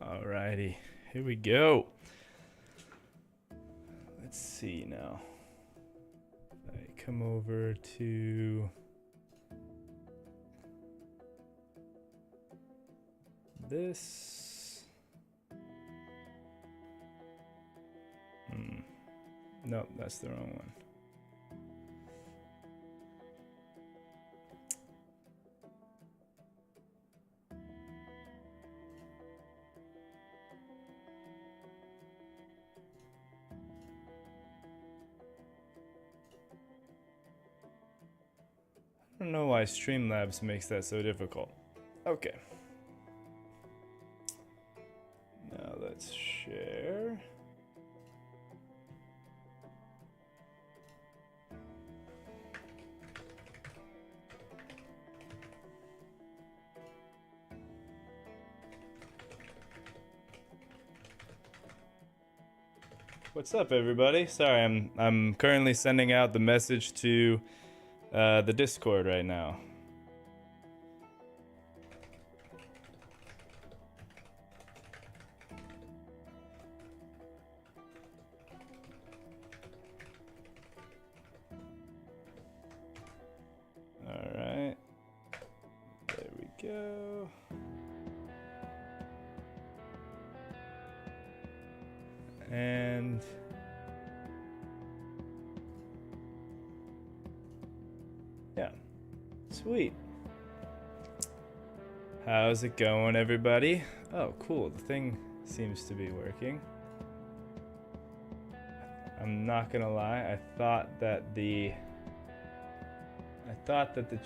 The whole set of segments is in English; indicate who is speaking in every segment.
Speaker 1: Alrighty, here we go. Let's see now. I come over to this. Nope, that's the wrong one. I don't know why Streamlabs makes that so difficult. Okay. Now let's share. What's up, everybody? Sorry, I'm currently sending out the message to the Discord right now. All right, there we go. And yeah, sweet. How's it going, everybody? Oh, cool. The thing seems to be working. I'm not gonna lie. I thought that the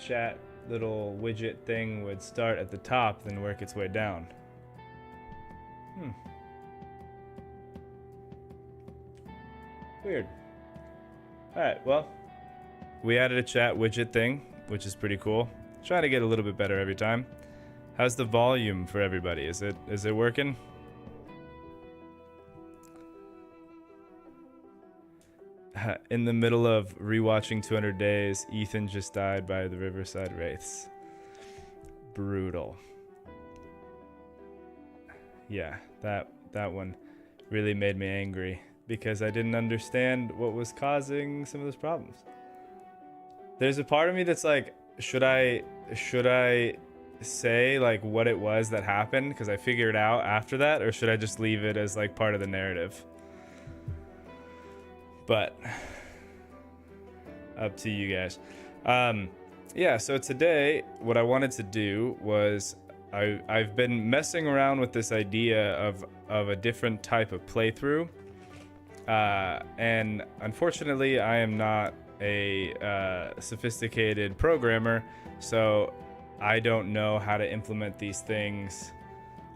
Speaker 1: chat little widget thing would start at the top, then work its way down. Weird. Alright, well, we added a chat widget thing, which is pretty cool. Trying to get a little bit better every time. How's the volume for everybody? Is it working? In the middle of rewatching 200 Days, Ethan just died by the Riverside Wraiths. Brutal. Yeah, that one really made me angry because I didn't understand what was causing some of those problems. There's a part of me that's like, should I say like what it was that happened because I figured out after that, or should I just leave it as like part of the narrative? But up to you guys. Yeah, so today what I wanted to do was I've been messing around with this idea of a different type of playthrough, and unfortunately I am not a sophisticated programmer, so I don't know how to implement these things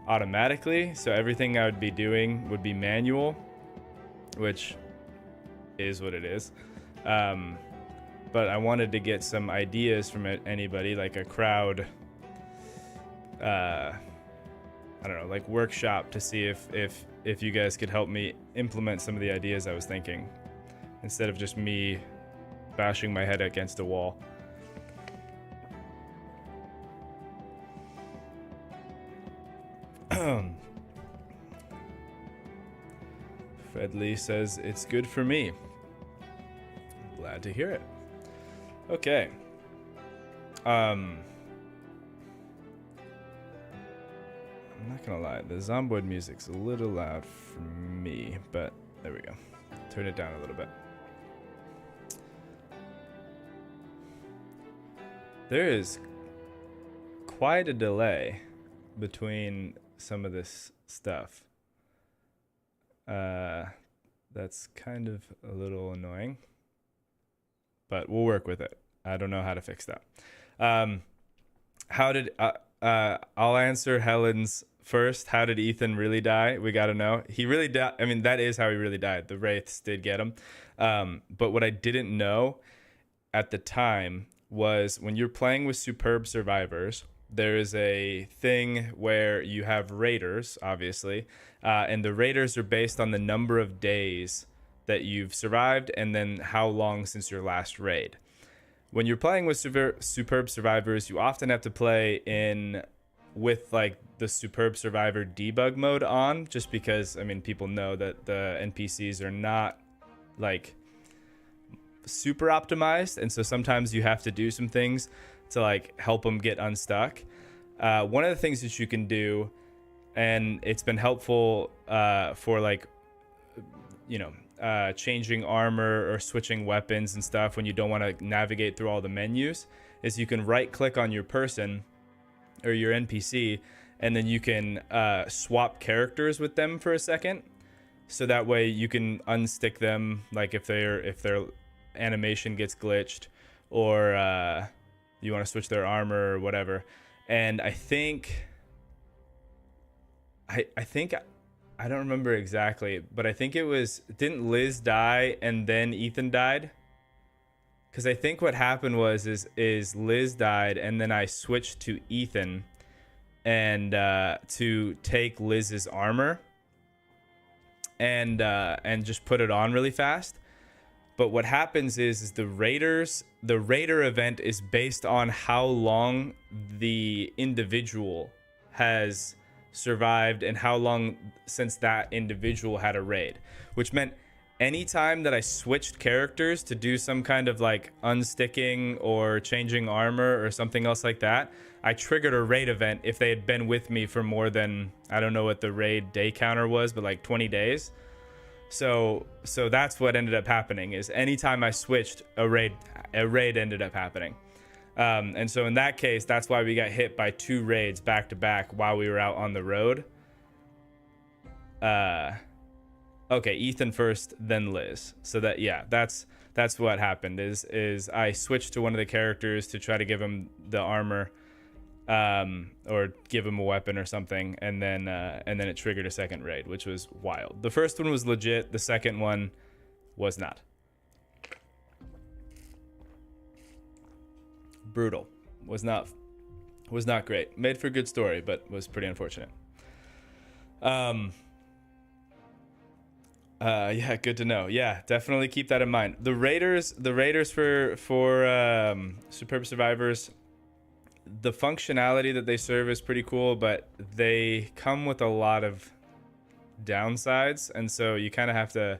Speaker 1: automatically. So everything I would be doing would be manual, which is what it is. But I wanted to get some ideas from anybody, like a crowd, I don't know, like workshop, to see if you guys could help me implement some of the ideas I was thinking, instead of just me bashing my head against a wall. Fred Lee says it's good for me. Glad to hear it. Okay. I'm not gonna lie, the Zomboid music's a little loud for me, but there we go. Turn it down a little bit. There is quite a delay between some of this stuff. That's kind of a little annoying, but we'll work with it. I don't know how to fix that. I'll answer Helen's first. How did Ethan really die? We got to know. He really died. I mean, that is how he really died. The Wraiths did get him. But what I didn't know at the time was when you're playing with superb survivors, there is a thing where you have raiders, obviously, and the raiders are based on the number of days that you've survived and then how long since your last raid. When you're playing with superb survivors, you often have to play in with like the Superb Survivor debug mode on, just because I mean people know that the NPCs are not like super optimized, and so sometimes you have to do some things to like help them get unstuck. One of the things that you can do, and it's been helpful for like changing armor or switching weapons and stuff when you don't want to navigate through all the menus, is you can right click on your person or your NPC, and then you can swap characters with them for a second, so that way you can unstick them, like if their animation gets glitched, or you want to switch their armor or whatever. And I think I don't remember exactly, but I think it was, didn't Liz die and then Ethan died? Because I think what happened was is Liz died, and then I switched to Ethan and to take Liz's armor and just put it on really fast. But what happens is the Raider event is based on how long the individual has survived and how long since that individual had a raid, which meant anytime that I switched characters to do some kind of like unsticking or changing armor or something else like that, I triggered a raid event if they had been with me for more than, I don't know what the raid day counter was, but like 20 days. So that's what ended up happening, is anytime I switched, a raid ended up happening. And so in that case, that's why we got hit by 2 raids back to back while we were out on the road. Okay, Ethan first, then Liz. So that, yeah, that's what happened, is I switched to one of the characters to try to give him the armor, or give him a weapon or something, and then it triggered a second raid, which was wild. The first one was legit, the second one was not. Brutal. Was not great. Made for a good story, but was pretty unfortunate. Yeah, good to know. Yeah, definitely keep that in mind. The Raiders for Superb Survivors, the functionality that they serve is pretty cool, but they come with a lot of downsides, and so you kind of have to,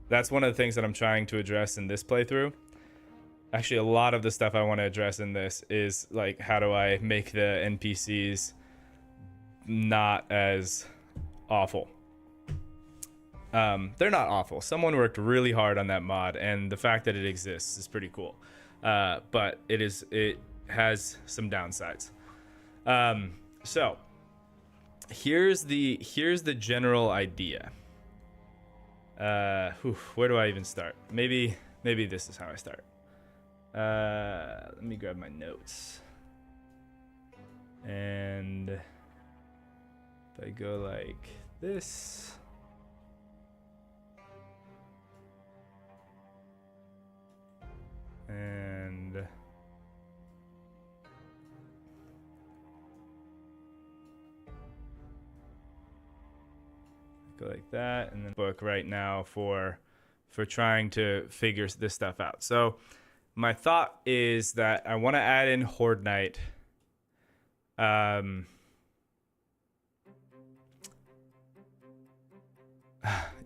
Speaker 1: that's one of the things that I'm trying to address in this playthrough. Actually, a lot of the stuff I want to address in this is like, how do I make the NPCs not as awful? They're not awful. Someone worked really hard on that mod, and the fact that it exists is pretty cool. But it has some downsides. So here's the general idea. Where do I even start? Maybe this is how I start. Let me grab my notes. And if I go like this. And go like that, and then book right now for trying to figure this stuff out. So my thought is that I want to add in Horde Night. You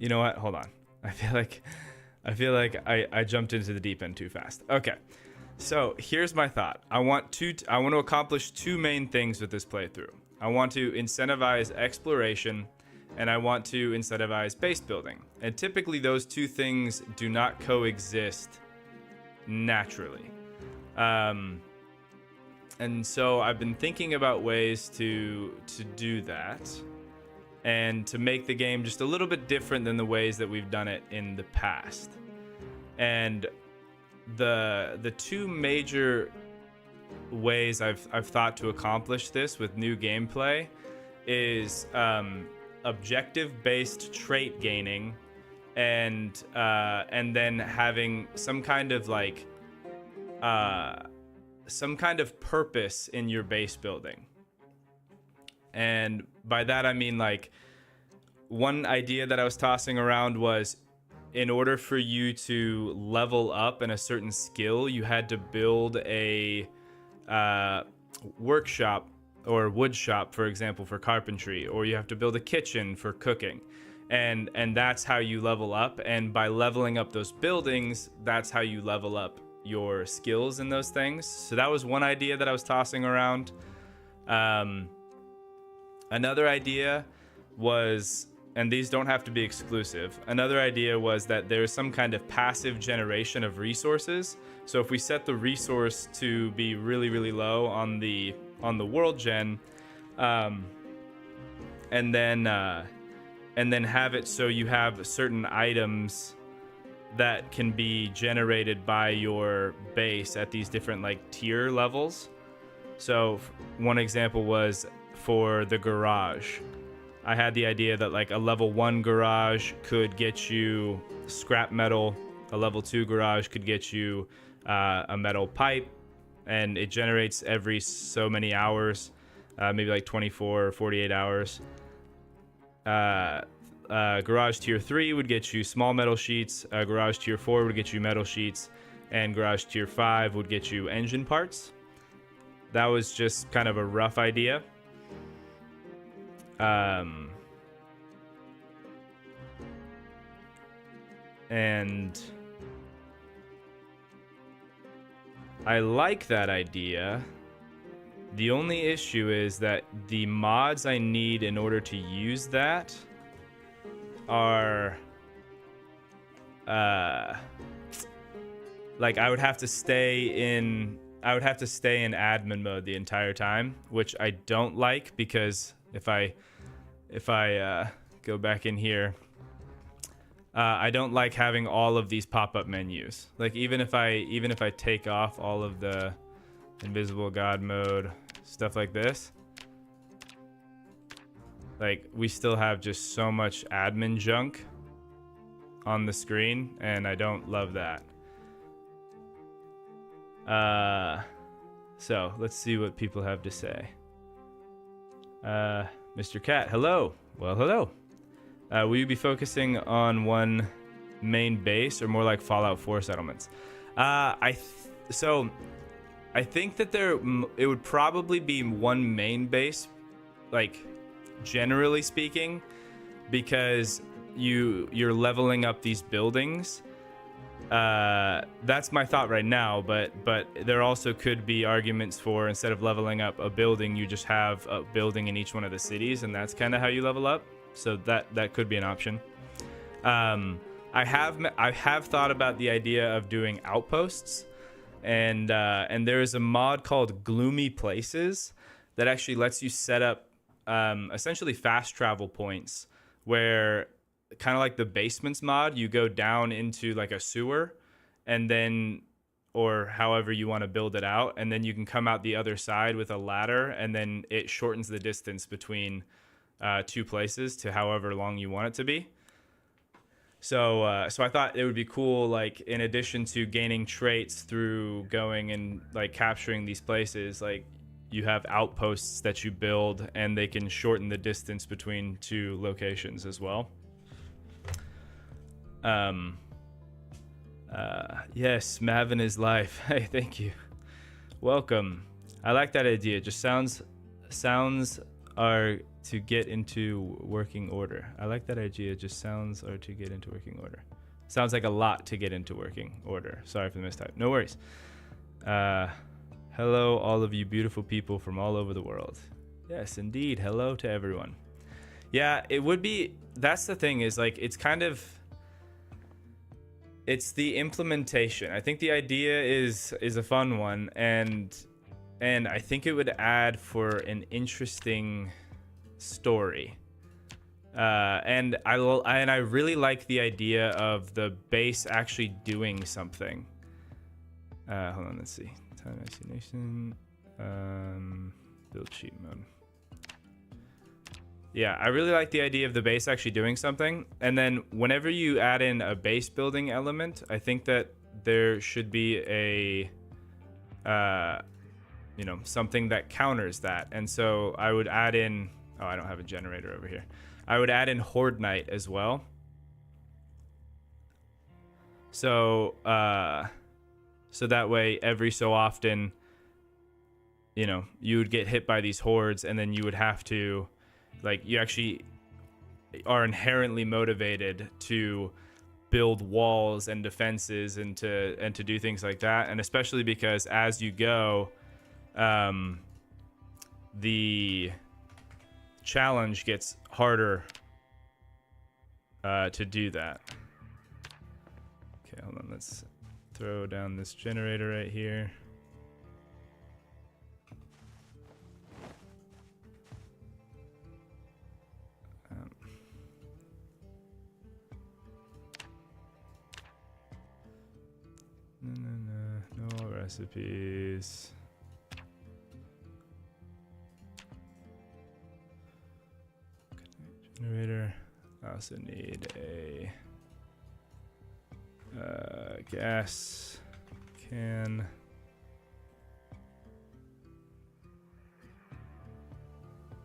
Speaker 1: know what? Hold on. I feel like I jumped into the deep end too fast. Okay. So here's my thought. I want to accomplish 2 main things with this playthrough. I want to incentivize exploration, and I want to incentivize base building. And typically those 2 things do not coexist naturally. And so I've been thinking about ways to do that, and to make the game just a little bit different than the ways that we've done it in the past. And the 2 major ways I've thought to accomplish this with new gameplay is objective-based trait gaining, and then having some kind of like some kind of purpose in your base building. And by that I mean, like, one idea that I was tossing around was, in order for you to level up in a certain skill, you had to build a workshop or wood shop, for example, for carpentry, or you have to build a kitchen for cooking. And that's how you level up. And by leveling up those buildings, that's how you level up your skills in those things. So that was one idea that I was tossing around. Another idea was, and these don't have to be exclusive, another idea was that there's some kind of passive generation of resources. So if we set the resource to be really, really low on the world gen, and then have it so you have certain items that can be generated by your base at these different like tier levels. So one example was for the garage. I had the idea that like a level 1 garage could get you scrap metal, a level 2 garage could get you a metal pipe, and it generates every so many hours, maybe like 24 or 48 hours. Garage tier 3 would get you small metal sheets, garage tier 4 would get you metal sheets, and garage tier 5 would get you engine parts. That was just kind of a rough idea. And I like that idea. The only issue is that the mods I need in order to use that are like I would have to stay in admin mode the entire time, which I don't like, because if I go back in here, I don't like having all of these pop-up menus. Like even if I take off all of the invisible god mode, stuff like this, like we still have just so much admin junk on the screen, and I don't love that. So let's see what people have to say. Mr. Cat, hello. Well, hello. Will you be focusing on one main base or more like Fallout 4 settlements? So I think that it would probably be one main base, like generally speaking, because you're leveling up these buildings. That's my thought right now, but there also could be arguments for, instead of leveling up a building, you just have a building in each one of the cities, and that's kind of how you level up. So that could be an option. I have thought about the idea of doing outposts, and there is a mod called Gloomy Places that actually lets you set up essentially fast travel points, where kind of like the basements mod, you go down into like a sewer, and then, or however you want to build it out, and then you can come out the other side with a ladder, and then it shortens the distance between two places to however long you want it to be. So I thought it would be cool, like in addition to gaining traits through going and like capturing these places, like you have outposts that you build, and they can shorten the distance between two locations as well. Yes, Mavin is life. Hey, thank you. Welcome. I like that idea. Just sounds are to get into working order. I like that idea. Just sounds are to get into working order. Sounds like a lot to get into working order. Sorry for the mistype. No worries. Hello, all of you beautiful people from all over the world. Yes, indeed. Hello to everyone. Yeah, it would be. That's the thing, is like it's kind of. It's the implementation. I think the idea is a fun one, and I think it would add for an interesting story. And I really like the idea of the base actually doing something. Hold on, let's see. Time Nation. Build cheat mode. Yeah, I really like the idea of the base actually doing something. And then whenever you add in a base building element, I think that there should be a, something that counters that. And so I would add in, oh, I don't have a generator over here. I would add in Horde Night as well. So that way, every so often, you know, you would get hit by these hordes, and then you would have to, like, you actually are inherently motivated to build walls and defenses and to do things like that. And especially because as you go, the challenge gets harder to do that. Okay, hold on. Let's throw down this generator right here. No recipes. Generator. I also need a gas can.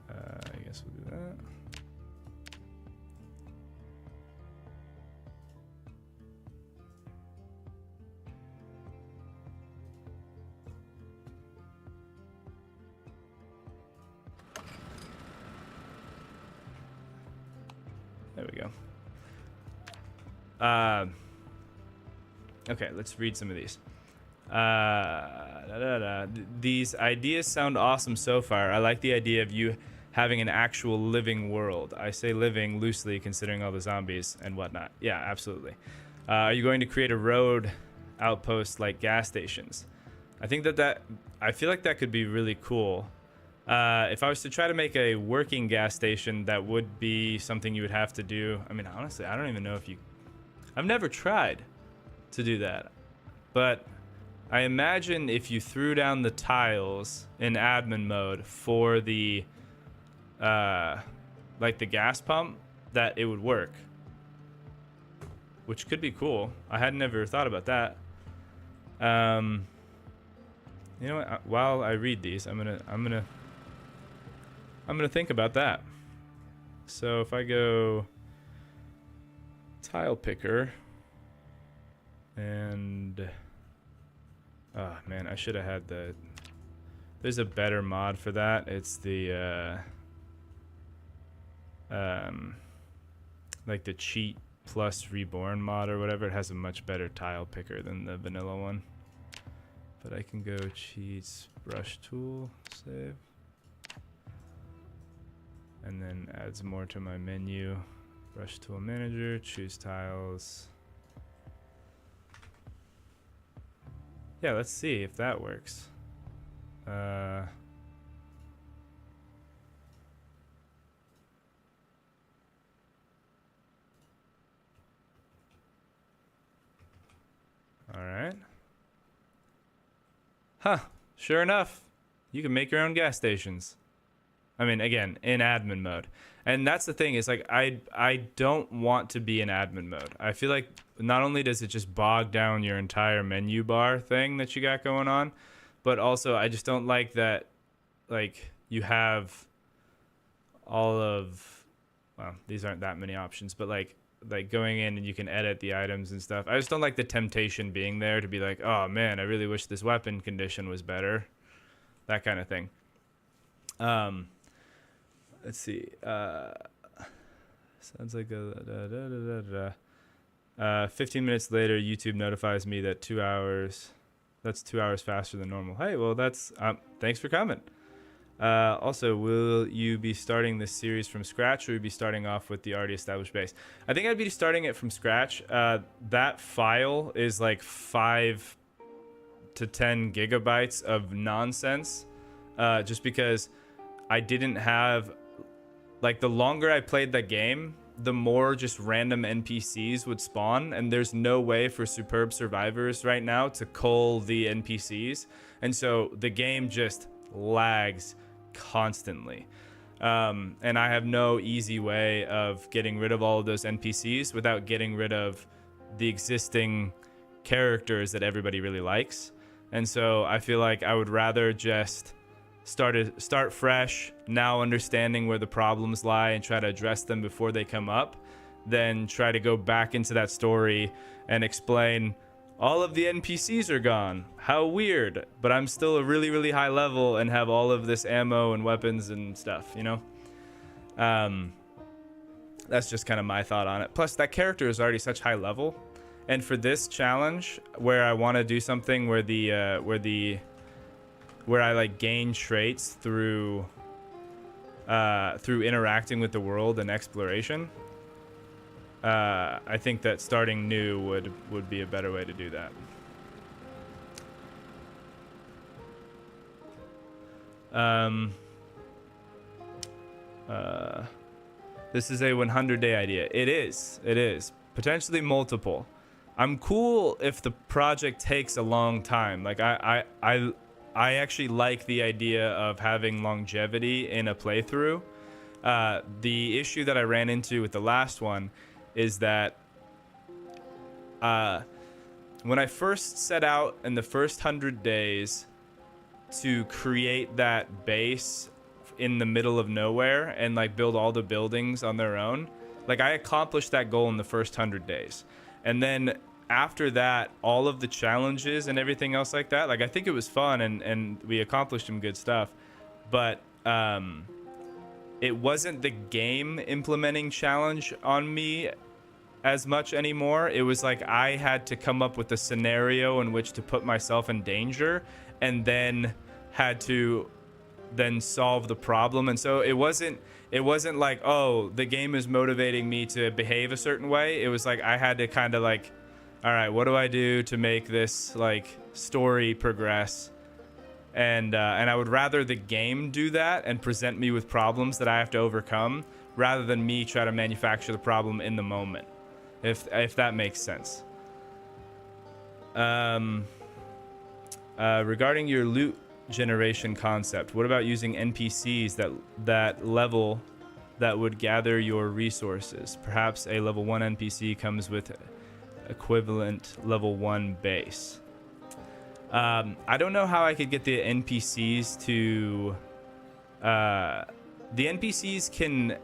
Speaker 1: I guess we'll do that. There we go. Okay, let's read some of these. These ideas sound awesome so far. I like the idea of you having an actual living world. I say living loosely considering all the zombies and whatnot. Yeah, absolutely. Are you going to create a road outpost like gas stations? I think I feel like that could be really cool. If I was to try to make a working gas station, that would be something you would have to do. I mean, honestly, I don't even know if I've never tried to do that. But I imagine if you threw down the tiles in admin mode for the, like the gas pump, that it would work. Which could be cool. I had never thought about that. You know what? While I read these, I'm gonna think about that. So if I go tile picker and oh man, I should have had there's a better mod for that. It's the like the cheat plus reborn mod or whatever. It has a much better tile picker than the vanilla one. But I can go cheats, brush tool, save. And then adds more to my menu. Brush tool manager, choose tiles. Yeah, let's see if that works. All right. Huh, sure enough, you can make your own gas stations. I mean, again, in admin mode. And that's the thing, is like I don't want to be in admin mode. I feel like not only does it just bog down your entire menu bar thing that you got going on, but also I just don't like that, like, you have all of, well, these aren't that many options, but like going in and you can edit the items and stuff. I just don't like the temptation being there to be like, oh man, I really wish this weapon condition was better. That kind of thing. Let's see. Sounds like 15 minutes later, YouTube notifies me that 2 hours. That's 2 hours faster than normal. Hey, well, that's thanks for coming. Also, will you be starting this series from scratch, or will you be starting off with the already established base? I think I'd be starting it from scratch. That file is like 5 to 10 gigabytes of nonsense, just because I didn't have, like, the longer I played the game, the more just random NPCs would spawn, and there's no way for Superb Survivors right now to cull the NPCs, and so the game just lags constantly. And I have no easy way of getting rid of all of those NPCs without getting rid of the existing characters that everybody really likes. And so I feel like I would rather just start fresh, now understanding where the problems lie and try to address them before they come up, than try to go back into that story and explain all of the NPCs are gone. How weird. But I'm still a really, really high level and have all of this ammo and weapons and stuff, you know? That's just kind of my thought on it. Plus, that character is already such high level. And for this challenge, where I want to do something where I like gain traits through interacting with the world and exploration, I think that starting new would be a better way to do that. This is a 100-day idea. It is. Potentially multiple. I'm cool if the project takes a long time. Like I actually like the idea of having longevity in a playthrough. The issue that I ran into with the last one is that when I first set out in the first 100 days to create that base in the middle of nowhere and like build all the buildings on their own, like I accomplished that goal in the first 100 days. And then after that, all of the challenges and everything else like that, like I think it was fun and we accomplished some good stuff, but it wasn't the game implementing challenge on me as much anymore. It was like I had to come up with a scenario in which to put myself in danger and then had to then solve the problem. And so it wasn't like, oh, the game is motivating me to behave a certain way. It was like I had to kind of like, all right, what do I do to make this like story progress? And I would rather the game do that and present me with problems that I have to overcome rather than me try to manufacture the problem in the moment, if that makes sense. Regarding your loot generation concept, what about using NPCs that level that would gather your resources? Perhaps a level 1 NPC comes with equivalent level 1 base. I don't know how I could get the NPCs to the NPCs can,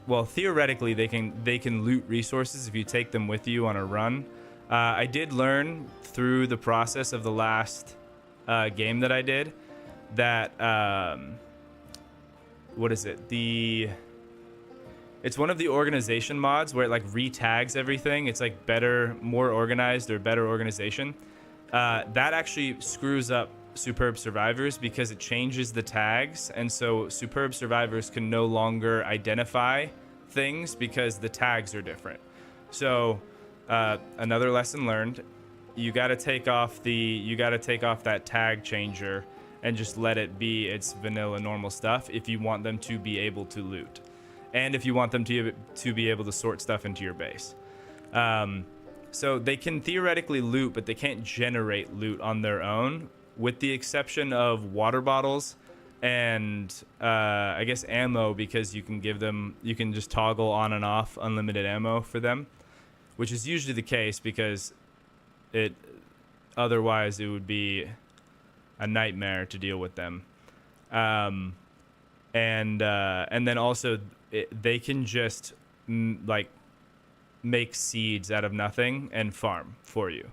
Speaker 1: well, theoretically they can loot resources if you take them with you on a run. I did learn through the process of the last game that I did that what is it, it's one of the organization mods where it like retags everything. It's like better, more organized, or better organization. That actually screws up Superb Survivors because it changes the tags, and so Superb Survivors can no longer identify things because the tags are different. So another lesson learned: you got to take off that tag changer and just let it be its vanilla normal stuff if you want them to be able to loot, and if you want them to be able to sort stuff into your base. So they can theoretically loot, but they can't generate loot on their own, with the exception of water bottles and I guess ammo, because you can just toggle on and off unlimited ammo for them, which is usually the case because otherwise it would be a nightmare to deal with them. And then also they can just like make seeds out of nothing and farm for you.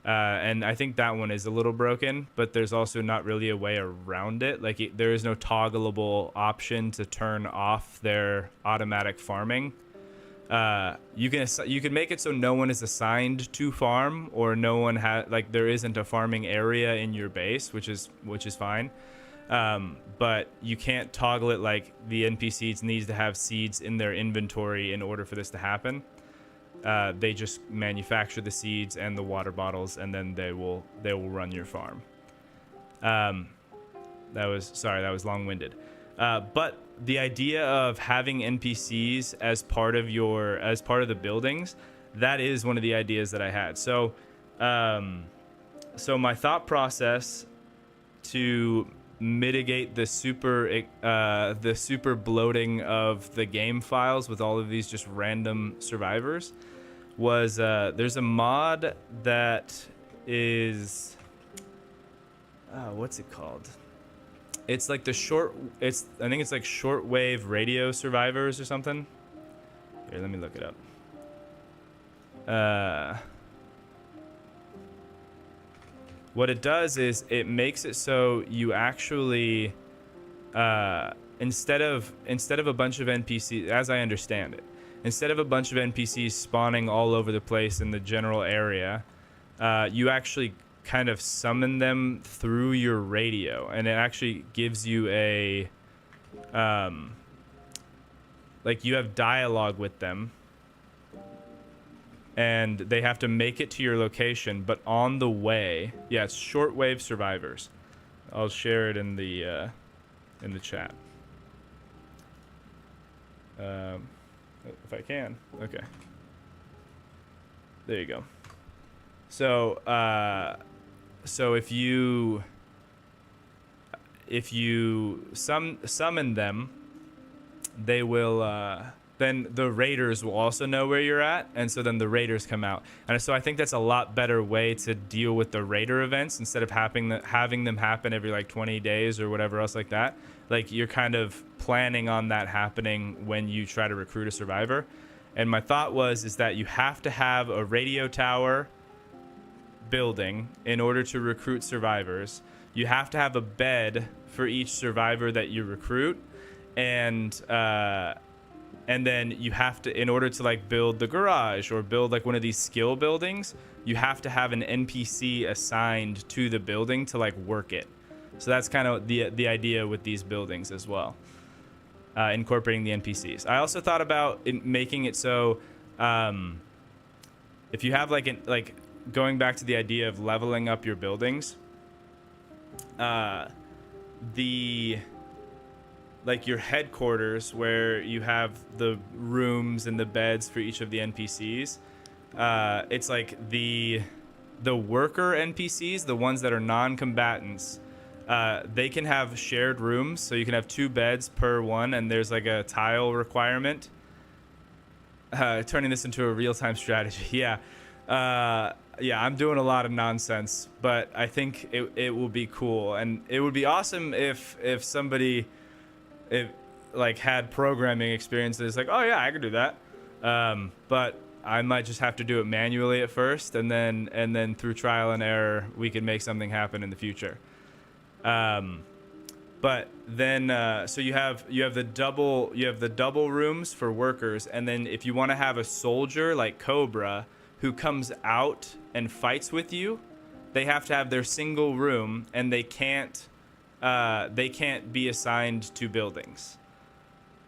Speaker 1: And I think that one is a little broken, but there's also not really a way around it. Like there is no toggleable option to turn off their automatic farming. You can make it so no one is assigned to farm, or no one like there isn't a farming area in your base, which is fine. But you can't toggle it like the NPCs needs to have seeds in their inventory in order for this to happen. They just manufacture the seeds and the water bottles, and then they will run your farm. That was long-winded. But the idea of having NPCs as part of the buildings, that is one of the ideas that I had. So my thought process to mitigate the super bloating of the game files with all of these just random survivors was there's a mod that is what's it called? It's like I think it's like shortwave radio survivors or something. Here, let me look it up. what it does is it makes it so you actually instead of a bunch of NPCs, as I understand it, instead of a bunch of NPCs spawning all over the place in the general area, you actually kind of summon them through your radio, and it actually gives you a like you have dialogue with them, and they have to make it to your location, but on the way, yeah, it's shortwave survivors. I'll share it in the chat. If I can. Okay. There you go. So, so if you summon them, they will then the raiders will also know where you're at, and so then the raiders come out. And so I think that's a lot better way to deal with the raider events instead of having them happen every like 20 days or whatever else like that. Like you're kind of planning on that happening when you try to recruit a survivor. And my thought is that you have to have a radio tower building in order to recruit survivors. You have to have a bed for each survivor that you recruit, and then you have to, in order to like build the garage or build like one of these skill buildings, you have to have an NPC assigned to the building to like work it. So that's kind of the idea with these buildings as well, incorporating the NPCs. I also thought about making it so if you have like going back to the idea of leveling up your buildings, like your headquarters where you have the rooms and the beds for each of the NPCs, it's like the worker NPCs, the ones that are non-combatants, they can have shared rooms, so you can have 2 beds per one, and there's like a tile requirement. Turning this into a real-time strategy. Yeah, I'm doing a lot of nonsense, but I think it will be cool, and it would be awesome if somebody like had programming experiences, like, oh yeah, I could do that, but I might just have to do it manually at first, and then through trial and error we can make something happen in the future. But then so you have the double rooms for workers, and then if you want to have a soldier like Cobra who comes out and fights with you, they have to have their single room, and they can't be assigned to buildings.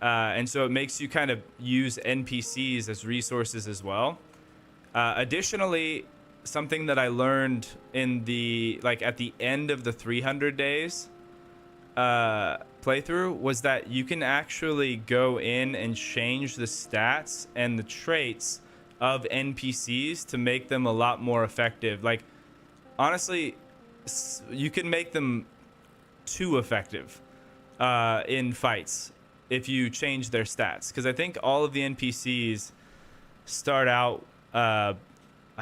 Speaker 1: And so it makes you kind of use NPCs as resources as well. Additionally, something that I learned in at the end of the 300 days playthrough was that you can actually go in and change the stats and the traits of NPCs to make them a lot more effective. Like, honestly, you can make them too effective in fights if you change their stats, because I think all of the NPCs start out I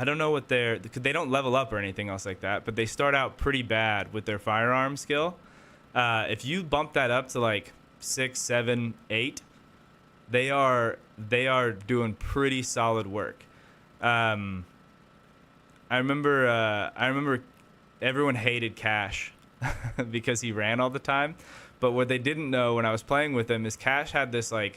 Speaker 1: don't know what they don't level up or anything else like that, but they start out pretty bad with their firearm skill. If you bump that up to like 6, 7, 8, they are doing pretty solid work. I remember everyone hated Cash because he ran all the time, but what they didn't know when I was playing with him is Cash had this I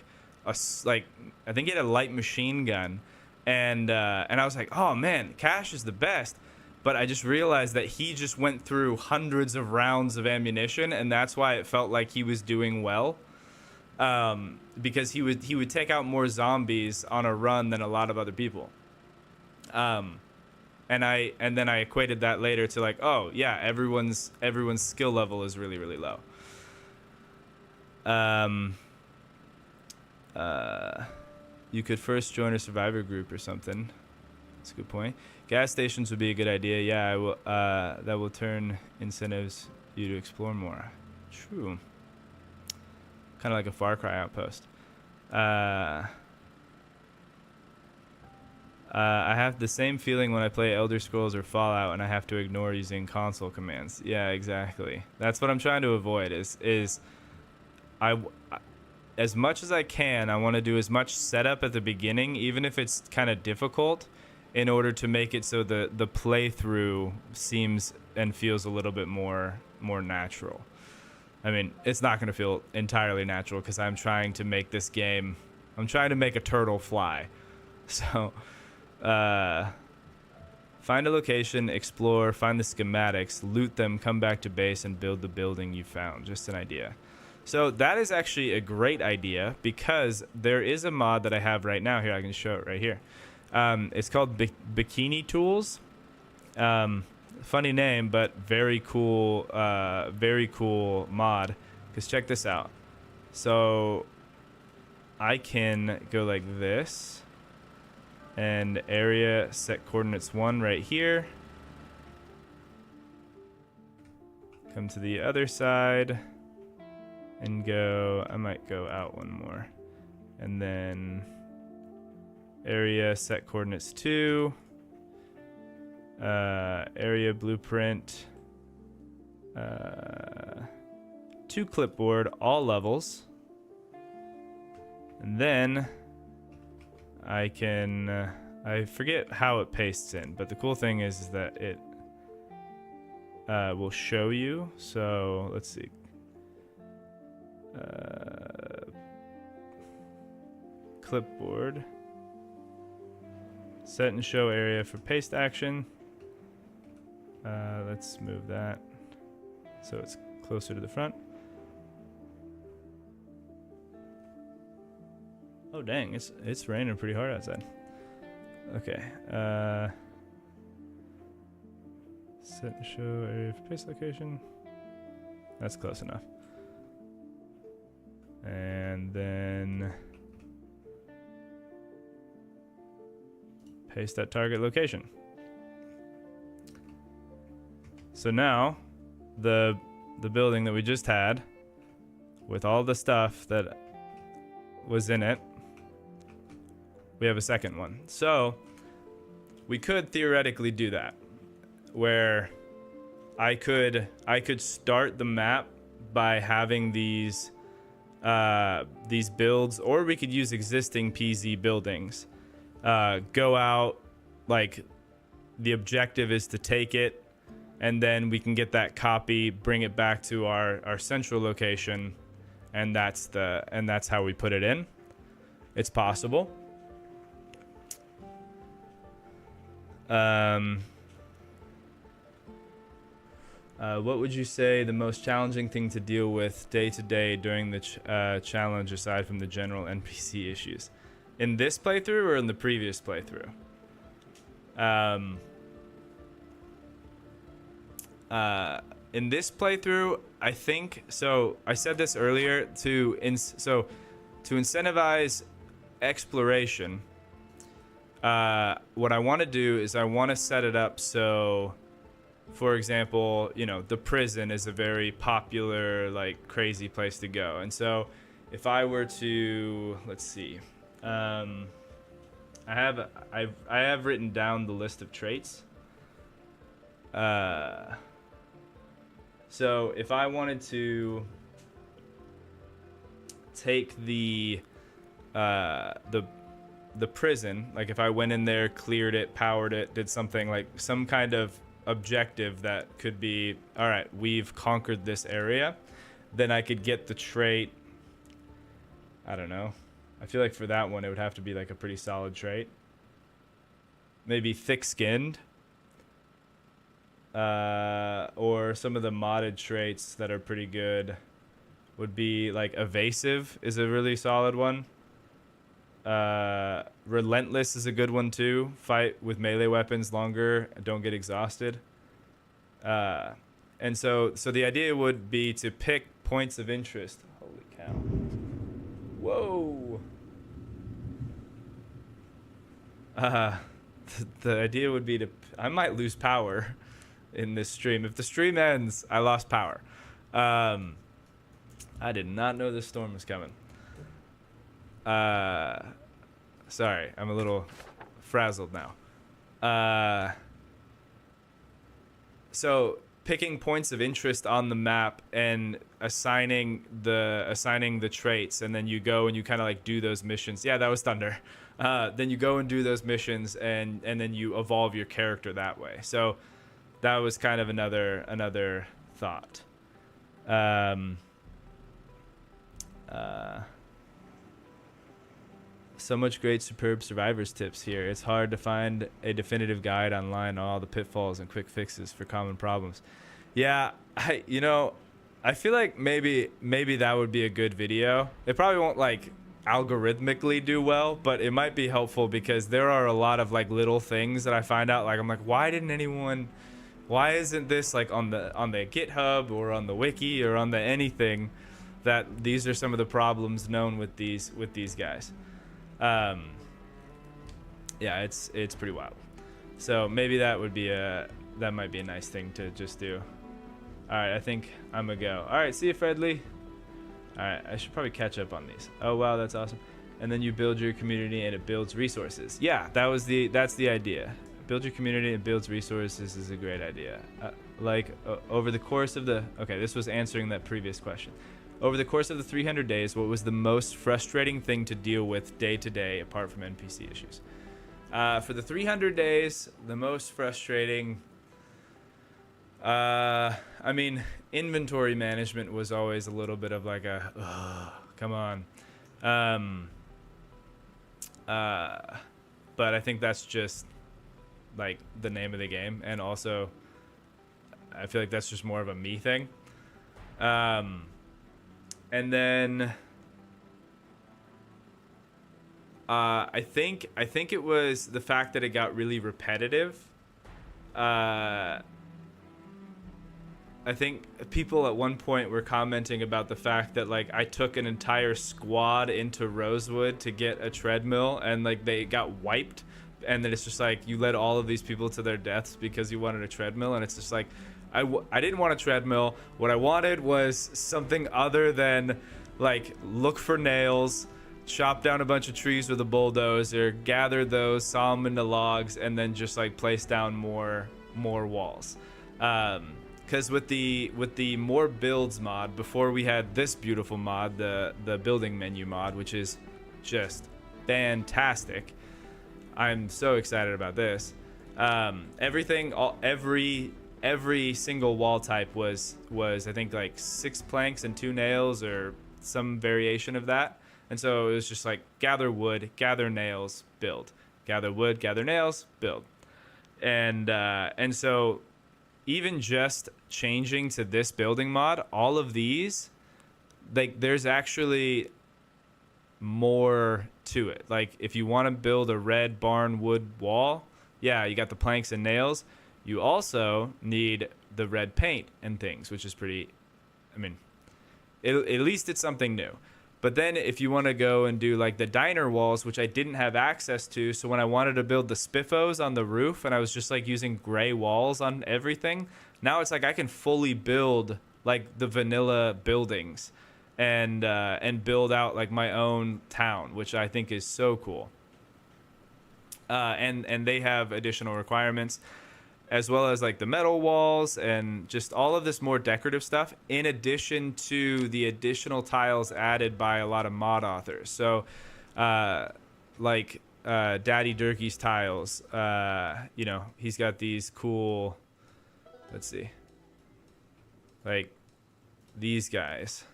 Speaker 1: think he had a light machine gun, and I was like, oh man, Cash is the best. But I just realized that he just went through hundreds of rounds of ammunition, and that's why it felt like he was doing well, because he would take out more zombies on a run than a lot of other people. And then I equated that later to like, oh yeah, everyone's skill level is really, really low. You could first join a survivor group or something. That's a good point. Gas stations would be a good idea. Yeah, I will. That will turn incentives you to explore more. True. Kind of like a Far Cry outpost. I have the same feeling when I play Elder Scrolls or Fallout and I have to ignore using console commands. Yeah, exactly. That's what I'm trying to avoid. As much as I can, I want to do as much setup at the beginning, even if it's kind of difficult, in order to make it so the playthrough seems and feels a little bit more natural. I mean, it's not going to feel entirely natural because I'm trying to make this game. I'm trying to make a turtle fly. So, find a location, explore, find the schematics, loot them, come back to base, and build the building you found. Just an idea. So that is actually a great idea because there is a mod that I have right now. Here, I can show it right here. It's called Bikini Tools. Funny name, but very cool mod. Because check this out. So I can go like this. And area set coordinates 1 right here. Come to the other side. And go, I might go out one more. And then area set coordinates 2. Area blueprint. 2 clipboard, all levels. And then I can, I forget how it pastes in, but the cool thing is that it will show you. So let's see. Clipboard. Set and show area for paste action. Let's move that so it's closer to the front. Oh dang, it's raining pretty hard outside. Okay. Set and show area for paste location. That's close enough. And then paste that target location. So now the building that we just had with all the stuff that was in it, we have a second one. So we could theoretically do that where I could start the map by having these builds, or we could use existing PZ buildings. Go out, like the objective is to take it, and then we can get that copy, bring it back to our central location, and that's how we put it in. It's possible. What would you say the most challenging thing to deal with day to day during the challenge, aside from the general NPC issues? In this playthrough or in the previous playthrough? In this playthrough, I think so. I said this earlier to incentivize exploration. What I want to do is I want to set it up so, for example, the prison is a very popular, like, crazy place to go. And so if I were to, let's see, I have written down the list of traits. So if I wanted to take the prison, like if I went in there, cleared it, powered it, did something like some kind of objective that could be, all right, we've conquered this area, then I could get the trait. I don't know. I feel like for that one, it would have to be like a pretty solid trait. Maybe thick-skinned. Or some of the modded traits that are pretty good would be like evasive is a really solid one. Relentless is a good one too. Fight with melee weapons longer, don't get exhausted. And so the idea would be to pick points of interest. Holy cow. Whoa. The idea would be I might lose power in this stream. If the stream ends, I lost power. I did not know this storm was coming. Sorry, I'm a little frazzled now. So picking points of interest on the map and assigning the traits, and then you go and you kind of like do those missions. Yeah, that was thunder. Then you go and do those missions, and then you evolve your character that way. So that was kind of another thought. So much great, superb survivors tips here. It's hard to find a definitive guide online on all the pitfalls and quick fixes for common problems. Yeah, I feel like maybe that would be a good video. It probably won't like algorithmically do well, but it might be helpful because there are a lot of like little things that I find out. Like I'm like, why isn't this like on the GitHub or on the wiki or on the anything? That these are some of the problems known with these guys. Yeah, it's pretty wild. So maybe that might be a nice thing to just do. All right, I think I'm gonna go. All right, see you, Fredly. All right, I should probably catch up on these. Oh wow, that's awesome. And then you build your community and it builds resources. Yeah, that's the idea. Build your community and builds resources is a great idea. Over the course of this was answering that previous question. Over the course of the 300 days, what was the most frustrating thing to deal with day to day apart from NPC issues? For the 300 days, the most frustrating, I mean, inventory management was always a little bit of like come on. But I think that's just like the name of the game. And also, I feel like that's just more of a me thing. And then I think it was the fact that it got really repetitive. I think people at one point were commenting about the fact that like I took an entire squad into Rosewood to get a treadmill and like they got wiped, and then it's just like you led all of these people to their deaths because you wanted a treadmill, and it's just like I didn't want a treadmill. What I wanted was something other than like look for nails, chop down a bunch of trees with a bulldozer, gather those, saw them into logs, and then just like place down more walls. Because with the more builds mod, before we had this beautiful mod, the building menu mod, which is just fantastic. I'm so excited about this. Every single wall type was I think like 6 planks and 2 nails or some variation of that. And so it was just like gather wood, gather nails, build. Gather wood, gather nails, build. And so even just changing to this building mod, all of these, like there's actually more to it. Like if you want to build a red barn wood wall, yeah, you got the planks and nails. You also need the red paint and things, which is pretty, I mean, at least it's something new. But then if you want to go and do like the diner walls, which I didn't have access to, so when I wanted to build the spiffos on the roof and I was just like using gray walls on everything, now it's like I can fully build like the vanilla buildings and build out like my own town, which I think is so cool. And they have additional requirements, as well as like the metal walls and just all of this more decorative stuff, in addition to the additional tiles added by a lot of mod authors. So like Daddy Durkee's tiles, he's got these cool, let's see, like these guys.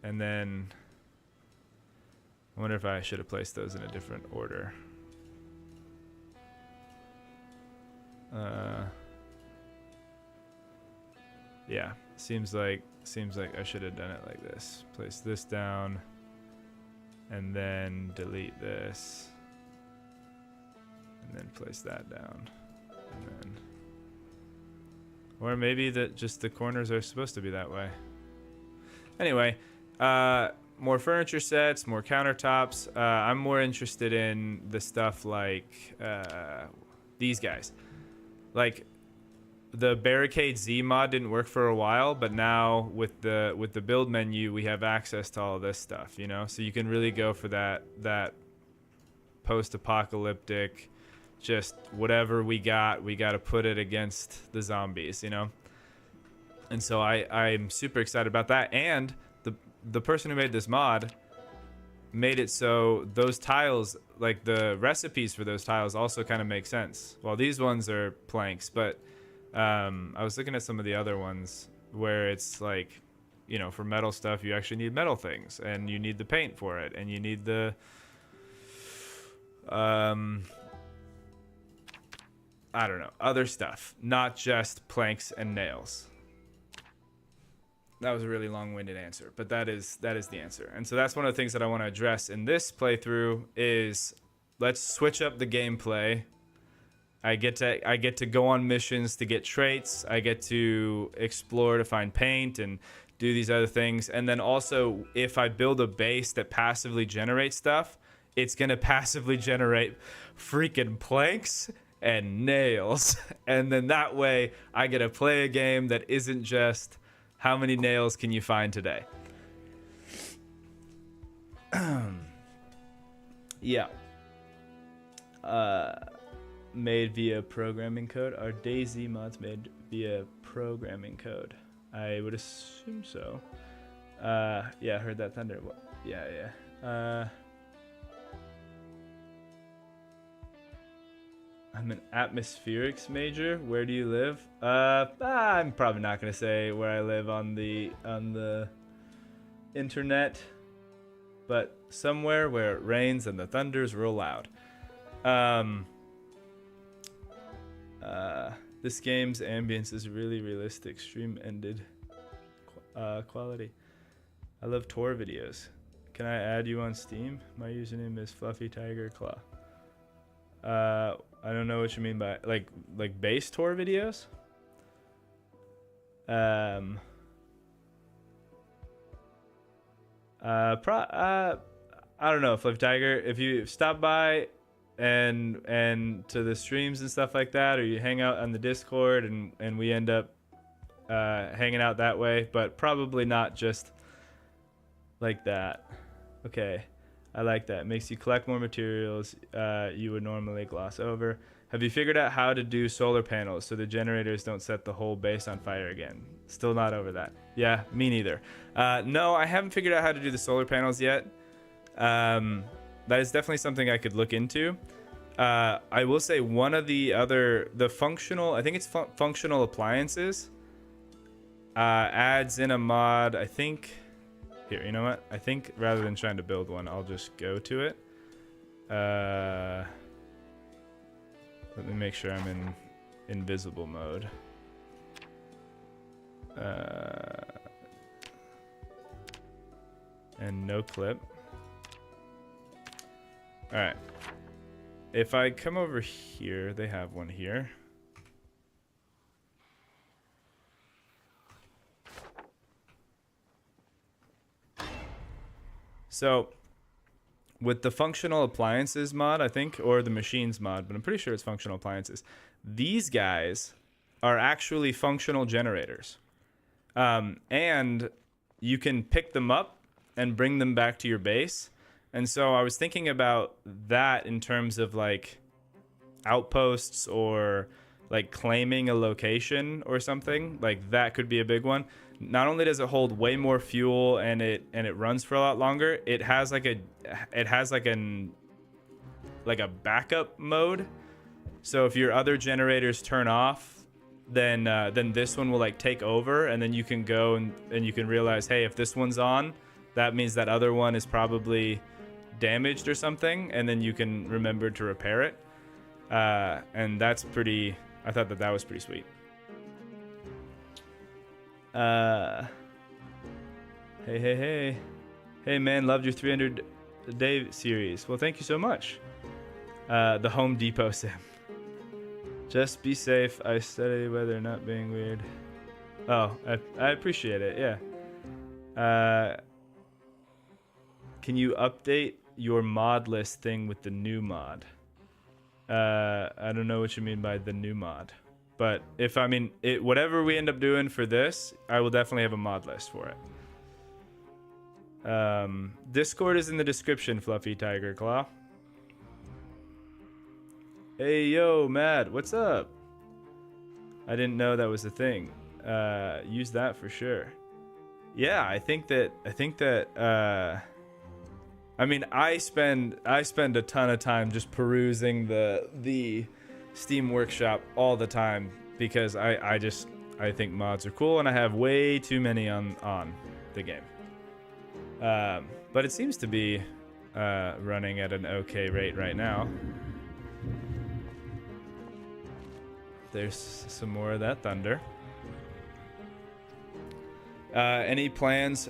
Speaker 1: And then I wonder if I should have placed those in a different order. Yeah, seems like I should have done it like this. Place this down and then delete this and then place that down, and then, or maybe that just the corners are supposed to be that way. Anyway, more furniture sets, more countertops. I'm more interested in the stuff like these guys. Like the Barricade Z mod didn't work for a while, but now with the build menu, we have access to all of this stuff, you know? So you can really go for that post-apocalyptic, just whatever we got to put it against the zombies, you know? And so I'm super excited about that. And the person who made this mod made it so those tiles, like the recipes for those tiles, also kind of make sense. Well, these ones are planks, but I was looking at some of the other ones where it's like, you know, for metal stuff, you actually need metal things, and you need the paint for it, and you need the I don't know, other stuff, not just planks and nails. That was a really long-winded answer, but that is the answer. And so that's one of the things that I want to address in this playthrough is let's switch up the gameplay. I get to go on missions to get traits. I get to explore to find paint and do these other things. And then also, if I build a base that passively generates stuff, it's going to passively generate freaking planks and nails. And then that way I get to play a game that isn't just how many nails can you find today. Yeah. Made via programming code. Are DayZ mods made via programming code? I would assume so. Yeah, I heard that thunder. Yeah. I'm an atmospherics major. Where do you live? I'm probably not gonna say where I live on the internet, but somewhere where it rains and the thunder's real loud. This game's ambience is really realistic. Stream ended. Quality. I love tour videos. Can I add you on Steam? My username is Fluffy Tiger Claw. I don't know what you mean by like base tour videos. I don't know, Fluffy Tiger. If you stop by and to the streams and stuff like that, or you hang out on the Discord and we end up hanging out that way, but probably not just like that. Okay. I like that. It makes you collect more materials you would normally gloss over. Have you figured out how to do solar panels so the generators don't set the whole base on fire again? Still not over that. Yeah, me neither. No, I haven't figured out how to do the solar panels yet. That is definitely something I could look into. I will say one of the functional, I think it's functional appliances, adds in a mod, I think. Here, you know what? I think rather than trying to build one, I'll just go to it. Let me make sure I'm in invisible mode. And no clip. All right. If I come over here, they have one here. So with the functional appliances mod, I think, or the machines mod, but I'm pretty sure it's functional appliances. These guys are actually functional generators. And you can pick them up and bring them back to your base. And so I was thinking about that in terms of like outposts or like claiming a location or something. Like that could be a big one. Not only does it hold way more fuel and it runs for a lot longer, it has like a backup mode. So if your other generators turn off, then this one will like take over, and then you can go and you can realize, hey, if this one's on, that means that other one is probably damaged or something, and then you can remember to repair it. And that's pretty. I thought that was pretty sweet. Hey man, loved your 300 day series. Well, thank you so much. The Home Depot sim. Just be safe. I study weather not being weird. Oh, I appreciate it. Yeah. Can you update your mod list thing with the new mod? I don't know what you mean by the new mod. But whatever we end up doing for this, I will definitely have a mod list for it. Discord is in the description, Fluffy Tiger Claw. Hey, yo, Matt, what's up? I didn't know that was a thing. Use that for sure. Yeah, I think that I mean, I spend a ton of time just perusing the Steam Workshop all the time because I think mods are cool and I have way too many on the game. But it seems to be running at an okay rate right now. There's some more of that thunder. Any plans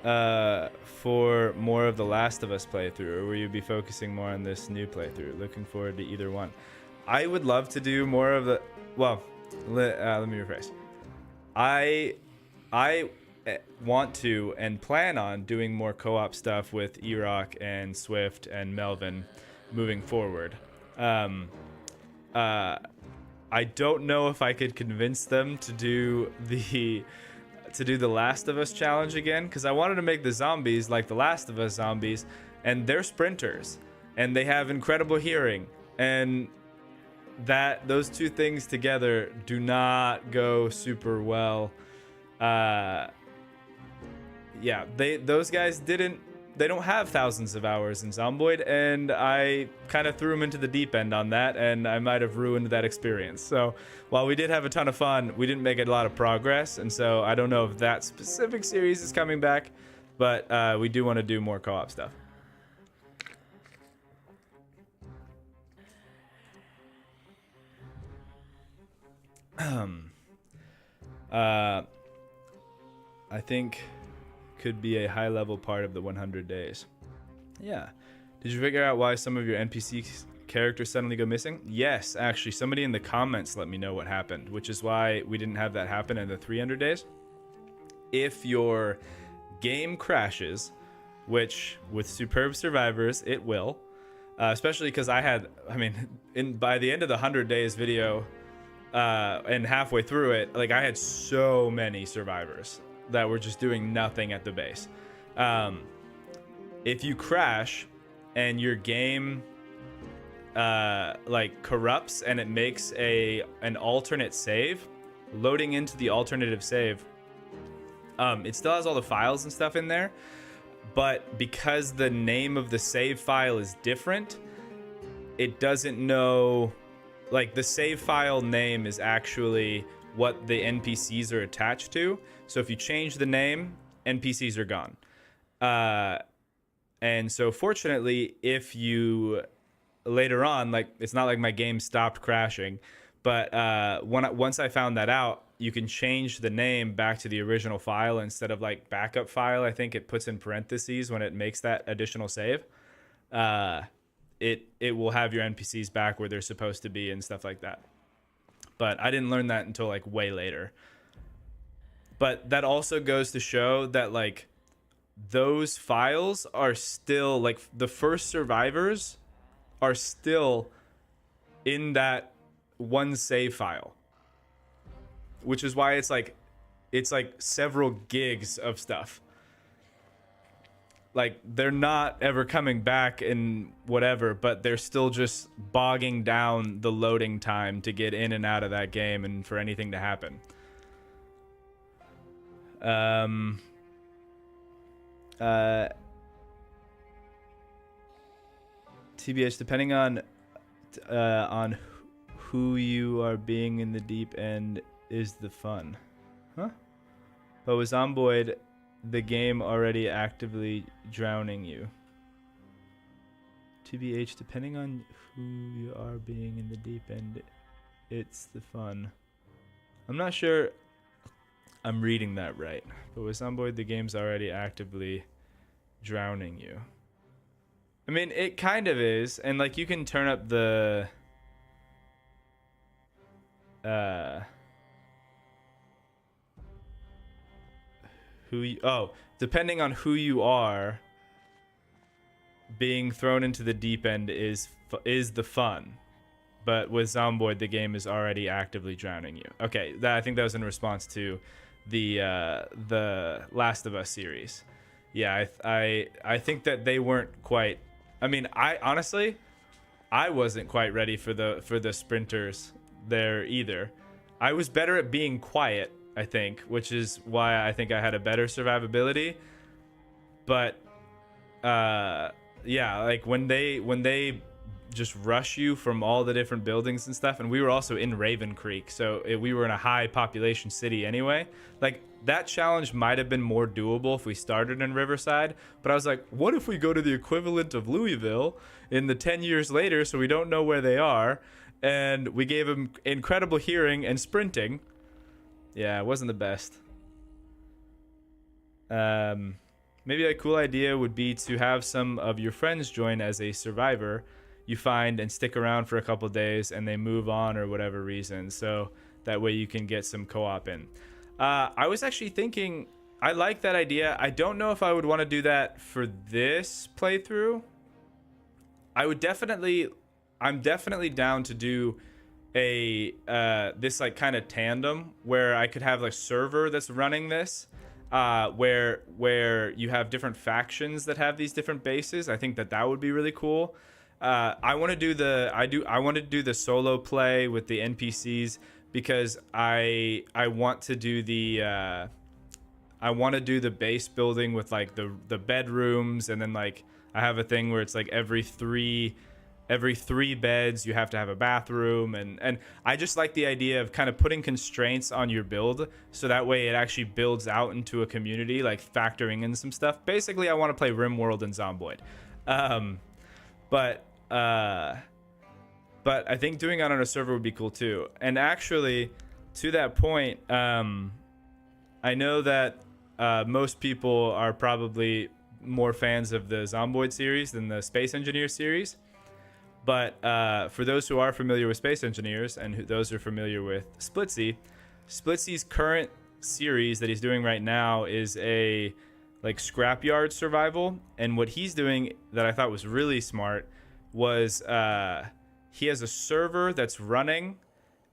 Speaker 1: for more of the Last of Us playthrough, or will you be focusing more on this new playthrough? Looking forward to either one. I would love to do more of the. Well, let me rephrase. I want to and plan on doing more co-op stuff with Erock and Swyphd and Melvin moving forward. I don't know if I could convince them to do the Last of Us challenge again, because I wanted to make the zombies like the Last of Us zombies, and they're sprinters and they have incredible hearing, and those two things together do not go super well. Yeah, those guys they don't have thousands of hours in Zomboid, and I kind of threw them into the deep end on that, and I might have ruined that experience. So while we did have a ton of fun, we didn't make a lot of progress, and so I don't know if that specific series is coming back, but we do want to do more co-op stuff. I think could be a high-level part of the 100 days. Yeah. Did you figure out why some of your NPC characters suddenly go missing? Yes, actually, somebody in the comments let me know what happened, which is why we didn't have that happen in the 300 days. If your game crashes, which with Superb Survivors, it will, especially because by the end of the 100 days video, and halfway through it, like, I had so many survivors that were just doing nothing at the base. If you crash and your game corrupts and it makes an alternate save, loading into the alternative save, it still has all the files and stuff in there, but because the name of the save file is different, it doesn't know, like, the save file name is actually what the NPCs are attached to. So if you change the name, NPCs are gone. And so fortunately, if you later on, like, it's not like my game stopped crashing, but once I found that out, you can change the name back to the original file instead of, like, backup file. I think it puts in parentheses when it makes that additional save. It will have your NPCs back where they're supposed to be and stuff like that. But I didn't learn that until, like, way later. But that also goes to show that, like, those files are still, like, the first survivors are still in that one save file, which is why it's like several gigs of stuff. Like, they're not ever coming back in whatever, but they're still just bogging down the loading time to get in and out of that game and for anything to happen. TBH, depending on who you are being in the deep end is the fun. Huh? But with Zomboid, the game already actively drowning you. TBH, depending on who you are being in the deep end, it's the fun. I'm not sure I'm reading that right, but with Zomboid, the game's already actively drowning you. I mean, it kind of is, and, like, you can turn up the depending on who you are, being thrown into the deep end is the fun. But with Zomboid, the game is already actively drowning you. Okay, I think that was in response to the Last of Us series. Yeah, I think that they weren't quite. I mean, I honestly wasn't quite ready for the sprinters there either. I was better at being quiet, I think, which is why I think I had a better survivability. But yeah, like when they just rush you from all the different buildings and stuff. And we were also in Raven Creek, so we were in a high population city anyway. Like that challenge might have been more doable if we started in Riverside, but I was like, what if we go to the equivalent of Louisville in the 10 years later, so we don't know where they are? And we gave them incredible hearing and sprinting. Yeah, it wasn't the best. Maybe a cool idea would be to have some of your friends join as a survivor you find and stick around for a couple days, and they move on or whatever reason, so that way you can get some co-op in. I was actually thinking, I like that idea. I don't know if I would want to do that for this playthrough. I'm definitely down to do a this like kind of tandem where I could have like a server that's running this, where you have different factions that have these different bases. I think that would be really cool. I want to do the solo play with the NPCs because I want to do the base building with like the bedrooms, and then like I have a thing where it's like every three beds you have to have a bathroom, and I just like the idea of kind of putting constraints on your build so that way it actually builds out into a community, like factoring in some stuff. Basically, I want to play RimWorld and Zomboid. But I think doing it on a server would be cool too. And actually, to that point, I know that most people are probably more fans of the Zomboid series than the Space Engineer series. But for those who are familiar with Space Engineers and those who are familiar with Splitsy's current series that he's doing right now is a like scrapyard survival. And what he's doing that I thought was really smart was he has a server that's running,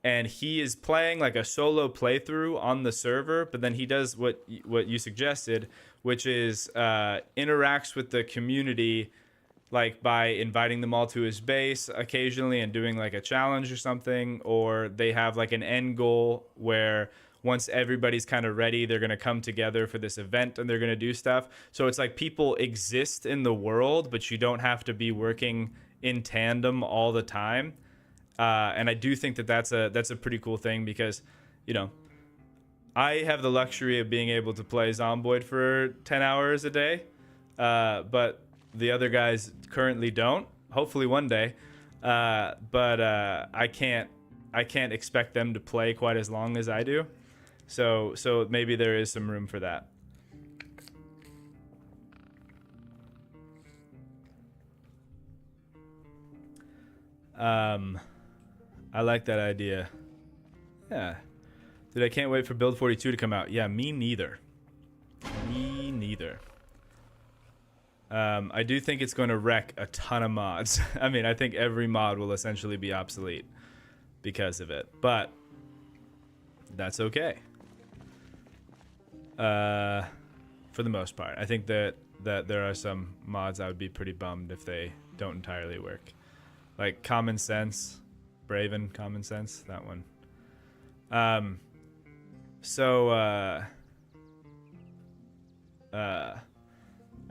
Speaker 1: and he is playing like a solo playthrough on the server, but then he does what you suggested, which is interacts with the community, like by inviting them all to his base occasionally and doing like a challenge or something, or they have like an end goal where once everybody's kind of ready, they're going to come together for this event and they're going to do stuff. So it's like people exist in the world, but you don't have to be working in tandem all the time. And I do think that that's a pretty cool thing because, you know, I have the luxury of being able to play Zomboid for 10 hours a day, but the other guys currently don't. Hopefully one day, but I can't expect them to play quite as long as I do. So maybe there is some room for that. I like that idea. Yeah. Dude, I can't wait for Build 42 to come out. Yeah, me neither. Me neither. I do think it's going to wreck a ton of mods. I mean, I think every mod will essentially be obsolete because of it. But that's okay. For the most part. I think that there are some mods I would be pretty bummed if they don't entirely work. Like Common Sense. Braven Common Sense. That one. I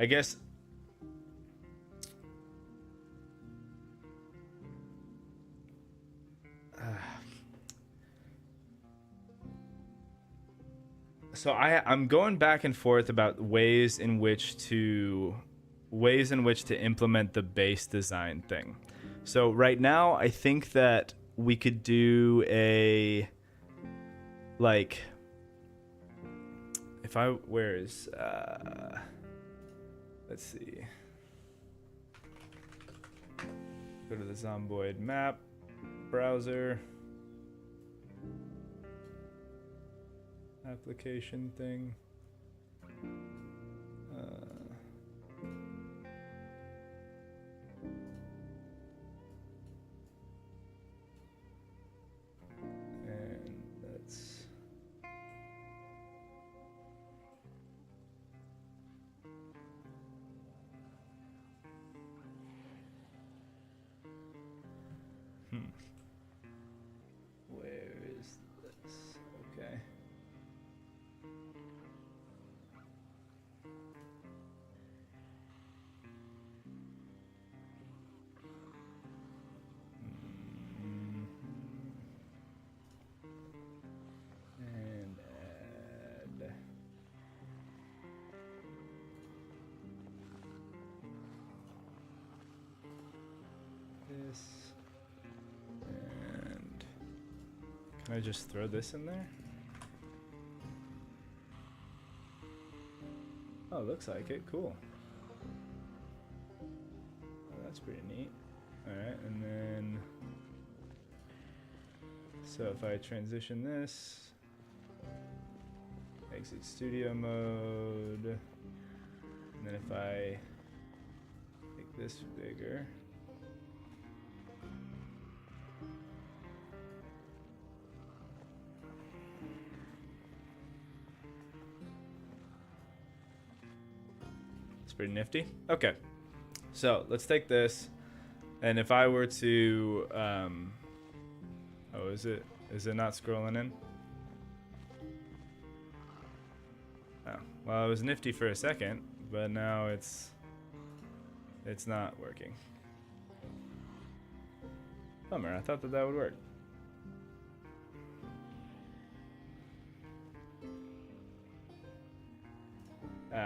Speaker 1: guess... So I'm going back and forth about ways in which to implement the base design thing. So right now, I think that we could do a like let's see. Go to the Zomboid map browser. Application thing. And let's... Where is this? Okay. this. And can I just throw this in there? Oh, looks like it. Cool. Oh, that's pretty neat. Alright, and then... So if I transition this... Exit studio mode. And then if I make this bigger... It's pretty nifty. Okay, so let's take this, and if I were to, oh, is it not scrolling in? Oh, well, it was nifty for a second, but now it's not working. Bummer, I thought that would work.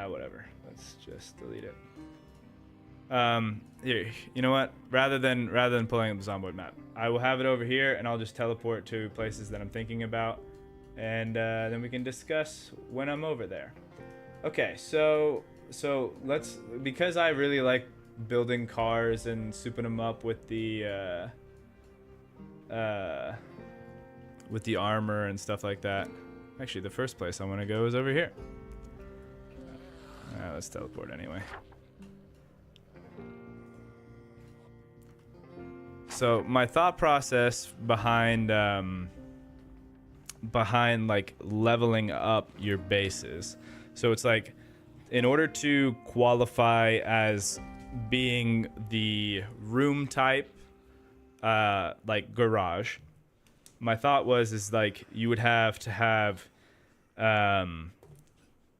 Speaker 1: Whatever. Let's just delete it. Here, you know what? Rather than pulling up the Zomboid map, I will have it over here, and I'll just teleport to places that I'm thinking about, and then we can discuss when I'm over there. Okay, so let's, because I really like building cars and souping them up with the armor and stuff like that. Actually, the first place I want to go is over here. Let's teleport anyway. So my thought process behind like leveling up your bases. So it's like, in order to qualify as being the room type, like garage, my thought is like you would have to have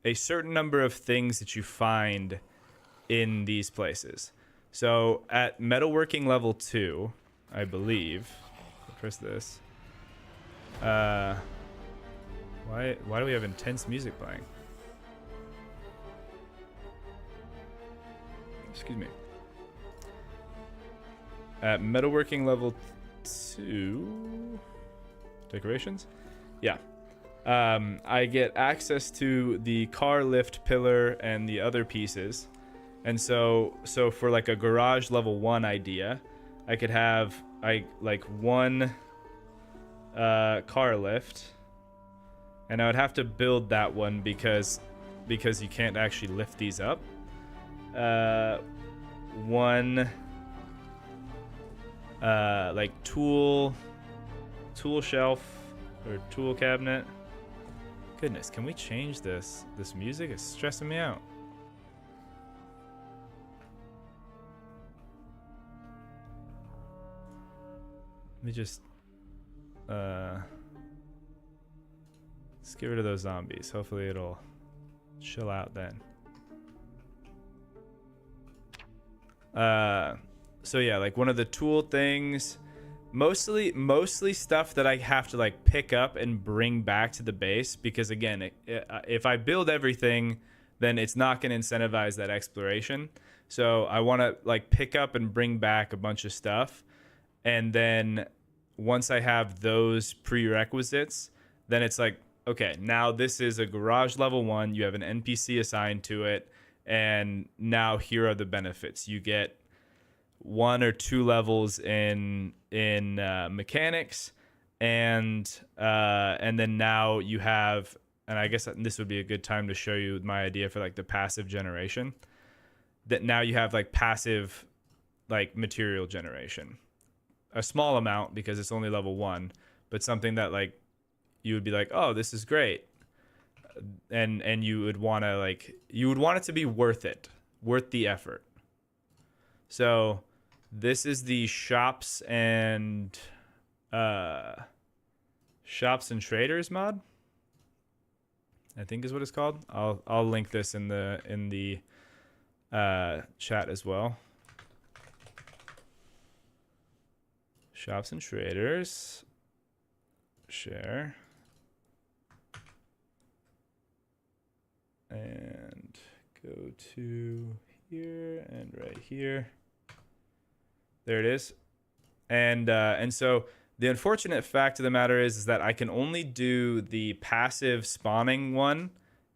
Speaker 1: a certain number of things that you find in these places. So at metalworking level 2, I believe, press this. Why do we have intense music playing? Excuse me. At metalworking level 2, decorations? Yeah. I get access to the car lift pillar and the other pieces. And so for like a garage level 1 idea, I could have one car lift, and I would have to build that one because you can't actually lift these up. One like tool shelf or tool cabinet. Goodness, can we change this music? It's stressing me out. Let me just let's get rid of those zombies. Hopefully it'll chill out then. So yeah, like one of the tool things, mostly stuff that I have to like pick up and bring back to the base, because again, if I build everything, then it's not going to incentivize that exploration. So I want to like pick up and bring back a bunch of stuff, and then once I have those prerequisites, then it's like, okay, now this is a garage level 1, you have an NPC assigned to it, and now here are the benefits. You get 1 or 2 levels in mechanics, and then now you have, and I guess this would be a good time to show you my idea for like the passive generation, that now you have like passive like material generation, a small amount because it's only level 1, but something that like you would be like, oh, this is great, and you would want it to be worth the effort. So this is the shops and traders mod, I think is what it's called. I'll link this in the chat as well. Shops and traders, share, and go to here and right here. There it is. And so the unfortunate fact of the matter is that I can only do the passive spawning one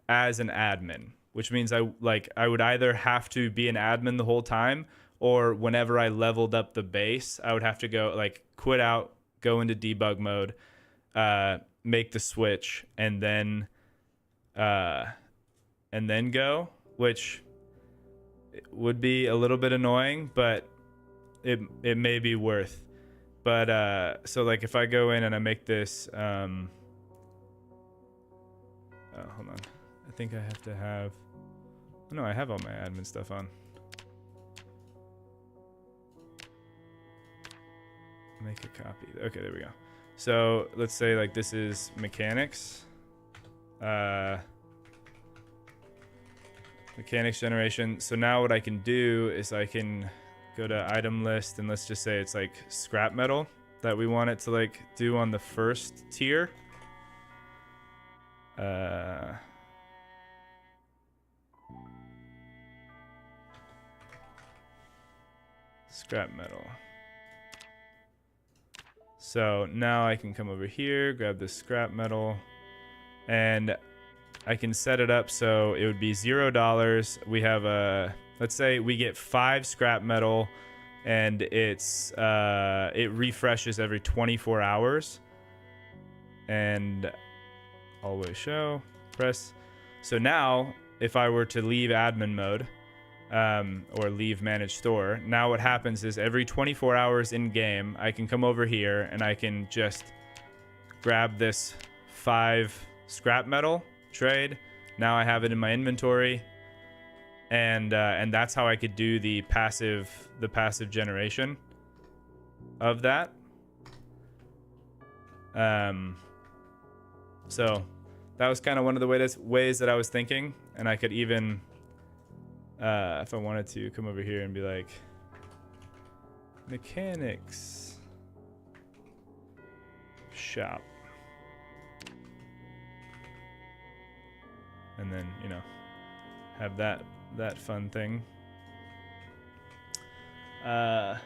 Speaker 1: as an admin, which means I would either have to be an admin the whole time, or whenever I leveled up the base, I would have to go like quit out, go into debug mode, make the switch, and then go, which would be a little bit annoying, but it may be worth. But so like if I go in and I make this oh, hold on, I think I have to have, oh, no, I have all my admin stuff on. Make a copy. Okay, there we go. So let's say like this is mechanics, mechanics generation. So now what I can do is I can go to item list, and let's just say it's like scrap metal that we want it to like do on the first tier. Scrap metal. So now I can come over here, grab this scrap metal, and I can set it up so it would be $0. We have a, let's say we get 5 scrap metal, and it's it refreshes every 24 hours. And always show, press. So now if I were to leave admin mode, or leave manage store, now what happens is every 24 hours in game, I can come over here and I can just grab this 5 scrap metal, trade. Now I have it in my inventory, and that's how I could do the passive generation of that. So that was kind of one of the ways that I was thinking, and I could even, if I wanted to, come over here and be like, mechanics shop, and then, you know, have that fun thing. I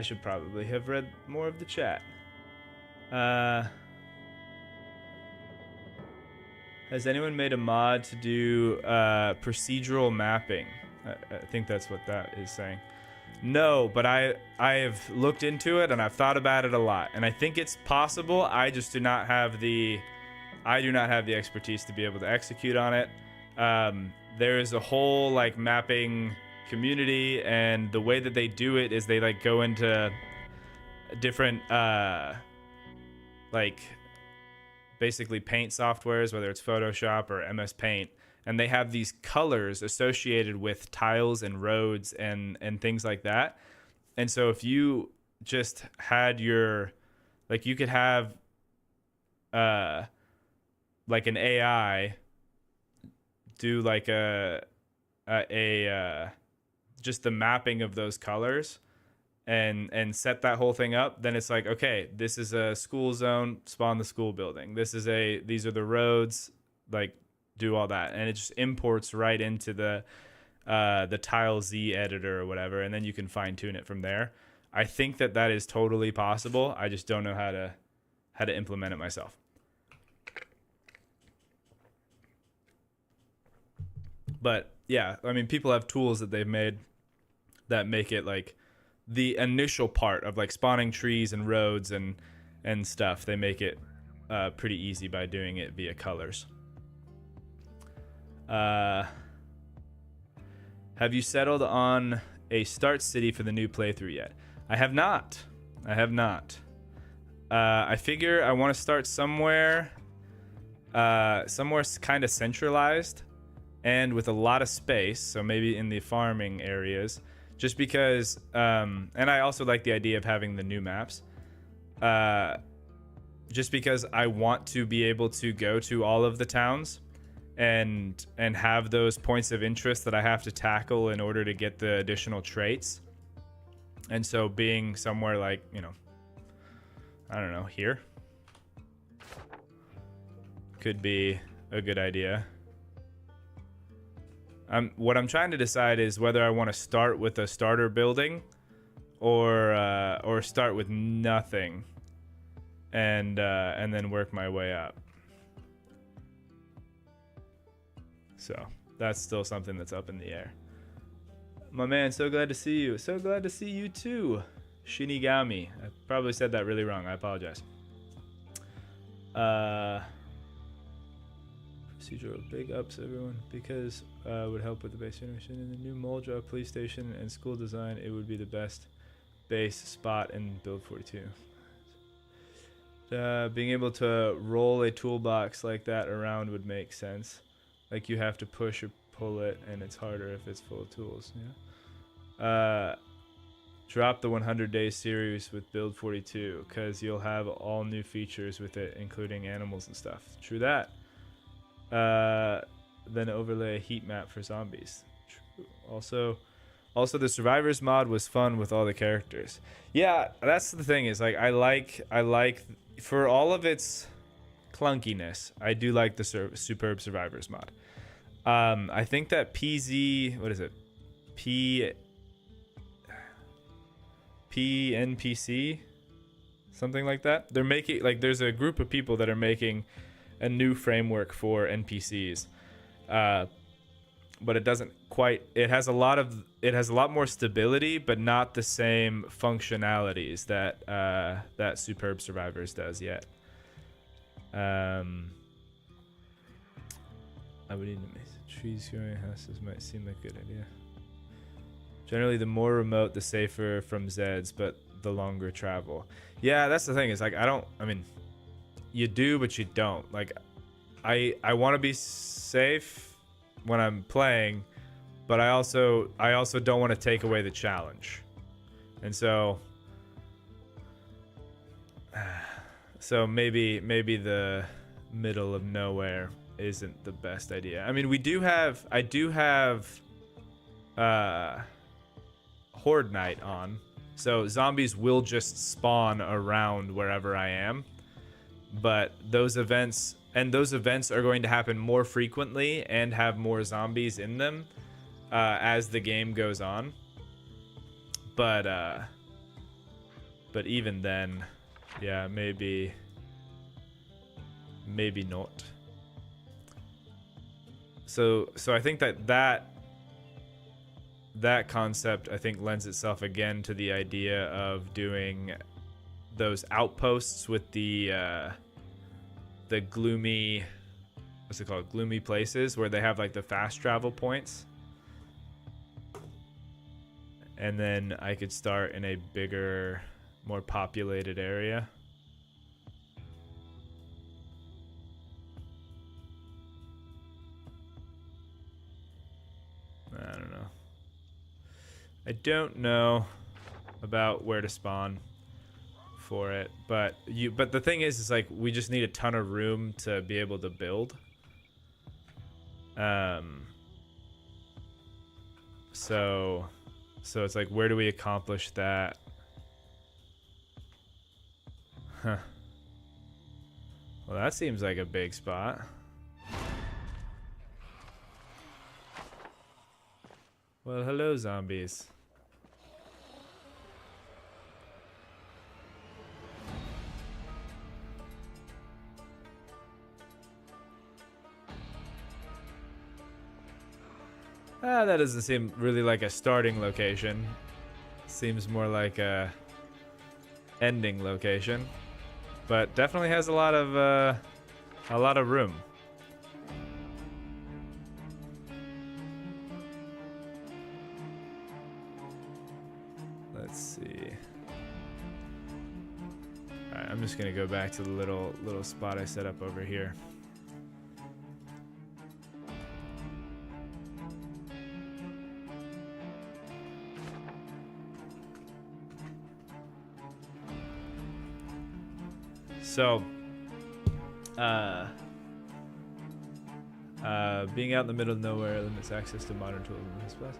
Speaker 1: should probably have read more of the chat. Has anyone made a mod to do procedural mapping? I think that's what that is saying. No, but I have looked into it and I've thought about it a lot, and I think it's possible. I just do not have the expertise to be able to execute on it. There is a whole like mapping community, and the way that they do it is they like go into different like basically paint softwares, whether it's Photoshop or MS Paint, and they have these colors associated with tiles and roads and things like that. And so if you just had your, like, you could have like an AI do like a just the mapping of those colors and set that whole thing up, then it's like, okay, this is a school zone, spawn the school building. These are the roads, like do all that, and it just imports right into the Tile Z editor or whatever, and then you can fine tune it from there. I think that is totally possible. I just don't know how to implement it myself. But yeah, I mean, people have tools that they've made that make it like the initial part of like spawning trees and roads and stuff. They make it pretty easy by doing it via colors. Have you settled on a start city for the new playthrough yet? I have not. I figure I want to start somewhere kind of centralized and with a lot of space, so maybe in the farming areas, just because, and I also like the idea of having the new maps, just because I want to be able to go to all of the towns and have those points of interest that I have to tackle in order to get the additional traits. And so being somewhere like, you know, I don't know, here could be a good idea. What I'm trying to decide is whether I want to start with a starter building or start with nothing and then work my way up. So that's still something that's up in the air. My man, so glad to see you. So glad to see you too, Shinigami. I probably said that really wrong. I apologize. Procedural big ups, everyone, because would help with the base generation in the new Moldra police station and school design. It would be the best base spot in build 42. Being able to roll a toolbox like that around would make sense. Like you have to push or pull it, and it's harder if it's full of tools. Yeah. Drop the 100 Days series with build 42 because you'll have all new features with it, including animals and stuff. True that. Then overlay a heat map for zombies. True. Also the survivors mod was fun with all the characters. Yeah, that's the thing is like I like for all of its clunkiness, I do like the superb survivors mod. I think that PZ, what is it? PNPC, something like that. They're making like there's a group of people that are making a new framework for NPCs, but it doesn't quite. It has a lot more stability, but not the same functionalities that that Superb Survivors does yet. I would need to make trees growing houses might seem like a good idea. Generally, the more remote, the safer from Zeds, but the longer travel. Yeah, that's the thing. Is like I mean, you do, but you don't. Like, I want to be safe when I'm playing, but I also don't want to take away the challenge, and so maybe the middle of nowhere isn't the best idea. I mean, I do have Horde Night on, so zombies will just spawn around wherever I am, but those events are going to happen more frequently and have more zombies in them as the game goes on, but even then, yeah, maybe not. So I think that concept, I think, lends itself again to the idea of doing those outposts with the gloomy, what's it called? Gloomy places where they have like the fast travel points. And then I could start in a bigger, more populated area. I don't know. I don't know about where to spawn for it, but the thing is like we just need a ton of room to be able to build. So it's like, where do we accomplish that? Huh. Well, that seems like a big spot. Well, hello, zombies. That doesn't seem really like a starting location. Seems more like a ending location, but definitely has a lot of room. Let's see. All right, I'm just gonna go back to the little spot I set up over here. So, being out in the middle of nowhere limits access to modern tools in this place.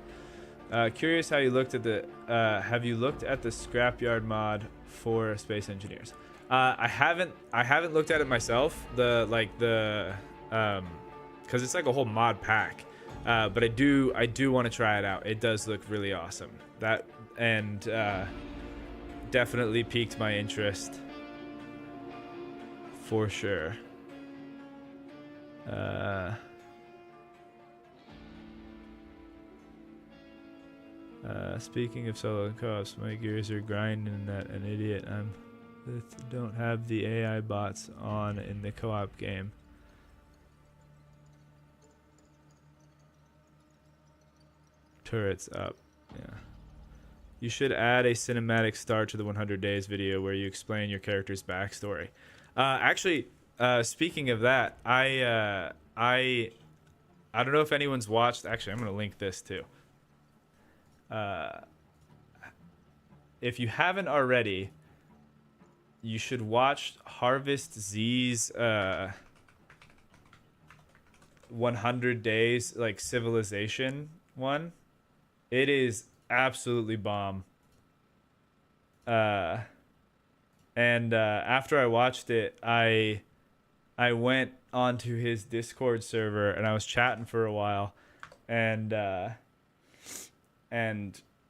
Speaker 1: Curious how you looked at the. Have you looked at the scrapyard mod for space engineers? I haven't looked at it myself. Because it's like a whole mod pack. But I do want to try it out. It does look really awesome. That and definitely piqued my interest. For sure. Speaking of solo and co-ops, my gears are grinding that an idiot. Don't have the AI bots on in the co-op game. Turrets up. Yeah. You should add a cinematic start to the 100 days video where you explain your character's backstory. Actually, speaking of that, I don't know if anyone's watched. Actually, I'm gonna link this too. If you haven't already, you should watch Harvest Z's 100 days like civilization one. It is absolutely bomb. And after I watched it, I went onto his Discord server and I was chatting for a while, and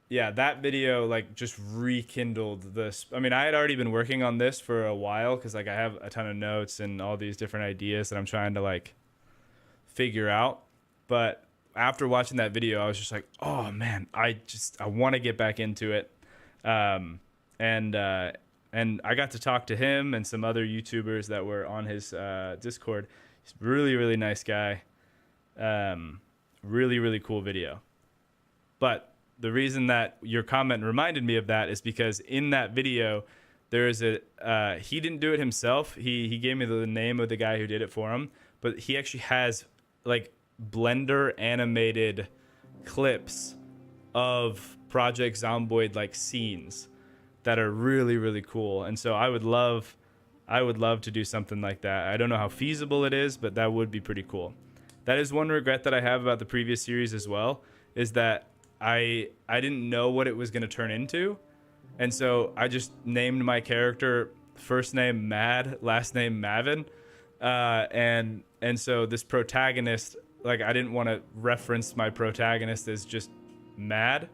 Speaker 1: yeah, that video like just rekindled this. I mean, I had already been working on this for a while because like I have a ton of notes and all these different ideas that I'm trying to like figure out. But after watching that video, I was just like, oh man, I want to get back into it. And I got to talk to him and some other YouTubers that were on his Discord. He's a really, really nice guy. Really, really cool video. But the reason that your comment reminded me of that is because in that video, there is he didn't do it himself. He gave me the name of the guy who did it for him, but he actually has like Blender animated clips of Project Zomboid like scenes that are really, really cool. And so I would love to do something like that. I don't know how feasible it is, but that would be pretty cool. That is one regret that I have about the previous series as well, is that I didn't know what it was going to turn into. And so I just named my character first name Mad, last name Mavin. And so this protagonist, like I didn't want to reference my protagonist as just Mad.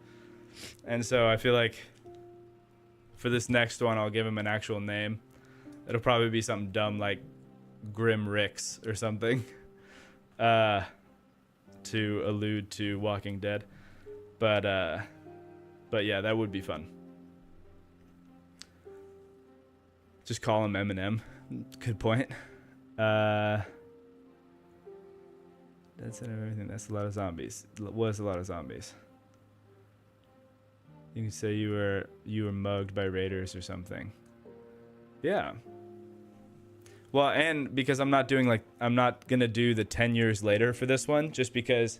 Speaker 1: And so I feel like for this next one, I'll give him an actual name. It'll probably be something dumb like Grim Rix or something, to allude to Walking Dead. But yeah, that would be fun. Just call him Eminem. Good point. That's everything. That's a lot of zombies. Was a lot of zombies. You can say you were mugged by raiders or something. Yeah. Well, and because I'm not gonna do the 10 years later for this one, just because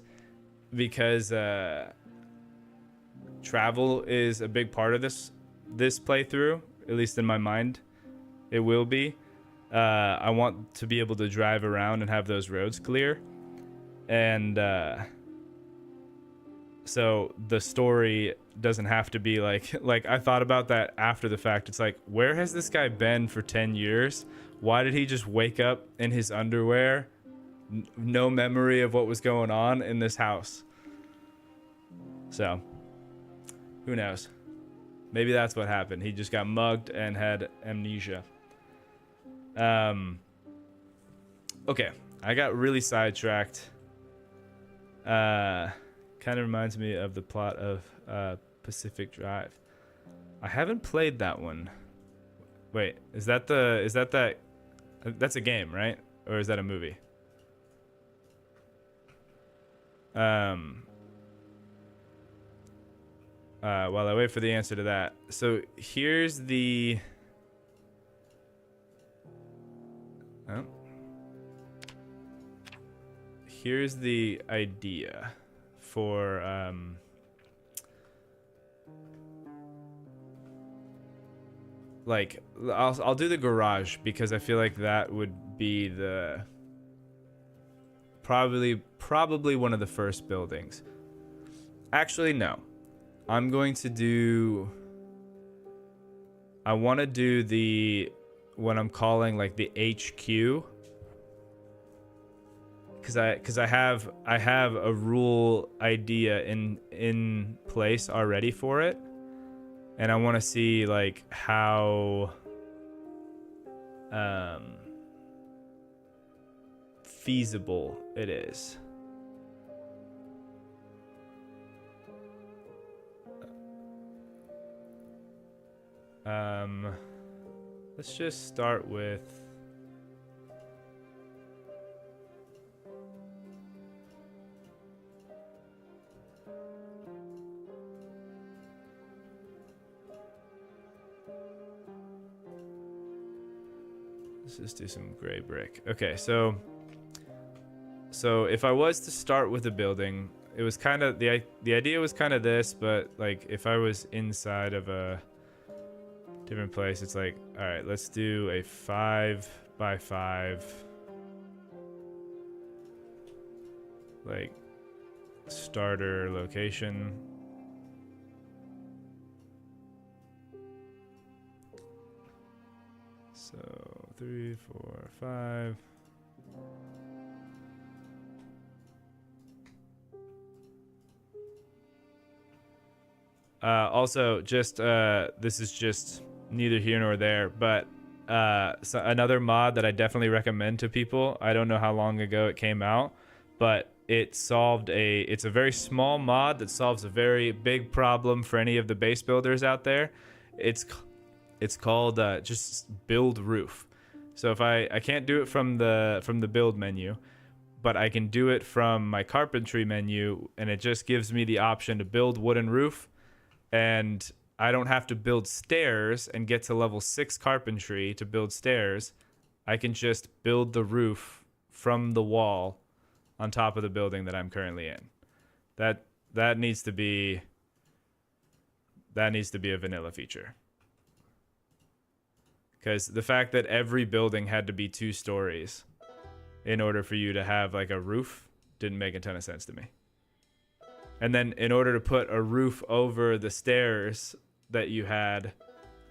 Speaker 1: travel is a big part of this playthrough, at least in my mind. It will be. I want to be able to drive around and have those roads clear. And so the story doesn't have to be like I thought about that after the fact. It's like, where has this guy been for 10 years? Why did he just wake up in his underwear? No memory of what was going on in this house. So, who knows? Maybe that's what happened. He just got mugged and had amnesia. Okay, I got really sidetracked. Kind of reminds me of the plot of Pacific Drive. I haven't played that one. Wait, is that that's a game, right? Or is that a movie? While I wait for the answer to that. So here's the here's the idea for like I'll do the garage because I feel like that would be the probably one of the first buildings. Actually, no. I want to do what I'm calling like the HQ, because I have a rule idea in place already for it. and I want to see like how feasible it is. Let's just start with let's just do some gray brick. Okay, so if I was to start with a building, it was kind of the idea was kind of this, but like if I was inside of a different place, it's like, all right, let's do a 5x5 like starter location. So 3, 4, 5. Also, just this is just neither here nor there, but so another mod that I definitely recommend to people. I don't know how long ago it came out, but it's a very small mod that solves a very big problem for any of the base builders out there. It's called just build roof. So if I can't do it from the build menu, but I can do it from my carpentry menu, and it just gives me the option to build wooden roof, and I don't have to build stairs and get to level 6 carpentry to build stairs. I can just build the roof from the wall on top of the building that I'm currently in. That needs to be a vanilla feature. Because the fact that every building had to be 2 stories in order for you to have like a roof didn't make a ton of sense to me. And then in order to put a roof over the stairs that you had,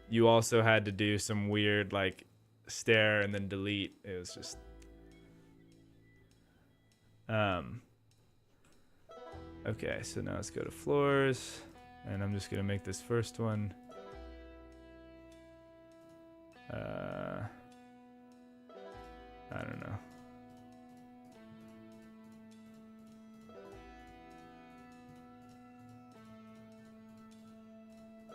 Speaker 1: you also had to do some weird like stair and then delete. It was just okay, so now let's go to floors, and I'm just gonna make this first one I don't know.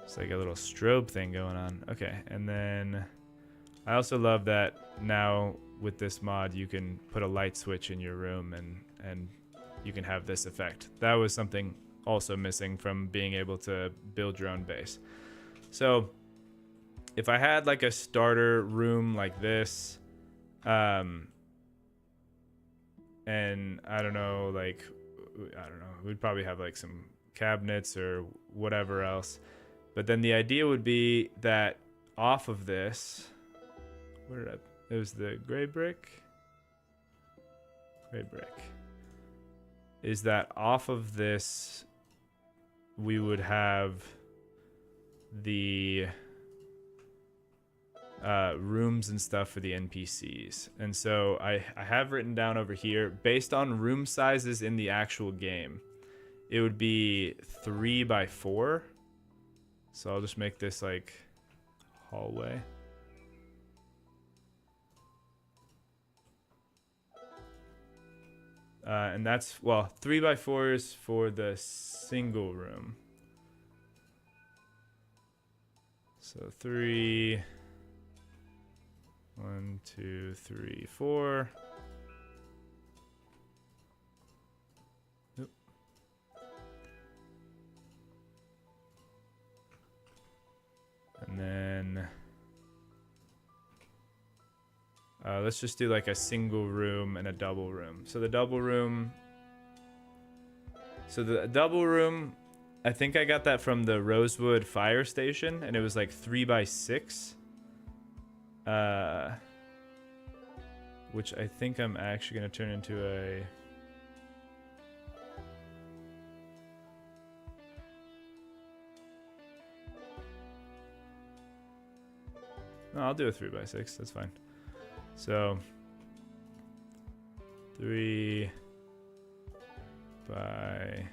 Speaker 1: It's like a little strobe thing going on. Okay, and then I also love that now with this mod you can put a light switch in your room and you can have this effect. That was something also missing from being able to build your own base. So if I had like a starter room like this, and I don't know, we'd probably have like some cabinets or whatever else. But then the idea would be that off of this, it was the gray brick, is that off of this, we would have the rooms and stuff for the NPCs. And so I have written down over here, based on room sizes in the actual game, it would be 3x4. So I'll just make this like hallway. And that's, well, 3x4s for the single room. So 3, 1, 2, 3, 4. Oop. And then let's just do like a single room and a double room. So the double room, I think I got that from the Rosewood Fire Station, and it was like 3x6. Which I think I'm actually going to turn into a... No, I'll do a 3x6. That's fine. So 3 by...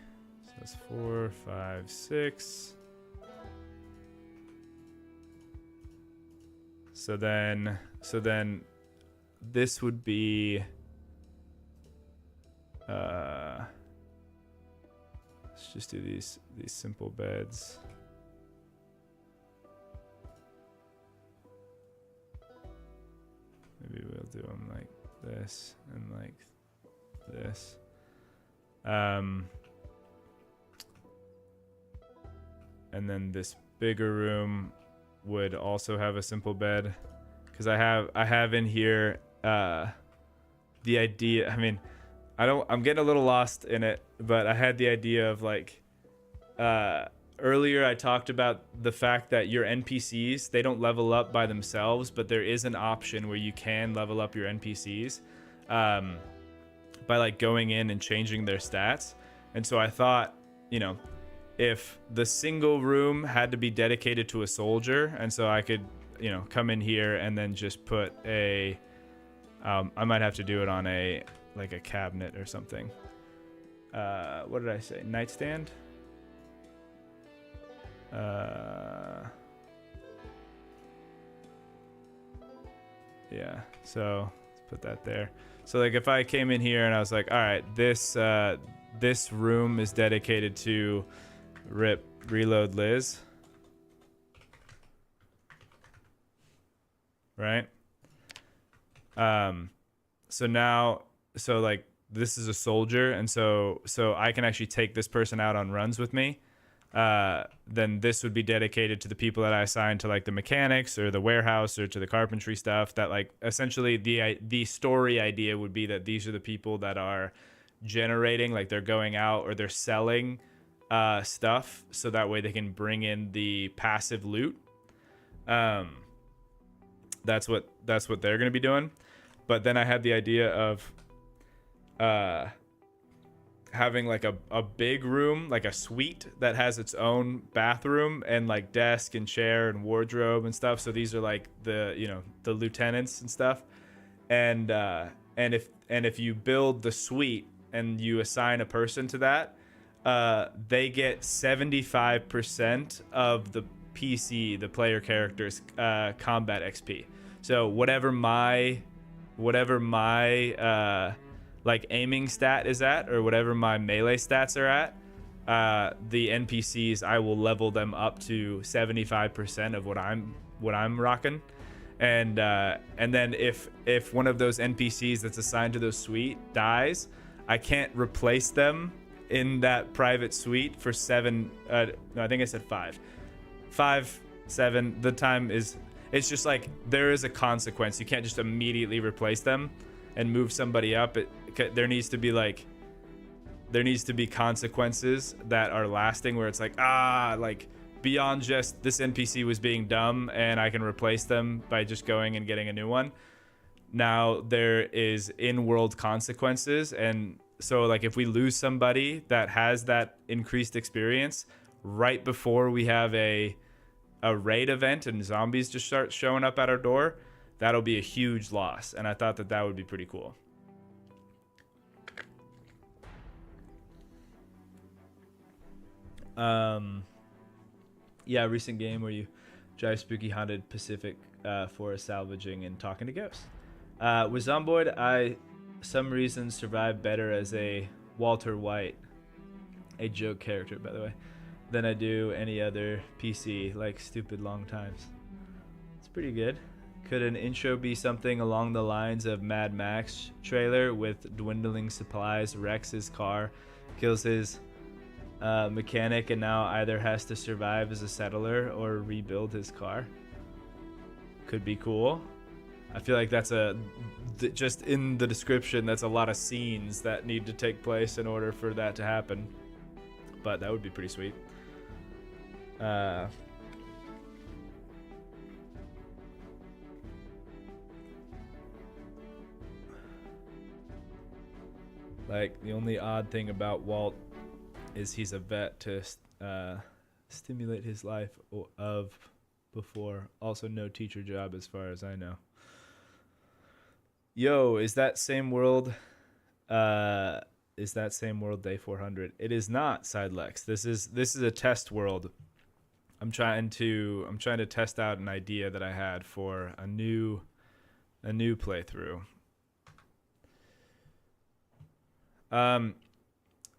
Speaker 1: So that's 4, 5, 6. So then this would be let's just do these simple beds. Maybe we'll do them like this and like this. And then this bigger room would also have a simple bed, because I have in here the idea. I mean, I'm getting a little lost in it, but I had the idea of like earlier I talked about the fact that your NPCs, they don't level up by themselves, but there is an option where you can level up your NPCs by like going in and changing their stats. And so I thought, you know, if the single room had to be dedicated to a soldier, and so I could, you know, come in here and then just put a I might have to do it on a like a cabinet or something. What did I say? Nightstand? Yeah, so let's put that there. So like if I came in here and I was like, all right, this room is dedicated to reload Liz, right? So now, so like this is a soldier, and so I can actually take this person out on runs with me. Then this would be dedicated to the people that I assign to like the mechanics or the warehouse or to the carpentry stuff. That like essentially the story idea would be that these are the people that are generating, like they're going out or they're selling stuff, so that way they can bring in the passive loot. That's what they're gonna be doing. But then I had the idea of having like a big room, like a suite that has its own bathroom and like desk and chair and wardrobe and stuff. So these are like the, you know, the lieutenants and stuff. And if you build the suite and you assign a person to that, they get 75% of the PC, the player character's combat XP. So whatever my like aiming stat is at, or whatever my melee stats are at, the NPCs, I will level them up to 75% of what I'm rocking. And then if one of those NPCs that's assigned to those suite dies, I can't replace them in that private suite for 7. No, I think I said 5. 5, 7. The time is. It's just like there is a consequence. You can't just immediately replace them and move somebody up. There needs to be consequences that are lasting, where it's like, like beyond just this NPC was being dumb and I can replace them by just going and getting a new one. Now there is in-world consequences, and so like if we lose somebody that has that increased experience right before we have a raid event and zombies just start showing up at our door, that'll be a huge loss. And I thought that would be pretty cool. Yeah, recent game where you drive spooky haunted Pacific forest salvaging and talking to ghosts. With Zomboid, I some reason survive better as a Walter White, a joke character by the way, than I do any other PC, like stupid long times. It's pretty good. Could an intro be something along the lines of Mad Max trailer with dwindling supplies, wrecks his car, kills his mechanic, and now either has to survive as a settler or rebuild his car? Could be cool. I feel like that's just in the description, that's a lot of scenes that need to take place in order for that to happen. But that would be pretty sweet. Like the only odd thing about Walt is he's a vet to stimulate his life of before. Also no teacher job as far as I know. Yo, is that same world day 400? It is not, Sidelex. This is a test world. I'm trying to test out an idea that I had for a new playthrough.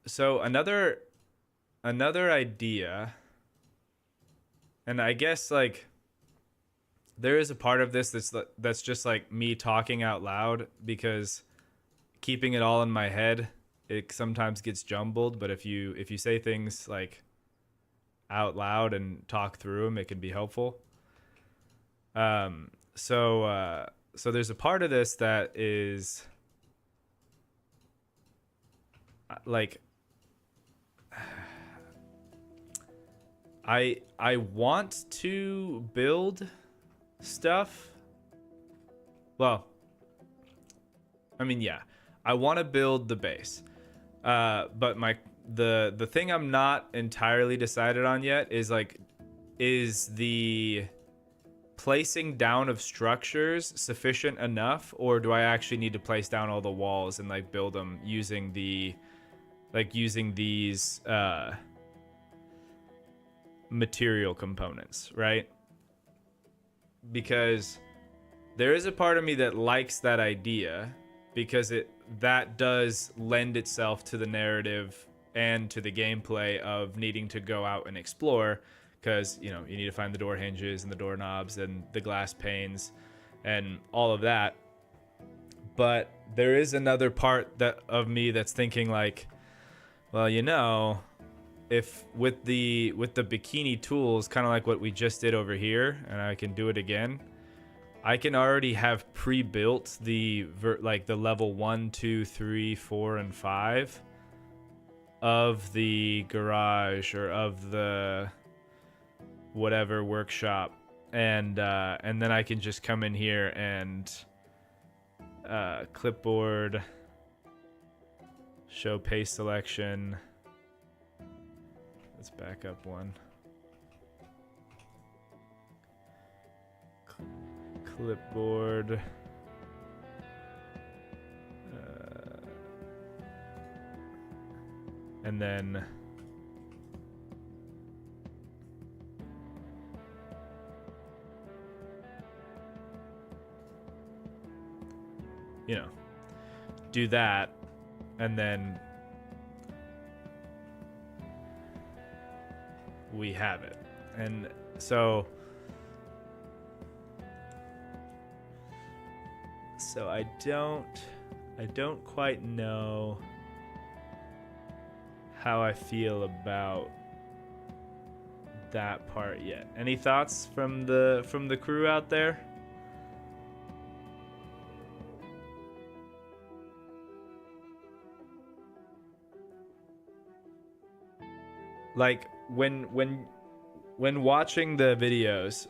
Speaker 1: So another idea, and I guess like there is a part of this that's just like me talking out loud, because keeping it all in my head, it sometimes gets jumbled. But if you say things like out loud and talk through them, it can be helpful. So there's a part of this that is like I want to build stuff. Well, I mean, yeah, I want to build the base. But the thing I'm not entirely decided on yet is the placing down of structures sufficient enough, or do I actually need to place down all the walls and like build them using these material components, right? Because there is a part of me that likes that idea, because that does lend itself to the narrative and to the gameplay of needing to go out and explore, because you need to find the door hinges and the doorknobs and the glass panes and all of that. But there is another part of me that's thinking like, well, if with the bikini tools, kind of like what we just did over here, and I can do it again, I can already have pre-built the level 1, 2, 3, 4, and 5 of the garage or of the whatever workshop, and then I can just come in here and clipboard, show paste selection. Let's back up one. Clipboard. And then do that, and then we have it. And so I don't quite know how I feel about that part yet. Any thoughts from the crew out there? Like when watching the videos,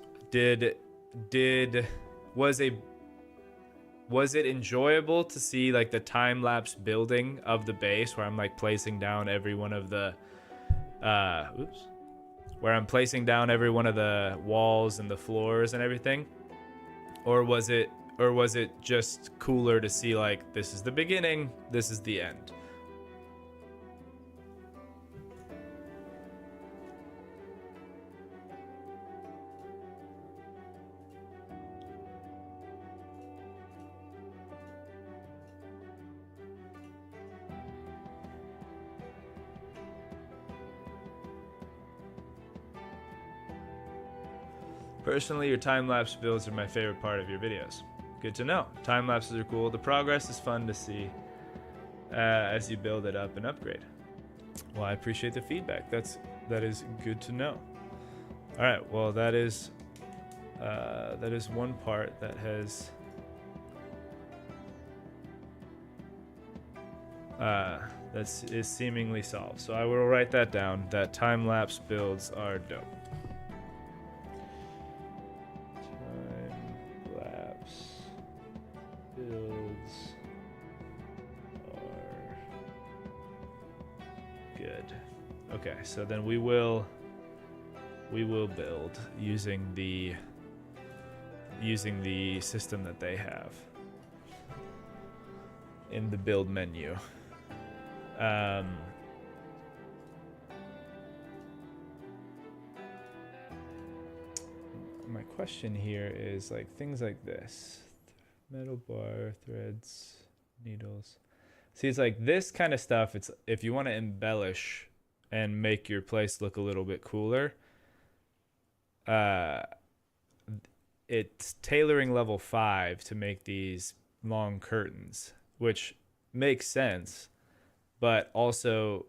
Speaker 1: was it enjoyable to see like the time lapse building of the base, where I'm like placing down every one of the where I'm placing down every one of the walls and the floors and everything? Or was it just cooler to see like, this is the beginning, this is the end? Personally, your time-lapse builds are my favorite part of your videos. Good to know. Time-lapses are cool. The progress is fun to see as you build it up and upgrade. Well, I appreciate the feedback. That is good to know. All right. Well, that is one part that is seemingly solved. So I will write that down. That time-lapse builds are dope. Builds are good. Okay, so then we will build using the system that they have in the build menu. my question here is like things like this: metal bar, threads, needles. See, it's like this kind of stuff. It's if you want to embellish and make your place look a little bit cooler. It's tailoring level 5 to make these long curtains, which makes sense, but also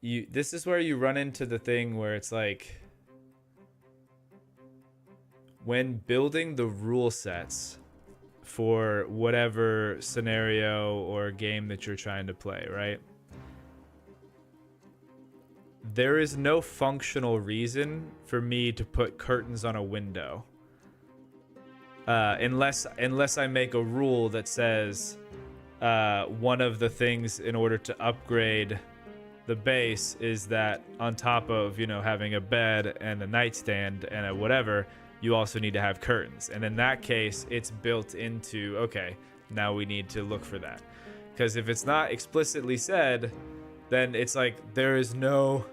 Speaker 1: this is where you run into the thing where it's like when building the rule sets for whatever scenario or game that you're trying to play, right? There is no functional reason for me to put curtains on a window. Unless I make a rule that says one of the things in order to upgrade the base is that on top of, having a bed and a nightstand and a whatever, you also need to have curtains. And in that case, it's built into, okay, now we need to look for that. Because if it's not explicitly said, then it's like there's no,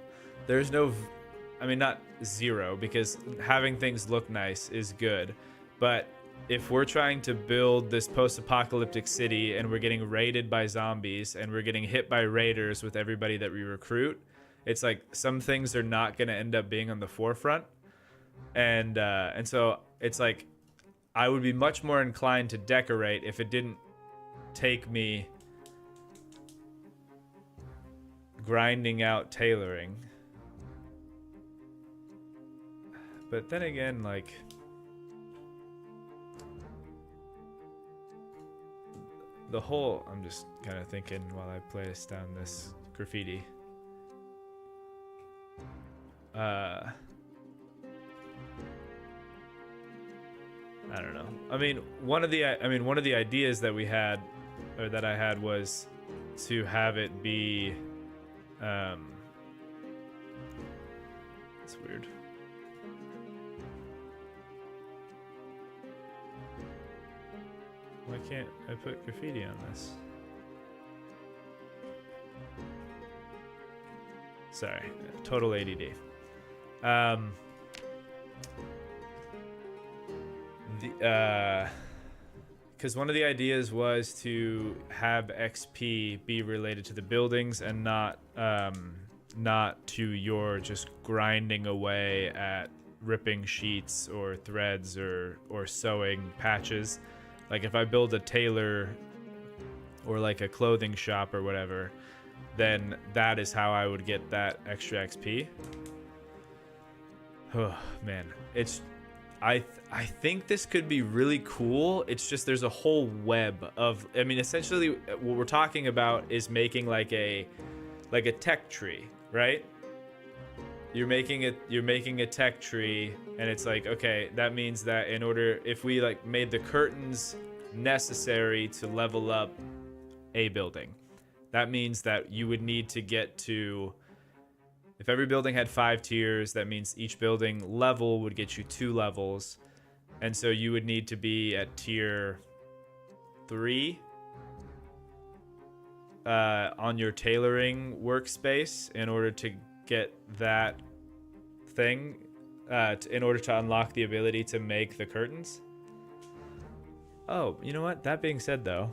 Speaker 1: I mean, not zero, because having things look nice is good. But if we're trying to build this post-apocalyptic city and we're getting raided by zombies and we're getting hit by raiders with everybody that we recruit, it's like some things are not going to end up being on the forefront. And so it's like I would be much more inclined to decorate if it didn't take me grinding out tailoring. But then again, like, the whole, I'm just kind of thinking while I place down this graffiti. I don't know. I mean, one of the ideas that we had, or that I had, was to have it be, it's weird. Why can't I put graffiti on this? Sorry, total ADD. Because one of the ideas was to have XP be related to the buildings and not to your just grinding away at ripping sheets or threads or sewing patches. Like if I build a tailor or like a clothing shop or whatever, then that is how I would get that extra XP. Oh man, I think this could be really cool. It's just there's a whole web of, I mean, essentially what we're talking about is making like a tech tree, right? You're making a tech tree, and it's like, okay, that means that if we like made the curtains necessary to level up a building, that means that you would need to get to, if every building had 5 tiers, that means each building level would get you 2 levels. And so you would need to be at tier 3 on your tailoring workspace in order to get that thing, in order to unlock the ability to make the curtains. Oh, you know what? That being said, though,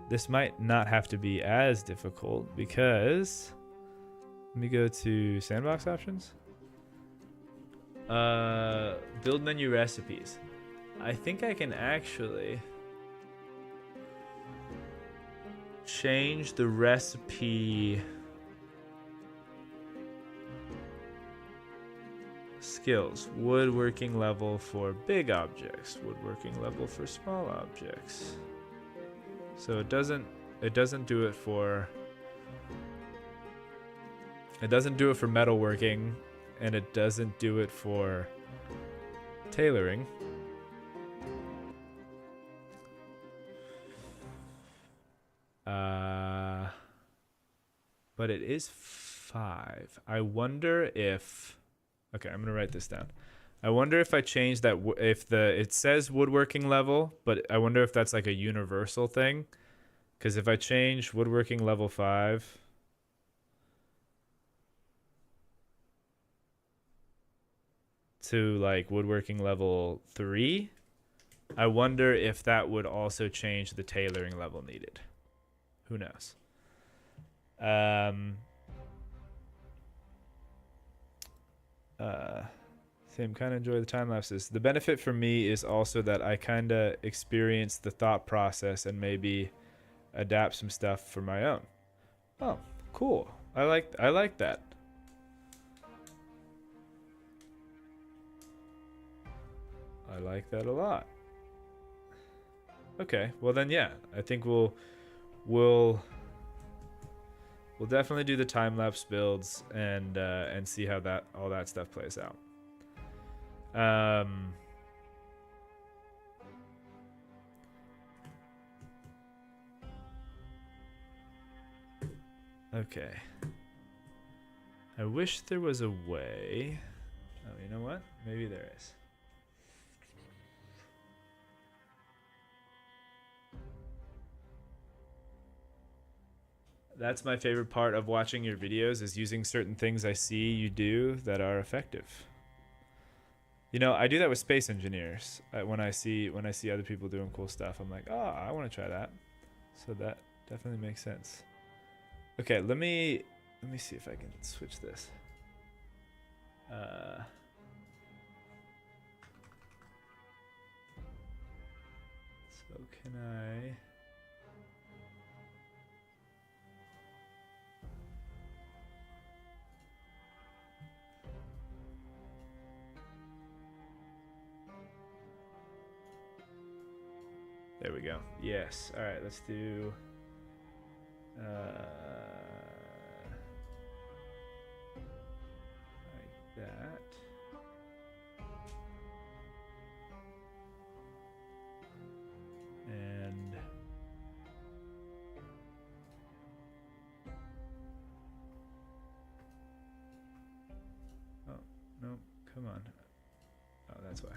Speaker 1: this might not have to be as difficult because... Let me go to sandbox options. Build menu recipes. I think I can actually change the recipe skills. Woodworking level for big objects. Woodworking level for small objects. So it doesn't do it for... It doesn't do it for metalworking, and it doesn't do it for tailoring. But it is 5. I wonder if... Okay, I'm gonna write this down. I wonder if I change that, it says woodworking level, but I wonder if that's like a universal thing. Because if I change woodworking level 5... to like woodworking level 3. I wonder if that would also change the tailoring level needed. Who knows? Same, kind of enjoy the time lapses. The benefit for me is also that I kind of experience the thought process and maybe adapt some stuff for my own. Oh, cool. I like that. I like that a lot. Okay, well then yeah, I think we'll definitely do the time lapse builds and see how all that stuff plays out. Okay. I wish there was a way. Oh, you know what? Maybe there is. That's my favorite part of watching your videos, is using certain things I see you do that are effective. You know, I do that with space engineers. When I see other people doing cool stuff, I'm like, oh, I want to try that. So that definitely makes sense. Okay, let me see if I can switch this. So can I? There we go. Yes. All right, let's do like that. And oh, no, come on. Oh, that's why.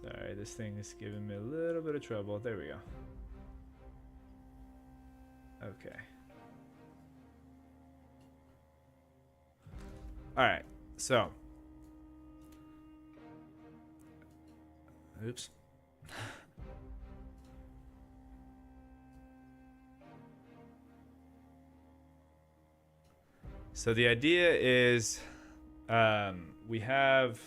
Speaker 1: Sorry, this thing is giving me a little bit of trouble. There we go. Okay. All right. So. Oops. So the idea is we have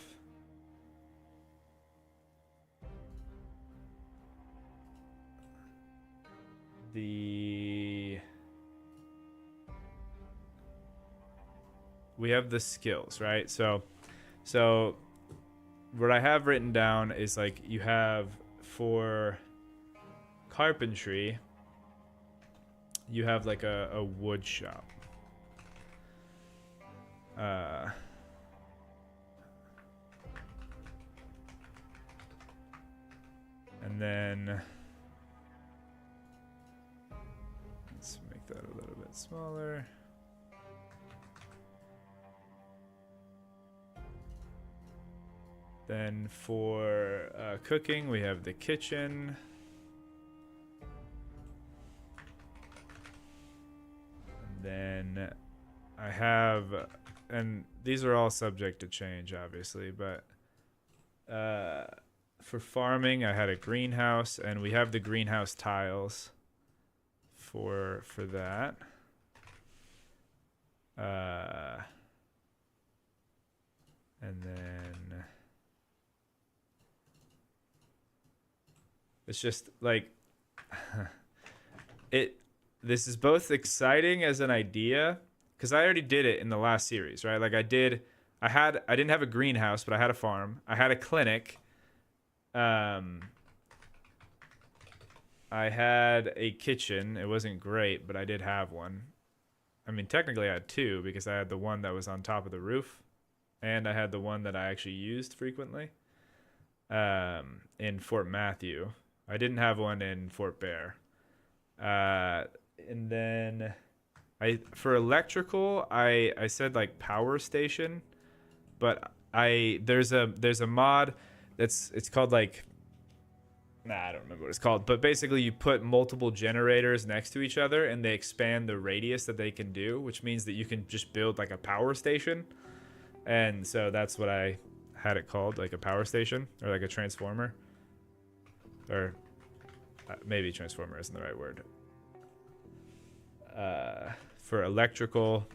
Speaker 1: the skills, right? So what I have written down is like you have for carpentry, you have like a wood shop. And then let's make that a little bit smaller. Then for cooking, we have the kitchen. And then I have, and these are all subject to change, obviously, but for farming, I had a greenhouse, and we have the greenhouse tiles for that. And then it's just like this is both exciting as an idea, because I already did it in the last series, right? Like I didn't have a greenhouse, but I had a farm. I had a clinic. I had a kitchen. It wasn't great, but I did have one. I mean, technically I had two, because I had the one that was on top of the roof, and I had the one that I actually used frequently in Fort Matthew. I didn't have one in Fort Bear. And then for electrical, I said like power station, but there's a mod it's called like, I don't remember what it's called, but basically you put multiple generators next to each other and they expand the radius that they can do, which means that you can just build like a power station. And so that's what I had it called, like a power station or like a transformer, or maybe transformer isn't the right word. For electrical,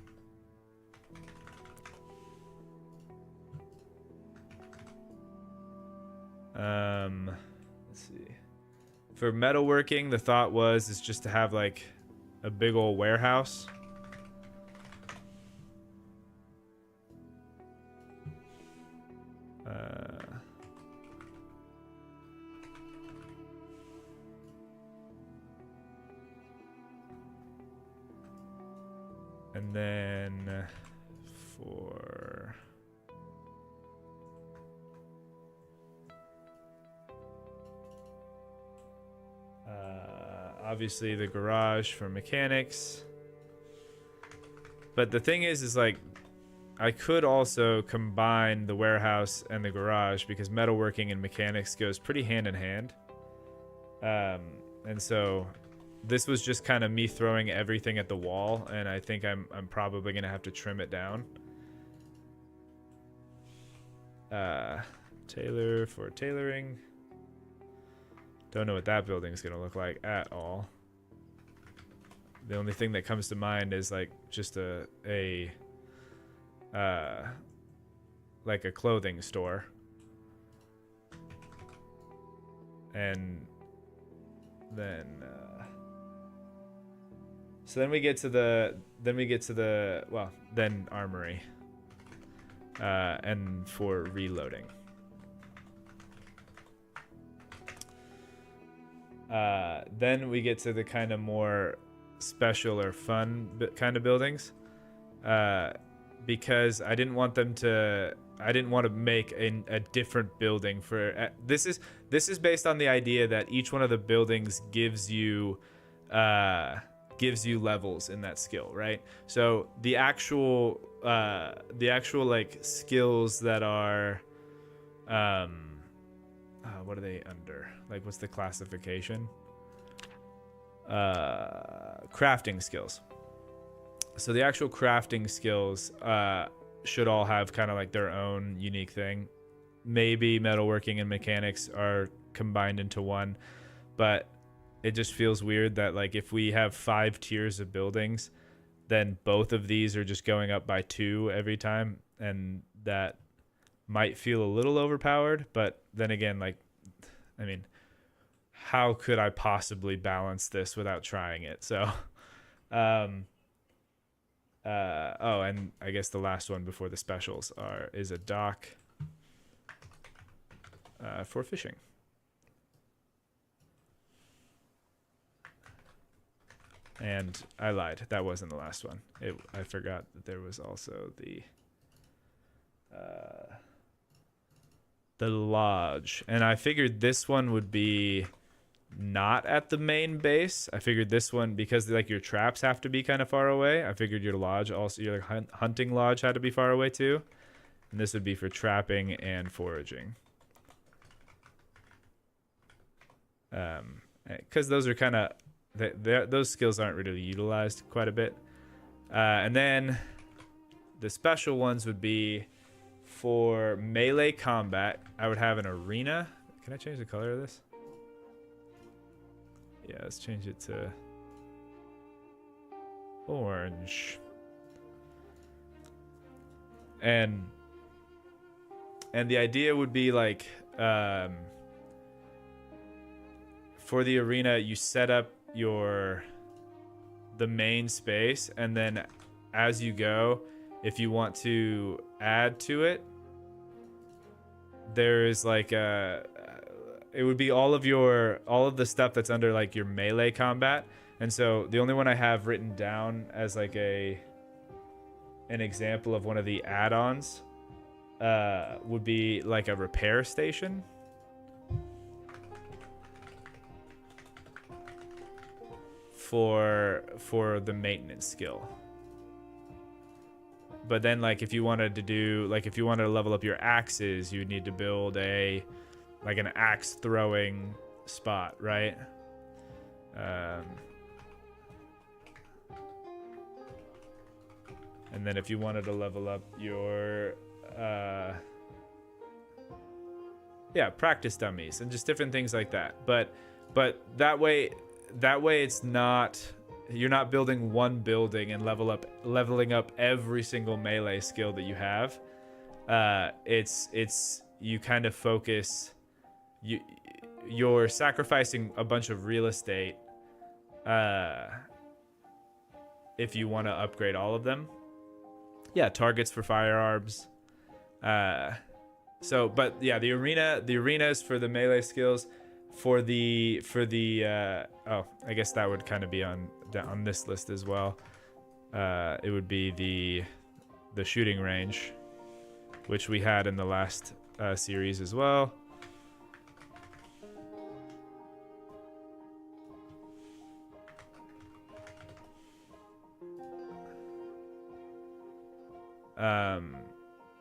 Speaker 1: let's see. For metalworking, the thought is just to have like a big old warehouse. And then for obviously the garage for mechanics. But the thing is like I could also combine the warehouse and the garage because metalworking and mechanics goes pretty hand in hand. And so this was just kind of me throwing everything at the wall, and I think I'm probably gonna have to trim it down. Tailor for tailoring. Don't know what that building is gonna look like at all. The only thing that comes to mind is like just like a clothing store. And then so then we get to the well, then armory. And for reloading. Then we get to the kind of more special or fun kind of buildings. Because I didn't want to make a different building for this is based on the idea that each one of the buildings gives you levels in that skill, right? So the actual like skills that are what are they under? Like what's the classification? Crafting skills. So the actual crafting skills should all have kind of like their own unique thing. Maybe metalworking and mechanics are combined into one, but it just feels weird that like if we have 5 tiers of buildings, then both of these are just going up by 2 every time, and that might feel a little overpowered. But then again, like, I mean, how could I possibly balance this without trying it? So oh, and I guess the last one before the specials is a dock for fishing. And I lied. That wasn't the last one. I forgot that there was also the lodge. And I figured this one would be not at the main base. I figured this one, because like your traps have to be kind of far away, I figured your lodge also, your hunting lodge had to be far away too. And this would be for trapping and foraging. Because those are kind of, those skills aren't really utilized quite a bit. And then the special ones would be for melee combat. I would have an arena. Can I change the color of this? Yeah, let's change it to orange. And the idea would be like, for the arena, you set up the main space, and then as you go, if you want to add to it, there is like it would be all of the stuff that's under like your melee combat. And so the only one I have written down as like an example of one of the add-ons would be like a repair station. For the maintenance skill. But then like if you wanted to level up your axes, you would need to build an axe throwing spot, right? And then if you wanted to level up your practice dummies and just different things like that. But that way it's not, you're not building one building and leveling up every single melee skill that you have. It's you kind of focus, you're sacrificing a bunch of real estate if you want to upgrade all of them. Yeah, targets for firearms. But yeah, the arena is for the melee skills. For the I guess that would kind of be on this list as well. It would be the shooting range, which we had in the last series as well.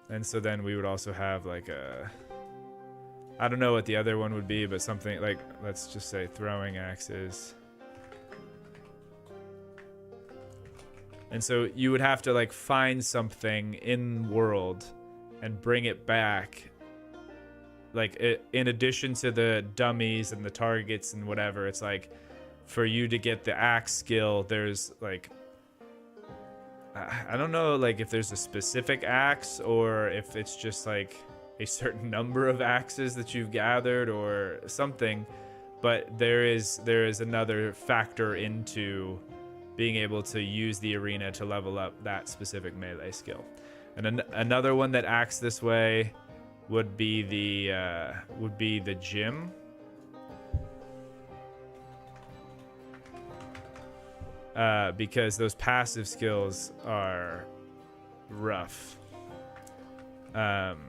Speaker 1: And so then we would also have like I don't know what the other one would be, but something like, let's just say throwing axes. And so you would have to like find something in world and bring it back. Like in addition to the dummies and the targets and whatever, it's like for you to get the axe skill, there's like, I don't know, like if there's a specific axe or if it's just like a certain number of axes that you've gathered or something, but there is another factor into being able to use the arena to level up that specific melee skill. And another one that acts this way would be the gym. Because those passive skills are rough. And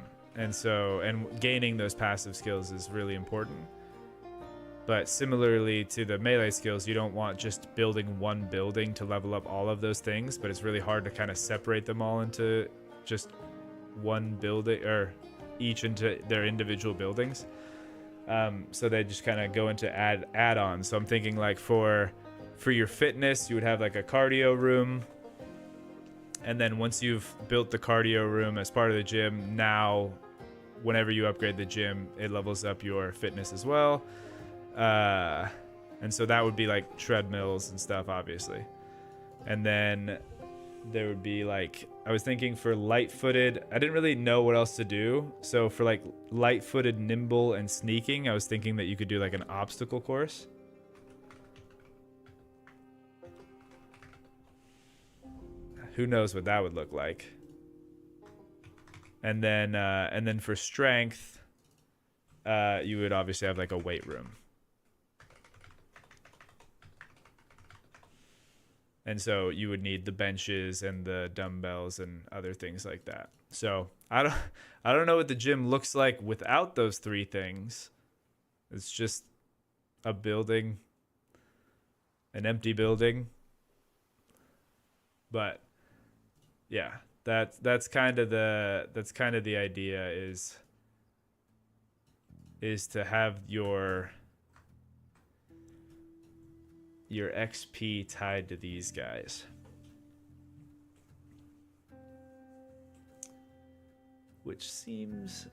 Speaker 1: gaining those passive skills is really important. But similarly to the melee skills, you don't want just building one building to level up all of those things, but it's really hard to kind of separate them all into just one building, or each into their individual buildings. So they just kind of go into add-ons. So I'm thinking like for your fitness, you would have like a cardio room. And then once you've built the cardio room as part of the gym, now whenever you upgrade the gym, it levels up your fitness as well. And so that would be like treadmills and stuff, obviously. And then there would be like, I was thinking for light-footed, I didn't really know what else to do. So for like light-footed, nimble, and sneaking, I was thinking that you could do like an obstacle course. Who knows what that would look like. And then for strength, you would obviously have like a weight room. And so you would need the benches and the dumbbells and other things like that. So I don't know what the gym looks like without those three things. It's just a building, an empty building. But yeah, that's kind of the idea is to have your XP tied to these guys, which seems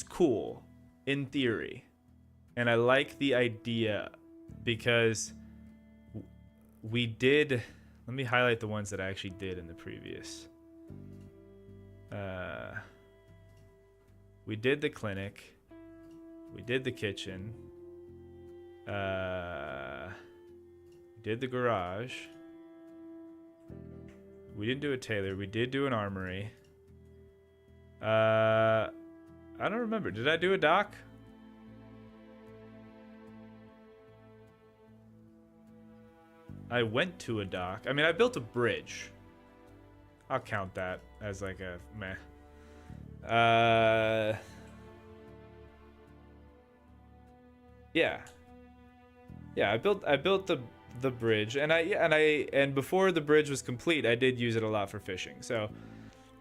Speaker 1: cool in theory, and I like the idea because we did. Let me highlight the ones that I actually did in the previous. We did the clinic. We did the kitchen. Did the garage. We didn't do a tailor. We did do an armory. I don't remember. Did I do a dock? I went to a dock. I mean, I built a bridge. I'll count that as like a meh. Yeah. Yeah, I built the bridge, and before the bridge was complete, I did use it a lot for fishing. So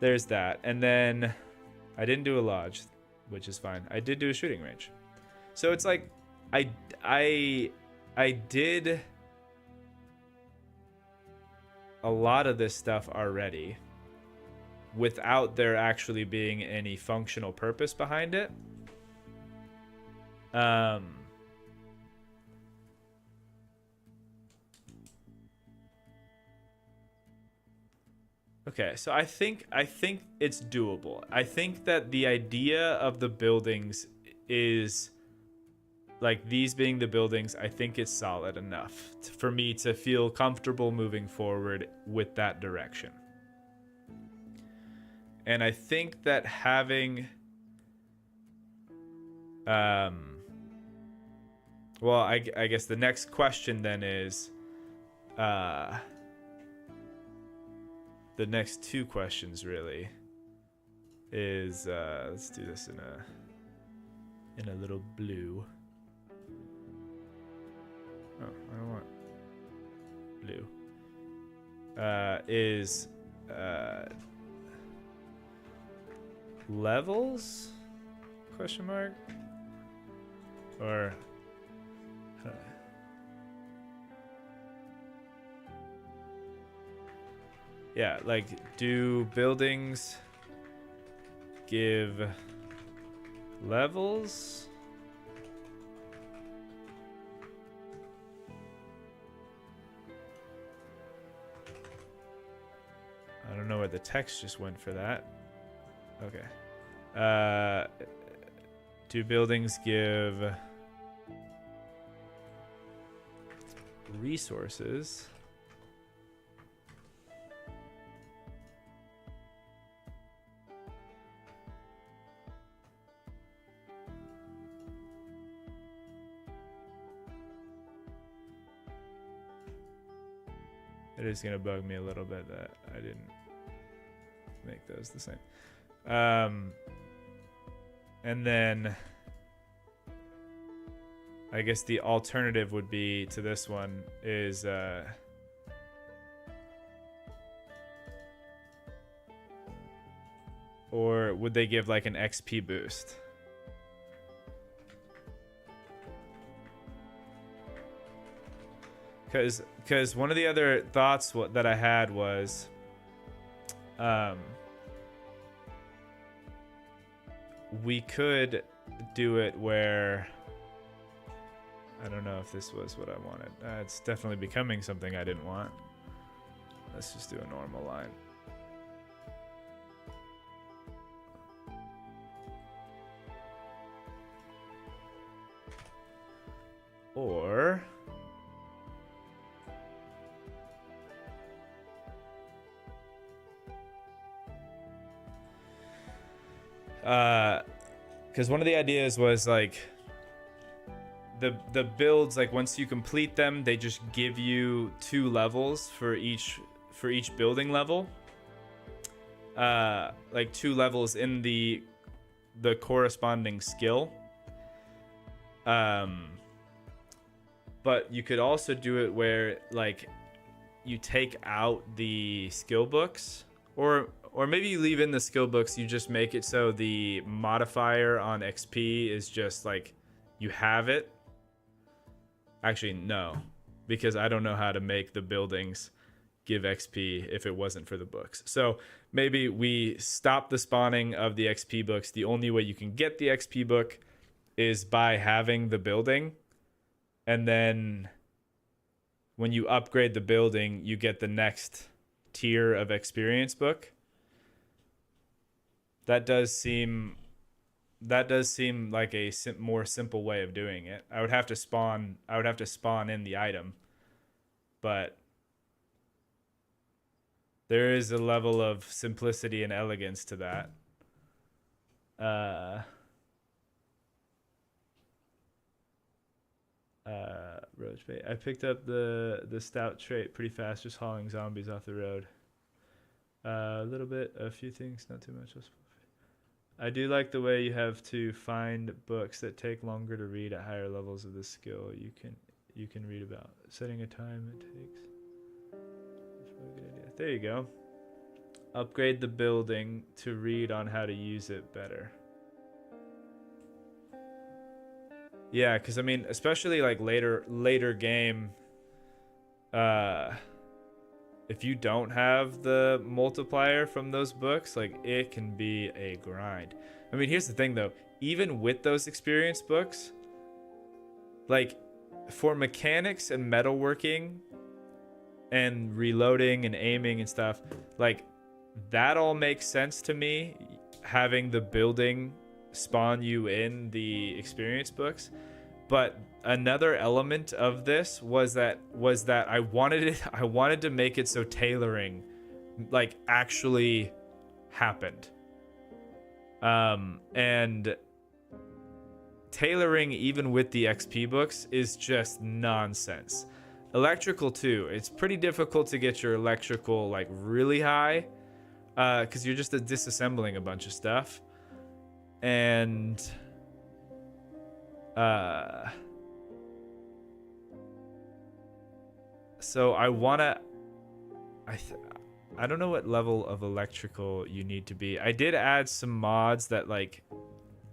Speaker 1: there's that. And then I didn't do a lodge, which is fine. I did do a shooting range. So it's like I did a lot of this stuff already without there actually being any functional purpose behind it. Okay, so I think it's doable. I think that the idea of the buildings is like these being the buildings. I think it's solid enough for me to feel comfortable moving forward with that direction. And I think that having well, I guess the next question then is the next two questions really is let's do this in a little blue. Oh, I don't want blue. Is levels? Question mark? Or yeah, like, do buildings give levels? I don't know where the text just went for that. Okay. Do buildings give resources? It is going to bug me a little bit that I didn't make those the same. And then I guess the alternative would be to this one is or would they give like an XP boost? Because one of the other thoughts that I had was we could do it where I don't know if this was what I wanted. It's definitely becoming something I didn't want. Let's just do a normal line. Or because one of the ideas was like the builds, like once you complete them, they just give you 2 levels for each building level. Like 2 levels in the corresponding skill. But you could also do it where like you take out the skill books, or maybe you leave in the skill books, you just make it so the modifier on XP is just like you have it. Actually, no, because I don't know how to make the buildings give XP if it wasn't for the books. So maybe we stop the spawning of the XP books. The only way you can get the XP book is by having the building. And then when you upgrade the building, you get the next tier of experience book. That does seem like a more simple way of doing it. I would have to spawn in the item, but there is a level of simplicity and elegance to that. Roach bait. I picked up the stout trait pretty fast, just hauling zombies off the road. A little bit, a few things, not too much. I do like the way you have to find books that take longer to read at higher levels of the skill. You can you can read about. Setting a time it takes. That's probably a good idea. There you go. Upgrade the building to read on how to use it better. Yeah, because I mean, especially like later game, if you don't have the multiplier from those books, like it can be a grind. I mean, here's the thing though, even with those experience books, like for mechanics and metalworking and reloading and aiming and stuff, like that all makes sense to me, having the building spawn you in the experience books. But another element of this was that I wanted to make it so tailoring like actually happened. And tailoring even with the XP books is just nonsense. Electrical too. It's pretty difficult to get your electrical like really high, because you're just disassembling a bunch of stuff. And so I don't know what level of electrical you need to be. I did add some mods that like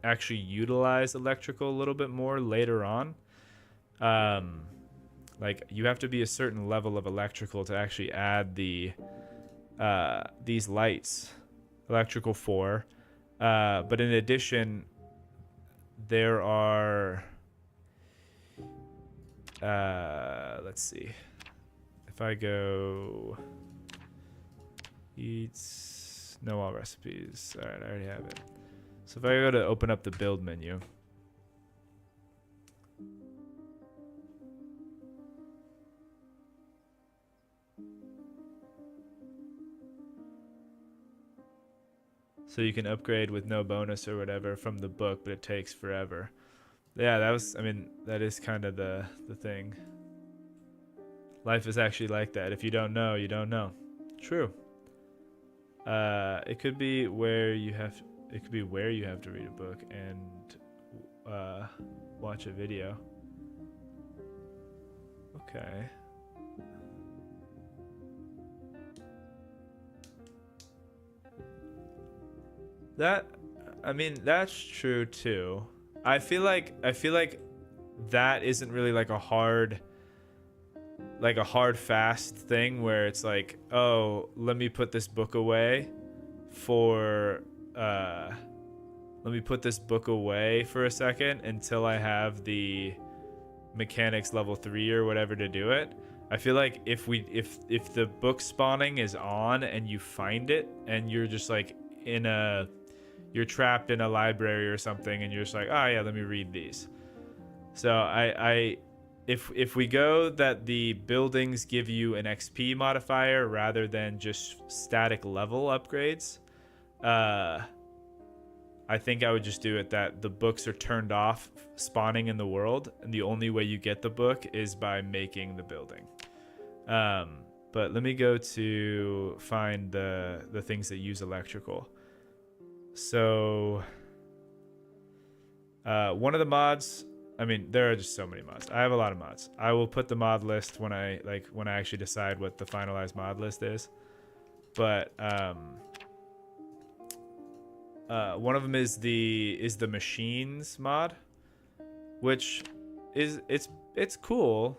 Speaker 1: actually utilize electrical a little bit more later on. Like you have to be a certain level of electrical to actually add the these lights, electrical 4. But in addition, there are let's see. If I go eats, no all recipes. All right, I already have it. So if I go to open up the build menu, so you can upgrade with no bonus or whatever from the book, but it takes forever. Yeah, that is kind of the thing. Life is actually like that. If you don't know, you don't know. True. It could be where you have to read a book and watch a video. Okay. That's true too. I feel like that isn't really like a hard fast thing where it's like, oh, let me put this book away for a second until I have the mechanics level 3 or whatever to do it. I feel like if the book spawning is on and you find it and you're just like you're trapped in a library or something and you're just like, oh yeah, let me read these. So if we go that the buildings give you an XP modifier rather than just static level upgrades, I think I would just do it that the books are turned off spawning in the world, and the only way you get the book is by making the building. But let me go to find the things that use electrical. So one of the mods, I mean, there are just so many mods. I have a lot of mods. I will put the mod list when I actually decide what the finalized mod list is. But one of them is the machines mod, which is it's cool.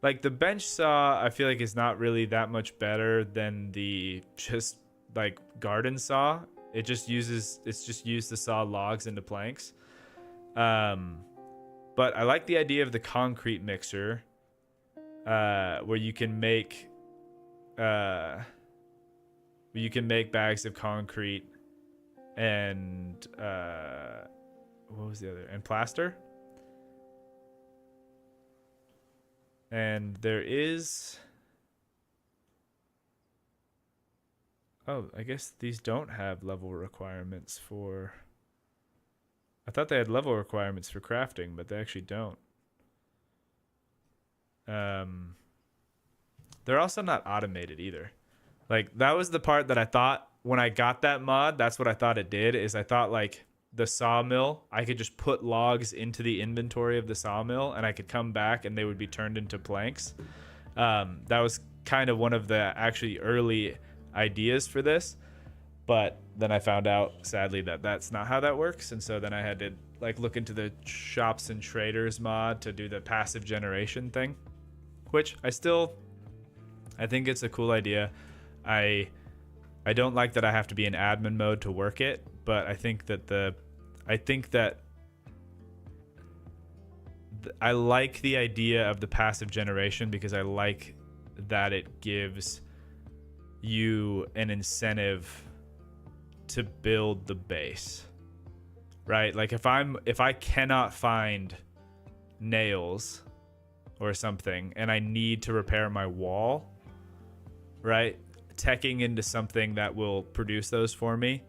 Speaker 1: Like the bench saw, I feel like is not really that much better than the just like garden saw. It's just used to saw logs into planks. But I like the idea of the concrete mixer, where you can make bags of concrete and what was the other? And plaster. And there is, oh, I guess these don't have level requirements for, I thought they had level requirements for crafting, but they actually don't. They're also not automated either. Like that was the part that I thought when I got that mod, that's what I thought it did, is I thought like the sawmill, I could just put logs into the inventory of the sawmill, and I could come back and they would be turned into planks. That was kind of one of the actually early ideas for this, but then I found out, sadly, that that's not how that works, and so then I had to like look into the shops and traders mod to do the passive generation thing, which I think it's a cool idea. I don't like that I have to be in admin mode to work it, but I think that I like the idea of the passive generation because I like that it gives you an incentive to build the base, right? Like if I cannot find nails or something and I need to repair my wall, right? Teching into something that will produce those for me,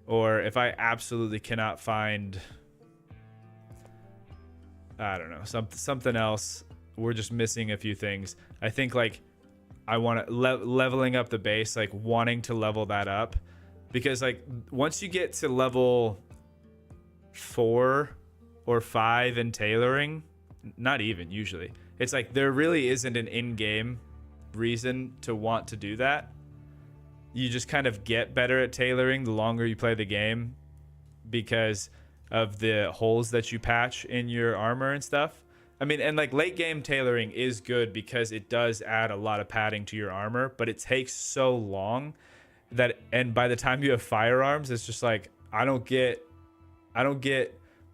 Speaker 1: or if I absolutely cannot find, I don't know, something else, we're just missing a few things. I think like I want to leveling up the base, like wanting to level that up, because like once you get to level 4 or 5 in tailoring, not even usually, it's like there really isn't an in-game reason to want to do that. You just kind of get better at tailoring the longer you play the game because of the holes that you patch in your armor and stuff. I mean, and like late game tailoring is good because it does add a lot of padding to your armor, but it takes so long that, and by the time you have firearms, it's just like I don't get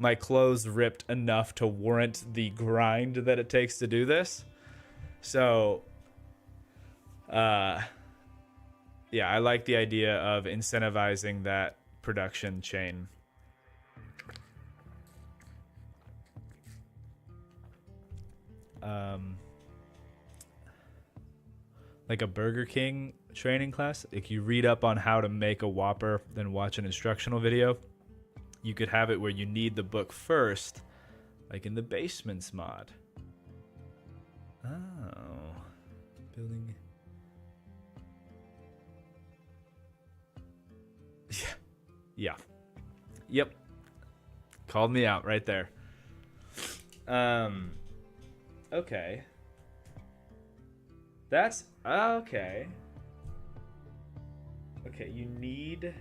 Speaker 1: my clothes ripped enough to warrant the grind that it takes to do this. So yeah, I like the idea of incentivizing that production chain. Like a Burger King training class. If you read up on how to make a Whopper, then watch an instructional video, you could have it where you need the book first, like in the Basements mod. Oh, building. Yeah. Yep. Called me out right there. Okay. That's okay. Okay, you need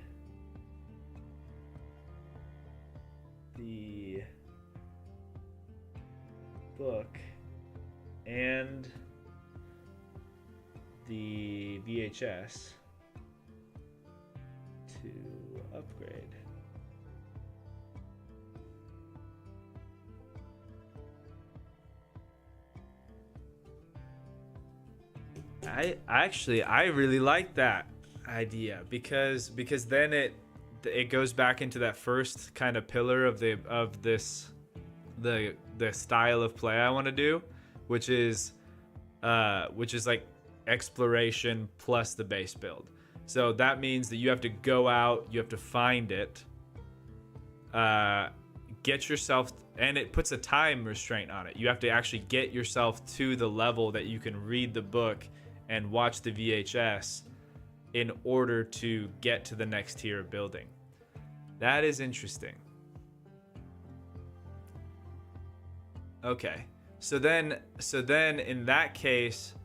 Speaker 1: the book and the VHS to upgrade. I really like that idea because then it goes back into that first kind of pillar of the style of play I want to do, which is like exploration plus the base build. So that means that you have to go out, you have to find it, get yourself, and it puts a time restraint on it. You have to actually get yourself to the level that you can read the book and watch the VHS in order to get to the next tier of building. That is interesting. Okay. So then in that case,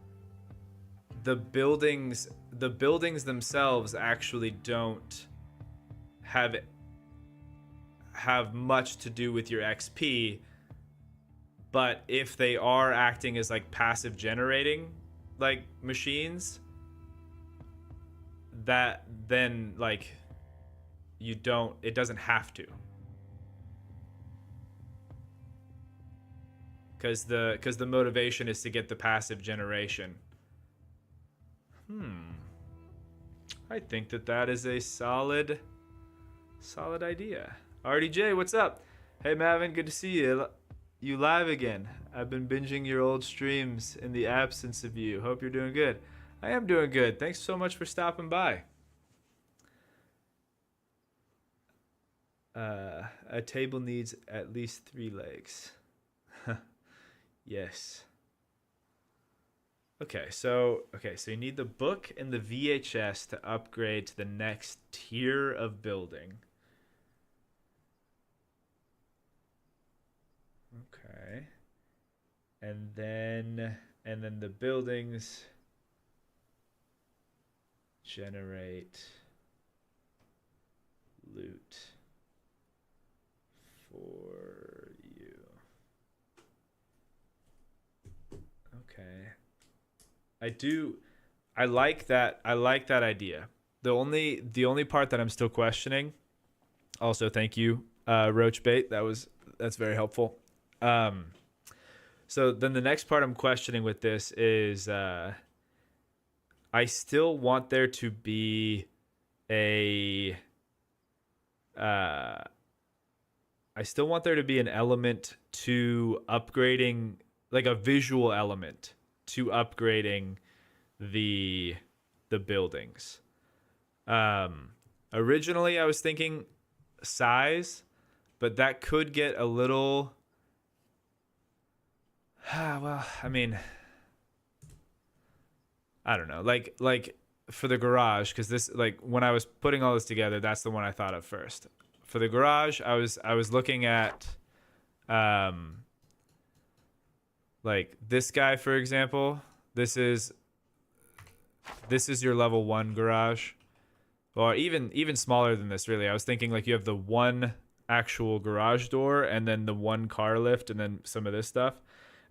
Speaker 1: the buildings themselves actually don't have much to do with your XP, but if they are acting as like passive generating like machines, that then like it doesn't have to, because the motivation is to get the passive generation. I think that is a solid idea. RDJ, what's up? Hey Mavin, good to see you live again. I've been binging your old streams in the absence of you. Hope you're doing good. I am doing good. Thanks so much for stopping by. A table needs at least 3 legs. Yes. Okay, so you need the book and the VHS to upgrade to the next tier of building. Okay. And then the buildings generate loot for you. Okay. I like that idea. The only part that I'm still questioning. Also, thank you, Roachbait. That's very helpful. So then the next part I'm questioning with this is I still want there to be a I still want there to be an element to upgrading, like a visual element to upgrading the buildings. Originally I was thinking size, but that could get a little well, I mean, I don't know. Like for the garage, because this, like, when I was putting all this together, that's the one I thought of first. For the garage, I was looking at like this guy, for example. This is your level 1 garage. Or even smaller than this, really. I was thinking like you have the one actual garage door and then the one car lift and then some of this stuff.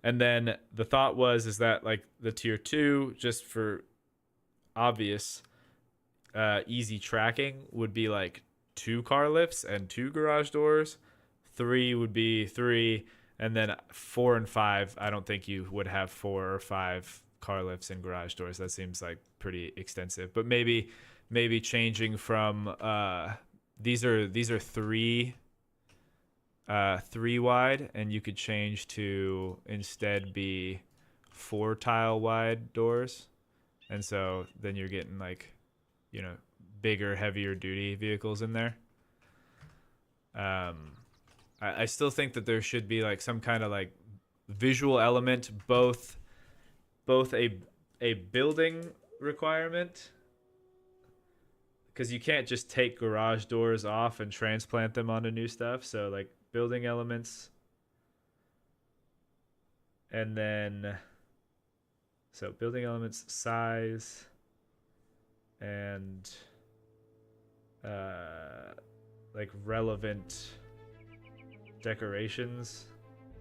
Speaker 1: And then the thought is that like the tier 2, just for obvious easy tracking, would be like 2 car lifts and 2 garage doors. 3 would be 3, and then 4 and 5, I don't think you would have 4 or 5 car lifts and garage doors. That seems like pretty extensive. But maybe changing from these are 3 wide, and you could change to instead be 4 tile wide doors, and so then you're getting like, you know, bigger, heavier duty vehicles in there. I still think that there should be like some kind of like visual element, both a building requirement, because you can't just take garage doors off and transplant them onto new stuff. So like building elements, and then so building elements, size, and like relevant decorations,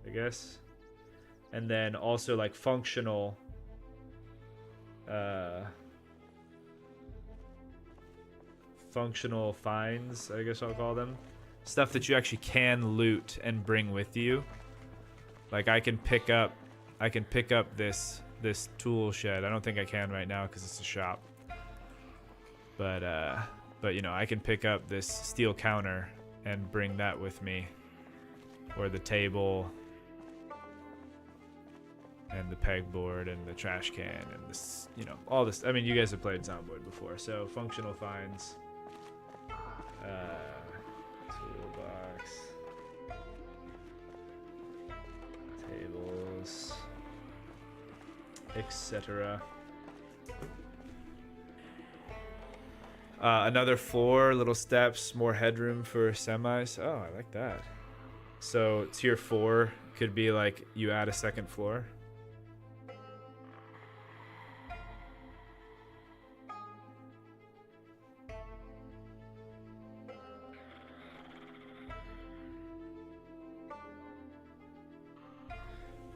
Speaker 1: I guess. And then also like functional functional finds, I guess I'll call them. Stuff that you actually can loot and bring with you. Like I can pick up this tool shed. I don't think I can right now because it's a shop. But you know, I can pick up this steel counter and bring that with me, or the table and the pegboard and the trash can and this, you know, all this. I mean, you guys have played Zomboid before, so functional finds, toolbox, tables, etc. Another floor, little steps, more headroom for semis. Oh, I like that. So tier 4 could be like you add a second floor.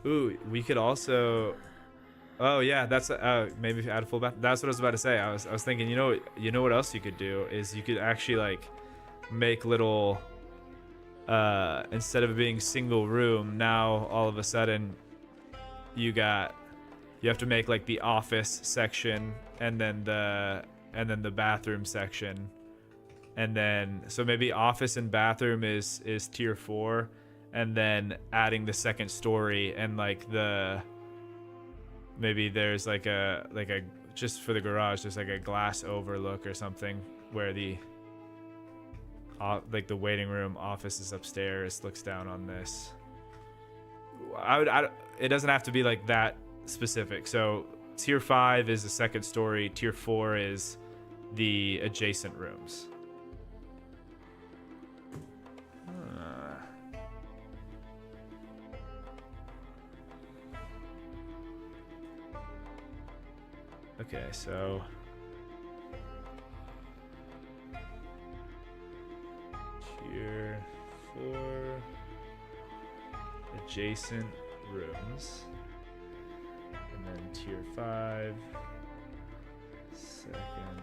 Speaker 1: Ooh, we could also. Oh yeah, that's maybe add a full bath. That's what I was about to say. I was thinking, you know what else you could do is you could actually like make little instead of it being single room, now all of a sudden you have to make like the office section and then the bathroom section, and then so maybe office and bathroom is tier 4, and then adding the second story and like maybe there's like a just for the garage there's like a glass overlook or something where the like the waiting room office is upstairs, looks down on this. It doesn't have to be like that specific. So tier 5 is the second story, tier 4 is the adjacent rooms. Okay, so tier 4 adjacent rooms, and then tier 5 second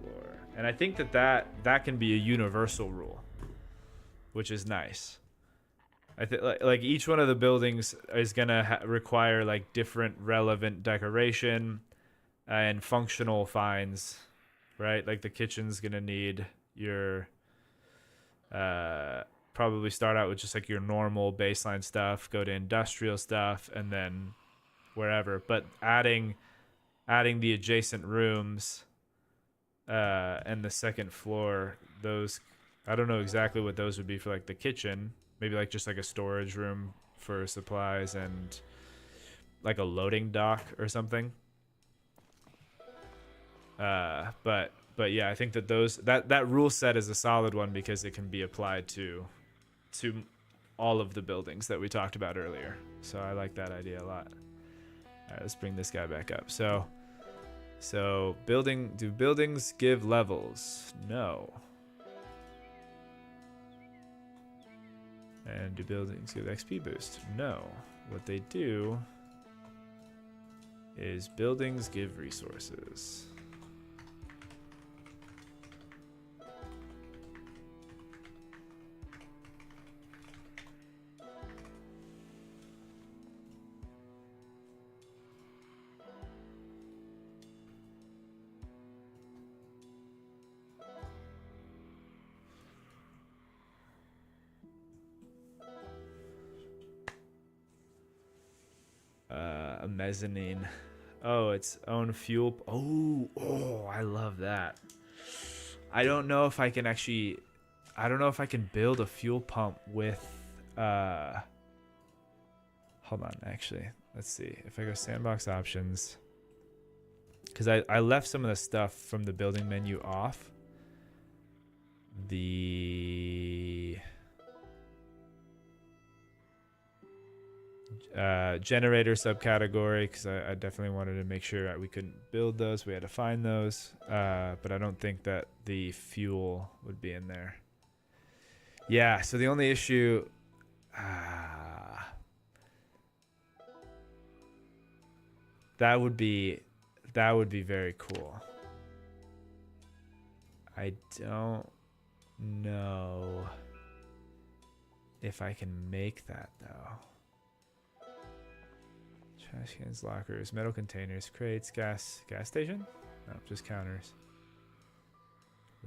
Speaker 1: floor. And I think that can be a universal rule, which is nice. I think like each one of the buildings is gonna require like different relevant decoration and functional finds, right? Like the kitchen's gonna need your probably start out with just like your normal baseline stuff, go to industrial stuff, and then wherever. But adding the adjacent rooms and the second floor, those I don't know exactly what those would be for like the kitchen. Maybe like just like a storage room for supplies and like a loading dock or something. But yeah, I think that that rule set is a solid one because it can be applied to all of the buildings that we talked about earlier. So I like that idea a lot. All right, let's bring this guy back up. So do buildings give levels? No. And do buildings give XP boost? No. What they do is buildings give resources. A mezzanine. Oh, its own fuel. Oh, I love that. I don't know if I can actually. I don't know if I can build a fuel pump with. Hold on, actually. Let's see. If I go sandbox options. Because I left some of the stuff from the building menu off. The. Generator subcategory, because I definitely wanted to make sure we couldn't build those. We had to find those, but I don't think that the fuel would be in there. Yeah, so the only issue, that would be very cool. I don't know if I can make that though. Trash cans, lockers, metal containers, crates, gas station? No, just counters.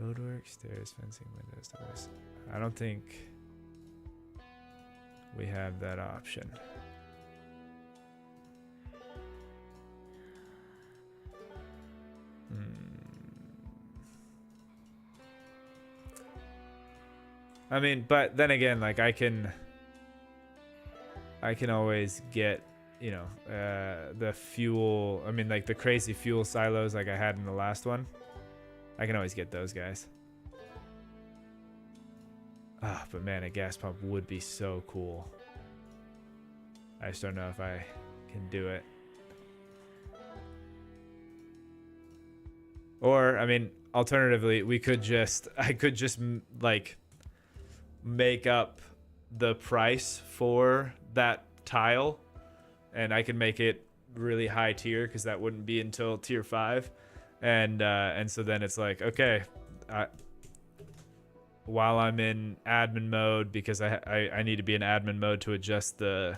Speaker 1: Roadwork, stairs, fencing, windows, doors. I don't think we have that option. I mean, but then again, like I can always get, you know, the fuel. I mean, like the crazy fuel silos like I had in the last one. I can always get those guys. Ah, but man, a gas pump would be so cool. I just don't know if I can do it. Or, I mean, alternatively, I could just like make up the price for that tile, and I can make it really high tier because that wouldn't be until tier 5, and so then it's like, okay, while I'm in admin mode, because I need to be in admin mode to adjust the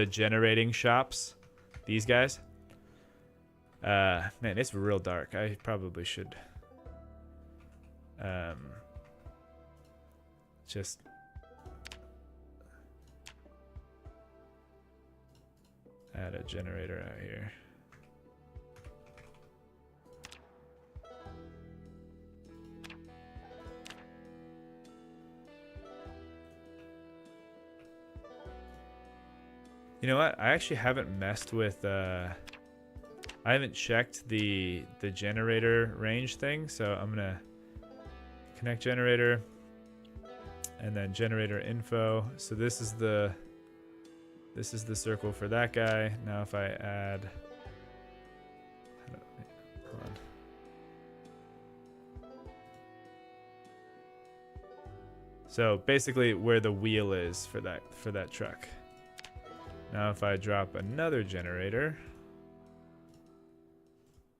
Speaker 1: generating shops, these guys. Man, it's real dark. I probably should just add a generator out here. You know what? I actually haven't messed with I haven't checked the generator range thing, so I'm gonna connect generator and then generator info. So this is the circle for that guy. Now if I add So basically where the wheel is for that truck. Now if I drop another generator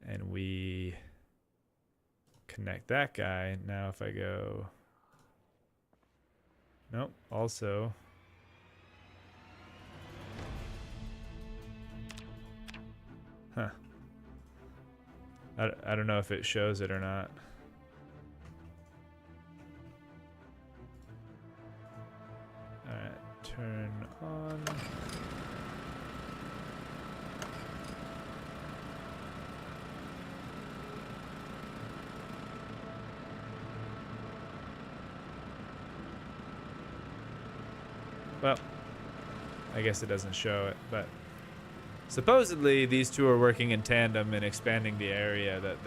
Speaker 1: and we connect that guy, now if I go, nope, also I don't know if it shows it or not. Alright, turn on. Well, I guess it doesn't show it, but supposedly these two are working in tandem and expanding the area that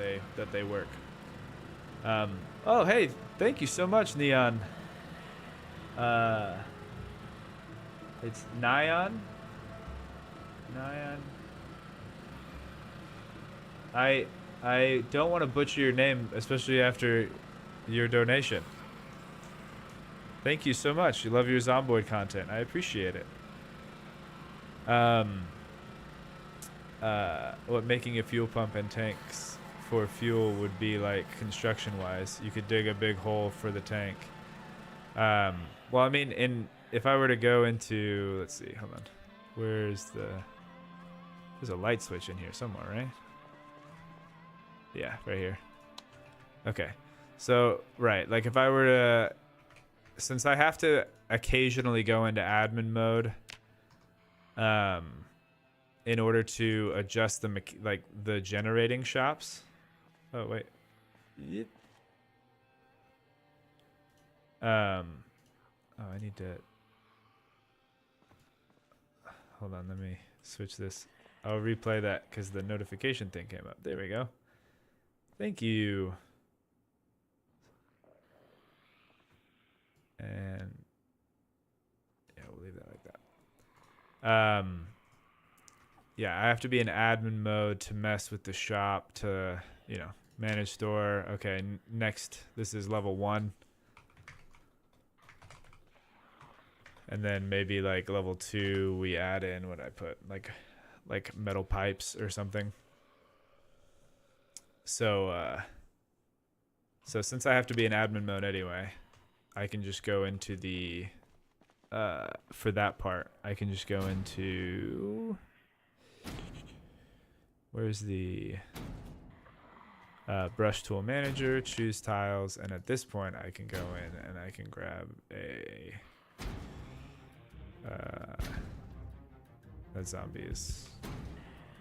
Speaker 1: they work. Oh, hey, thank you so much, Neon. It's Nyan. I don't want to butcher your name, especially after your donation. Thank you so much. You love your Zomboid content. I appreciate it. What making a fuel pump and tanks for fuel would be like construction-wise. You could dig a big hole for the tank. Well, I mean, if I were to go into, let's see, hold on. There's a light switch in here somewhere, right? Yeah, right here. Okay. So, right, like if I were to, since I have to occasionally go into admin mode, in order to adjust the generating shops. Oh, wait. Yep. Oh, I need to, hold on, let me switch this. I'll replay that because the notification thing came up. There we go. Thank you. And yeah, we'll leave that like that. Yeah, I have to be in admin mode to mess with the shop to, you know, manage store. Okay, next, this is level 1. And then maybe like level 2, we add in what I put, like metal pipes or something. So since I have to be in admin mode anyway, I can just go into the, for that part, I can just go into, where's the brush tool manager, choose tiles, and at this point I can go in and I can grab a, that zombie is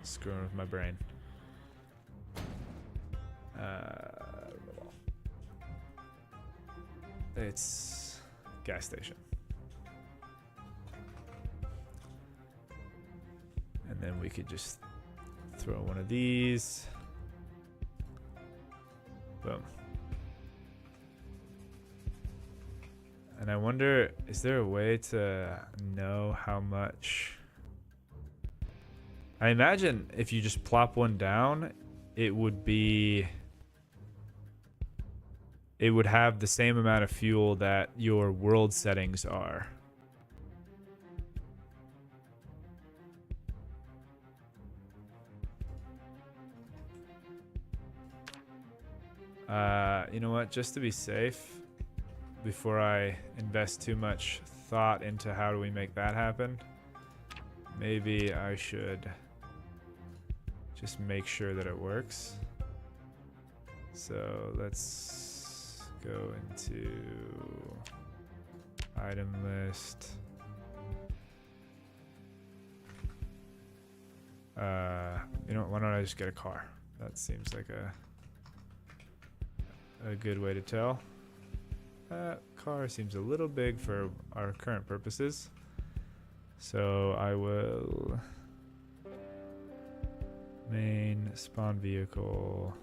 Speaker 1: screwing with my brain. It's gas station. And then we could just throw one of these. Boom. And I wonder, is there a way to know how much? I imagine if you just plop one down, it would have the same amount of fuel that your world settings are. You know what? Just to be safe, before I invest too much thought into how do we make that happen, maybe I should just make sure that it works. So let's go into item list. You know, why don't I just get a car? That seems like a good way to tell. Car seems a little big for our current purposes. So I will main spawn vehicle.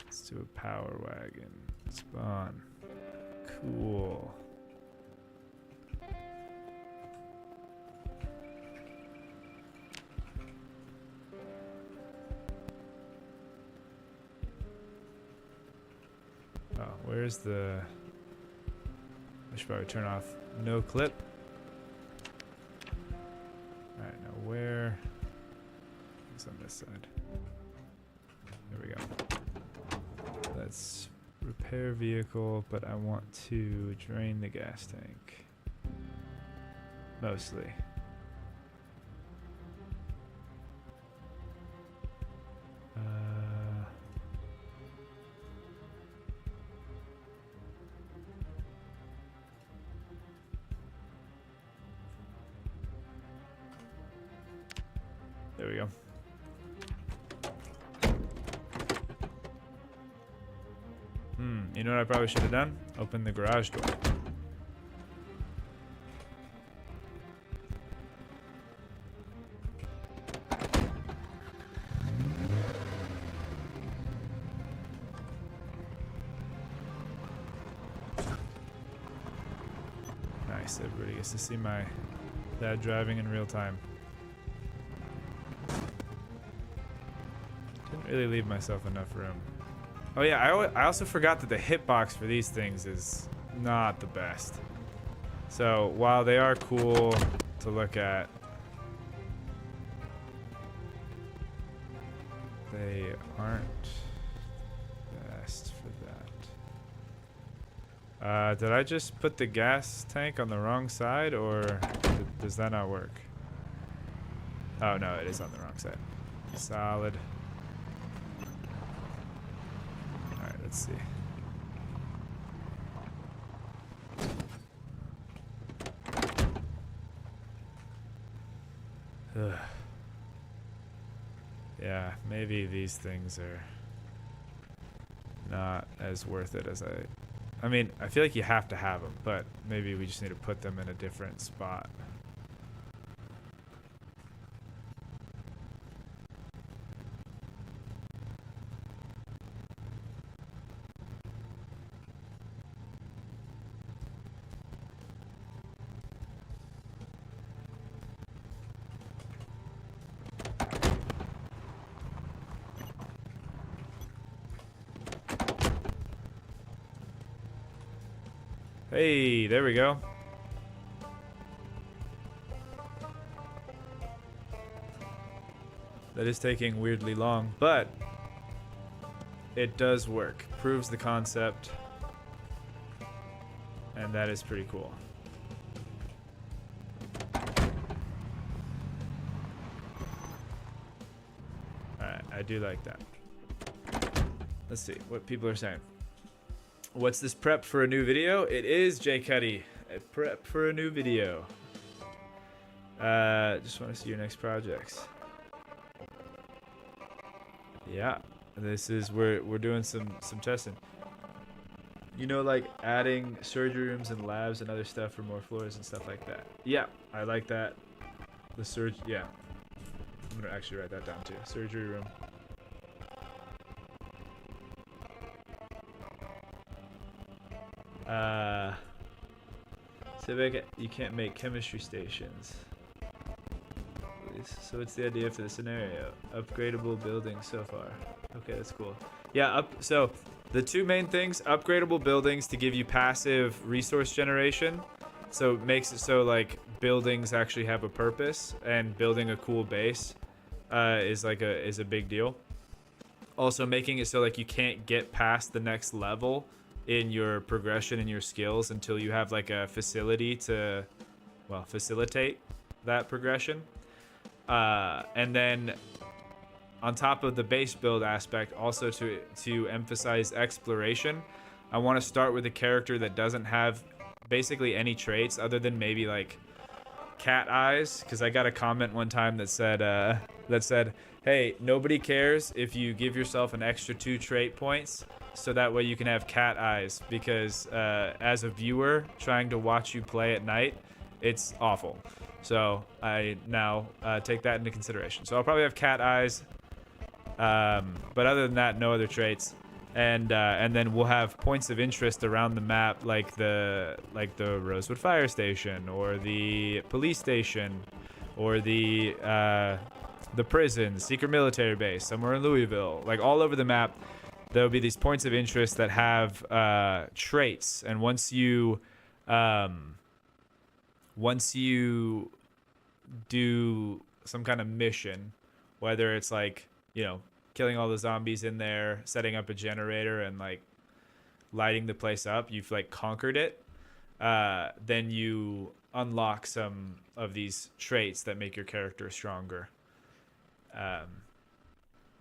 Speaker 1: Let's do a power wagon. Spawn. Cool. Oh, where's the should probably turn off no clip. Alright, now where? It's on this side. There we go. Let's repair vehicle, but I want to drain the gas tank. Mostly. There we go. You know what I probably should have done? Open the garage door. Nice, everybody gets to see my dad driving in real time. Didn't really leave myself enough room. Oh yeah, I also forgot that the hitbox for these things is not the best. So while they are cool to look at, they aren't best for that. Did I just put the gas tank on the wrong side, or does that not work? Oh no, it is on the wrong side. Solid. Let's see. Ugh. Yeah, maybe these things are not as worth it as I mean, I feel like you have to have them, but maybe we just need to put them in a different spot. Hey, there we go. That is taking weirdly long, but it does work. Proves the concept. And that is pretty cool. Alright, I do like that. Let's see what people are saying. What's this prep for a new video? It is, J Cuddy, a prep for a new video. Just want to see your next projects. Yeah, this is we're doing some testing. You know, like adding surgery rooms and labs and other stuff for more floors and stuff like that. Yeah, I like that. The yeah. I'm gonna actually write that down too. Surgery room. Civic, you can't make chemistry stations. So what's the idea for the scenario? Upgradable buildings so far. Okay, that's cool. Yeah, so the two main things, upgradable buildings to give you passive resource generation. So it makes it so like buildings actually have a purpose, and building a cool base is a big deal. Also making it so like you can't get past the next level in your progression and your skills until you have like a facility to, well, facilitate that progression. And then on top of the base build aspect, also to emphasize exploration, I want to start with a character that doesn't have basically any traits other than maybe like cat eyes, because I got a comment one time that said, hey, nobody cares if you give yourself an extra 2 trait points, so that way you can have cat eyes, because as a viewer trying to watch you play at night, it's awful. So I now take that into consideration. So I'll probably have cat eyes, but other than that, no other traits. And then we'll have points of interest around the map, like the Rosewood Fire Station, or the police station, or the prison, secret military base somewhere in Louisville. Like all over the map, there'll be these points of interest that have traits, and once you
Speaker 2: Um, Once you do some kind of mission, whether it's like, killing all the zombies in there, setting up a generator, and like lighting the place up, you've like conquered it. Then you unlock some of these traits that make your character stronger. Um,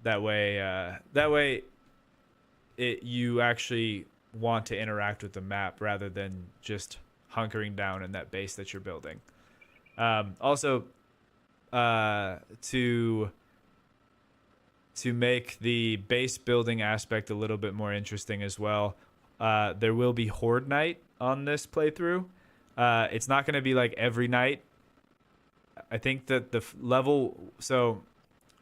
Speaker 2: that way, you actually want to interact with the map rather than just hunkering down in that base that you're building. Also, to make the base building aspect a little bit more interesting as well, there will be Horde Night on this playthrough. It's not going to be like every night. I think that the level. So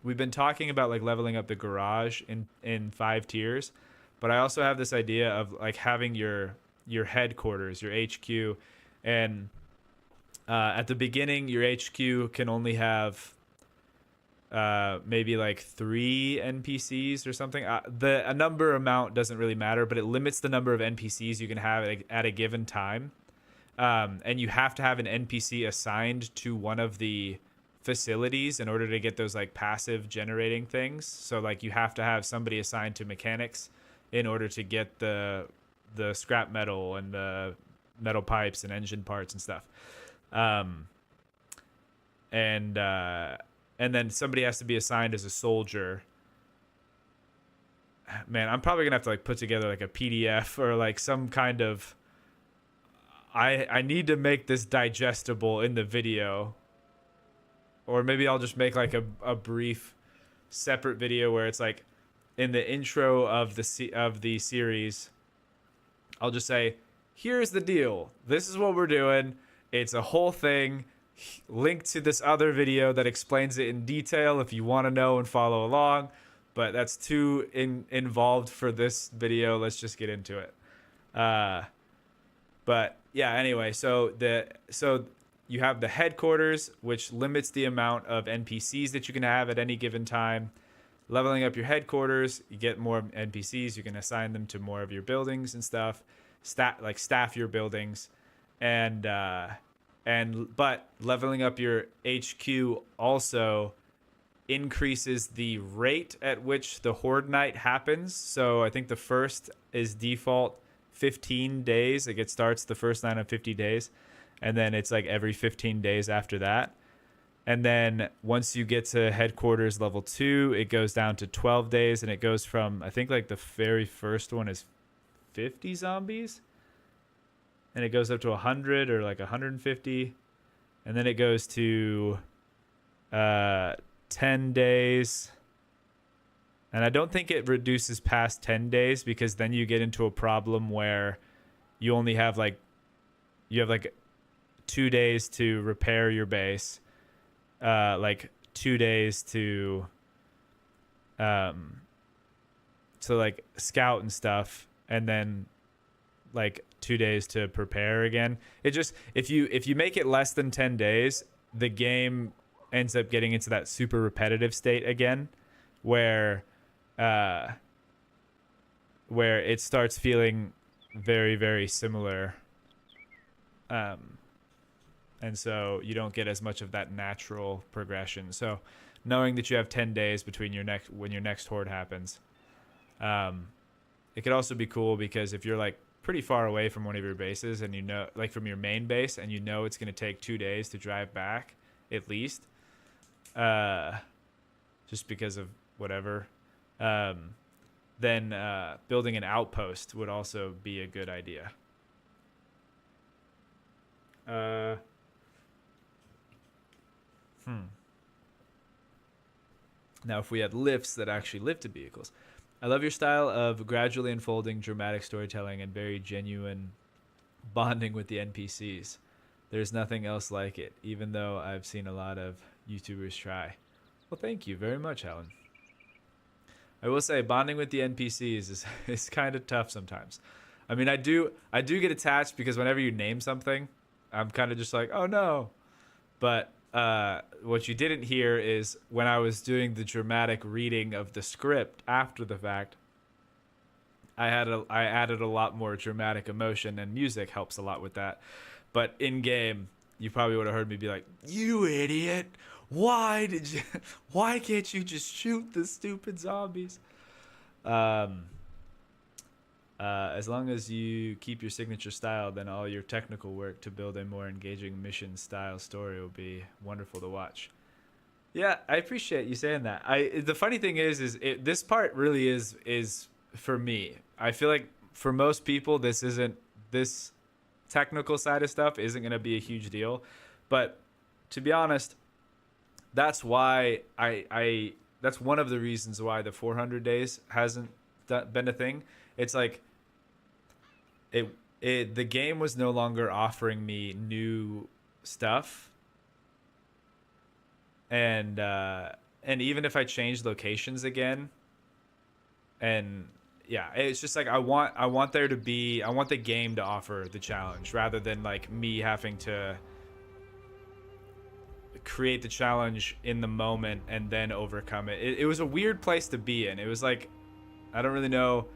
Speaker 2: we've been talking about like leveling up the garage in 5 tiers, but I also have this idea of like having your headquarters, your HQ, and at the beginning, your HQ can only have maybe like 3 NPCs or something. A number amount doesn't really matter, but it limits the number of NPCs you can have at a given time. And you have to have an NPC assigned to one of the facilities in order to get those like passive generating things. So like you have to have somebody assigned to mechanics in order to get the scrap metal and the metal pipes and engine parts and stuff. And then somebody has to be assigned as a soldier. Man, I'm probably gonna have to like put together like a PDF or like some kind of. I need to make this digestible in the video, or maybe I'll just make like a brief separate video where it's like in the intro of the series. I'll just say, here's the deal. This is what we're doing. It's a whole thing. Link to this other video that explains it in detail if you want to know and follow along. But that's too involved for this video. Let's just get into it. But yeah, anyway, so you have the headquarters, which limits the amount of NPCs that you can have at any given time. Leveling up your headquarters, you get more NPCs. You can assign them to more of your buildings and stuff. Staff your buildings, but leveling up your HQ also increases the rate at which the Horde Night happens. So I think the first is default 15 days. Like it starts the first night on 50 days, and then it's like every 15 days after that. And then once you get to headquarters level 2, it goes down to 12 days, and it goes from, I think like the very first one is 50 zombies, and it goes up to 100 or like 150, and then it goes to 10 days. And I don't think it reduces past 10 days, because then you get into a problem where you only have like 2 days to repair your base, like 2 days to like scout and stuff, and then like 2 days to prepare again. It just, if you make it less than 10 days, the game ends up getting into that super repetitive state again, where it starts feeling very, very similar. And so you don't get as much of that natural progression. So knowing that you have 10 days between when your next horde happens, it could also be cool, because if you're like pretty far away from one of your bases, and like from your main base, and it's going to take 2 days to drive back at least, just because of whatever, then building an outpost would also be a good idea. Now, if we had lifts that actually lifted vehicles. I love your style of gradually unfolding dramatic storytelling and very genuine bonding with the NPCs. There's nothing else like it, even though I've seen a lot of YouTubers try. Well, thank you very much, Helen. I will say bonding with the NPCs is kind of tough sometimes. I mean, I do get attached, because whenever you name something, I'm kind of just like, oh no. But what you didn't hear is when I was doing the dramatic reading of the script after the fact, I added a lot more dramatic emotion, and music helps a lot with that. But in game, you probably would have heard me be like, "You idiot! Why can't you just shoot the stupid zombies?" Um, as long as you keep your signature style, then all your technical work to build a more engaging mission style story will be wonderful to watch. Yeah, I appreciate you saying that. The funny thing is this part really is for me. I feel like for most people, this technical side of stuff isn't going to be a huge deal, but to be honest, that's why that's one of the reasons why the 400 days hasn't been a thing. It's like the game was no longer offering me new stuff, and even if I change locations again, and yeah, it's just like I want the game to offer the challenge rather than like me having to create the challenge in the moment and then overcome it. It was a weird place to be in. It was like I don't really know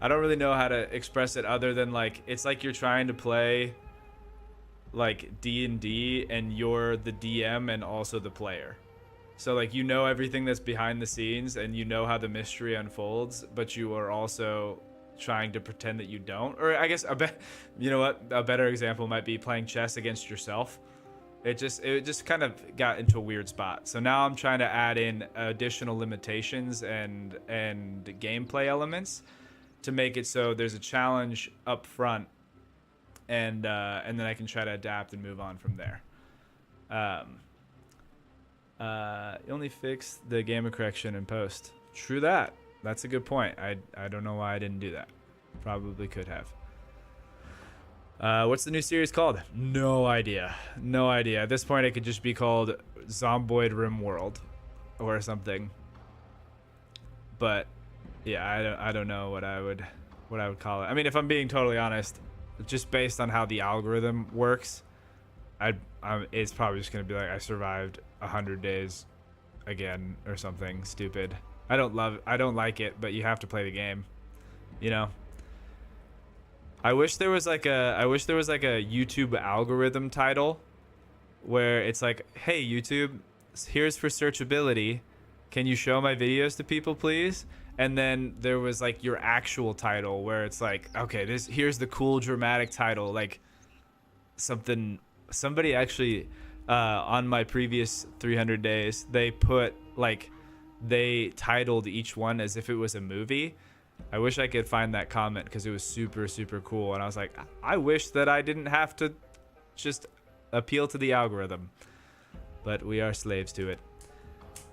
Speaker 2: I don't really know how to express it other than like it's like you're trying to play like D&D and you're the DM and also the player. So like you know everything that's behind the scenes and you know how the mystery unfolds, but you are also trying to pretend that you don't. Or I guess you know what? A better example might be playing chess against yourself. It just kind of got into a weird spot. So now I'm trying to add in additional limitations and gameplay elements to make it so there's a challenge up front, and then I can try to adapt and move on from there. You only fixed the gamma correction in post. True that. That's a good point. I don't know why I didn't do that. Probably could have. What's the new series called? No idea. No idea. At this point, it could just be called Zomboid RimWorld or something. But yeah, I don't know what I would call it. I mean, if I'm being totally honest, just based on how the algorithm works, it's probably just gonna be like I survived 100 days again or something stupid. I don't like it, but you have to play the game, you know. I wish there was like a YouTube algorithm title where it's like, hey YouTube, here's for searchability. Can you show my videos to people, please? And then there was like your actual title where it's like, okay, here's the cool dramatic title, like somebody actually on my previous 300 days, they titled each one as if it was a movie. I wish I could find that comment because it was super, super cool. And I was like, I wish that I didn't have to just appeal to the algorithm. But we are slaves to it.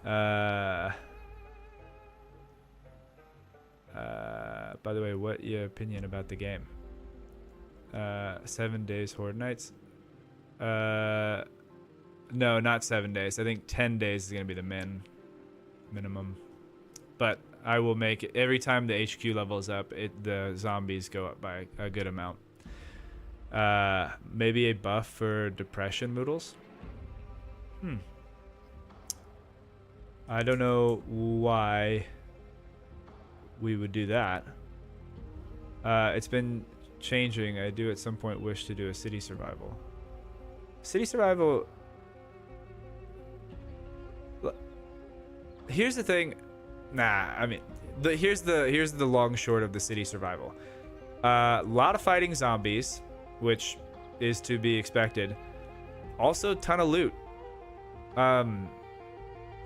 Speaker 2: By the way, what your opinion about the game? 7 days Horde Nights? No, not 7 days. I think 10 days is going to be the minimum. But I will make it every time the HQ levels up, the zombies go up by a good amount. Maybe a buff for depression moodles. I don't know why we would do that. It's been changing. I do at some point wish to do a city survival. City survival. Here's the thing. Nah, I mean, here's the long short of the city survival. A lot of fighting zombies, which is to be expected. Also, ton of loot.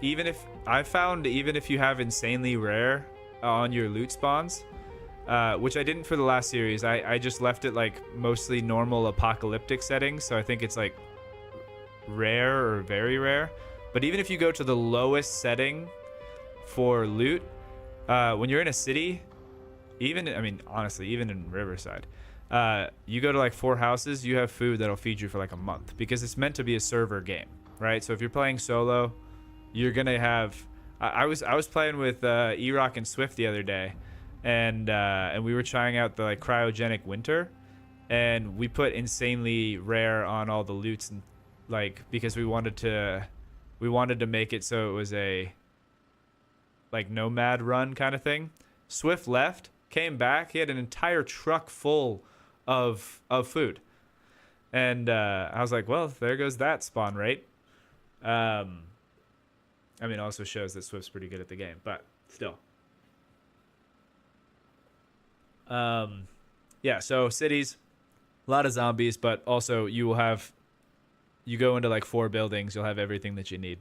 Speaker 2: Even if you have insanely rare on your loot spawns, which I didn't for the last series. I just left it like mostly normal apocalyptic settings, so I think it's like rare or very rare. But even if you go to the lowest setting for loot, when you're in a city, honestly, even in Riverside, you go to like 4 houses, you have food that'll feed you for like a month because it's meant to be a server game, right? So if you're playing solo, you're gonna have. I was playing with Erock and Swyphd the other day, and we were trying out the like cryogenic winter, and we put insanely rare on all the loots, and like because we wanted to make it so it was a like nomad run kind of thing. Swyphd left, came back. He had an entire truck full of food. And I was like, well, there goes that spawn rate. I mean, it also shows that Swyft's pretty good at the game, but still. Yeah, so cities, a lot of zombies, but also you go into like 4 buildings, you'll have everything that you need.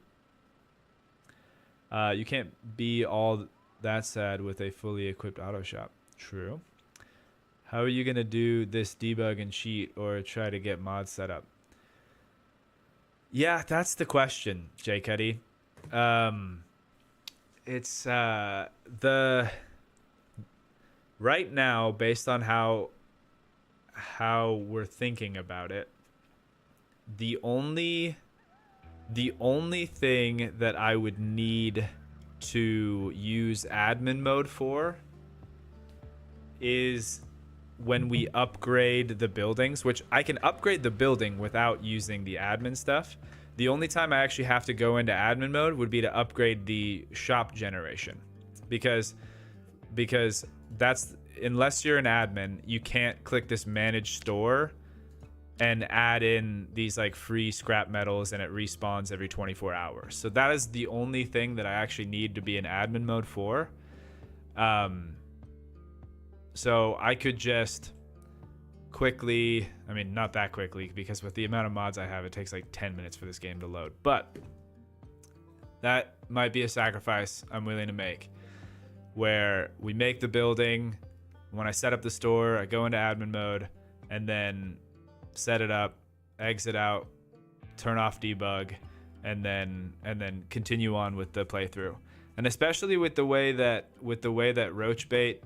Speaker 2: You can't be all that sad with a fully equipped auto shop. True. How are you going to do this debug and cheat or try to get mods set up? Yeah, that's the question, Jay Cuddy. It's the right now, based on how we're thinking about it, the only thing that I would need to use admin mode for is when we upgrade the buildings, which I can upgrade the building without using the admin stuff. The only time I actually have to go into admin mode would be to upgrade the shop generation, because that's, unless you're an admin, you can't click this manage store and add in these like free scrap metals and it respawns every 24 hours. So that is the only thing that I actually need to be in admin mode for. So I could just quickly, I mean, not that quickly, because with the amount of mods I have, it takes like 10 minutes for this game to load. But that might be a sacrifice I'm willing to make, where we make the building. When I set up the store, I go into admin mode and then set it up, exit out, turn off debug, and then continue on with the playthrough. And especially with the way that Roachbait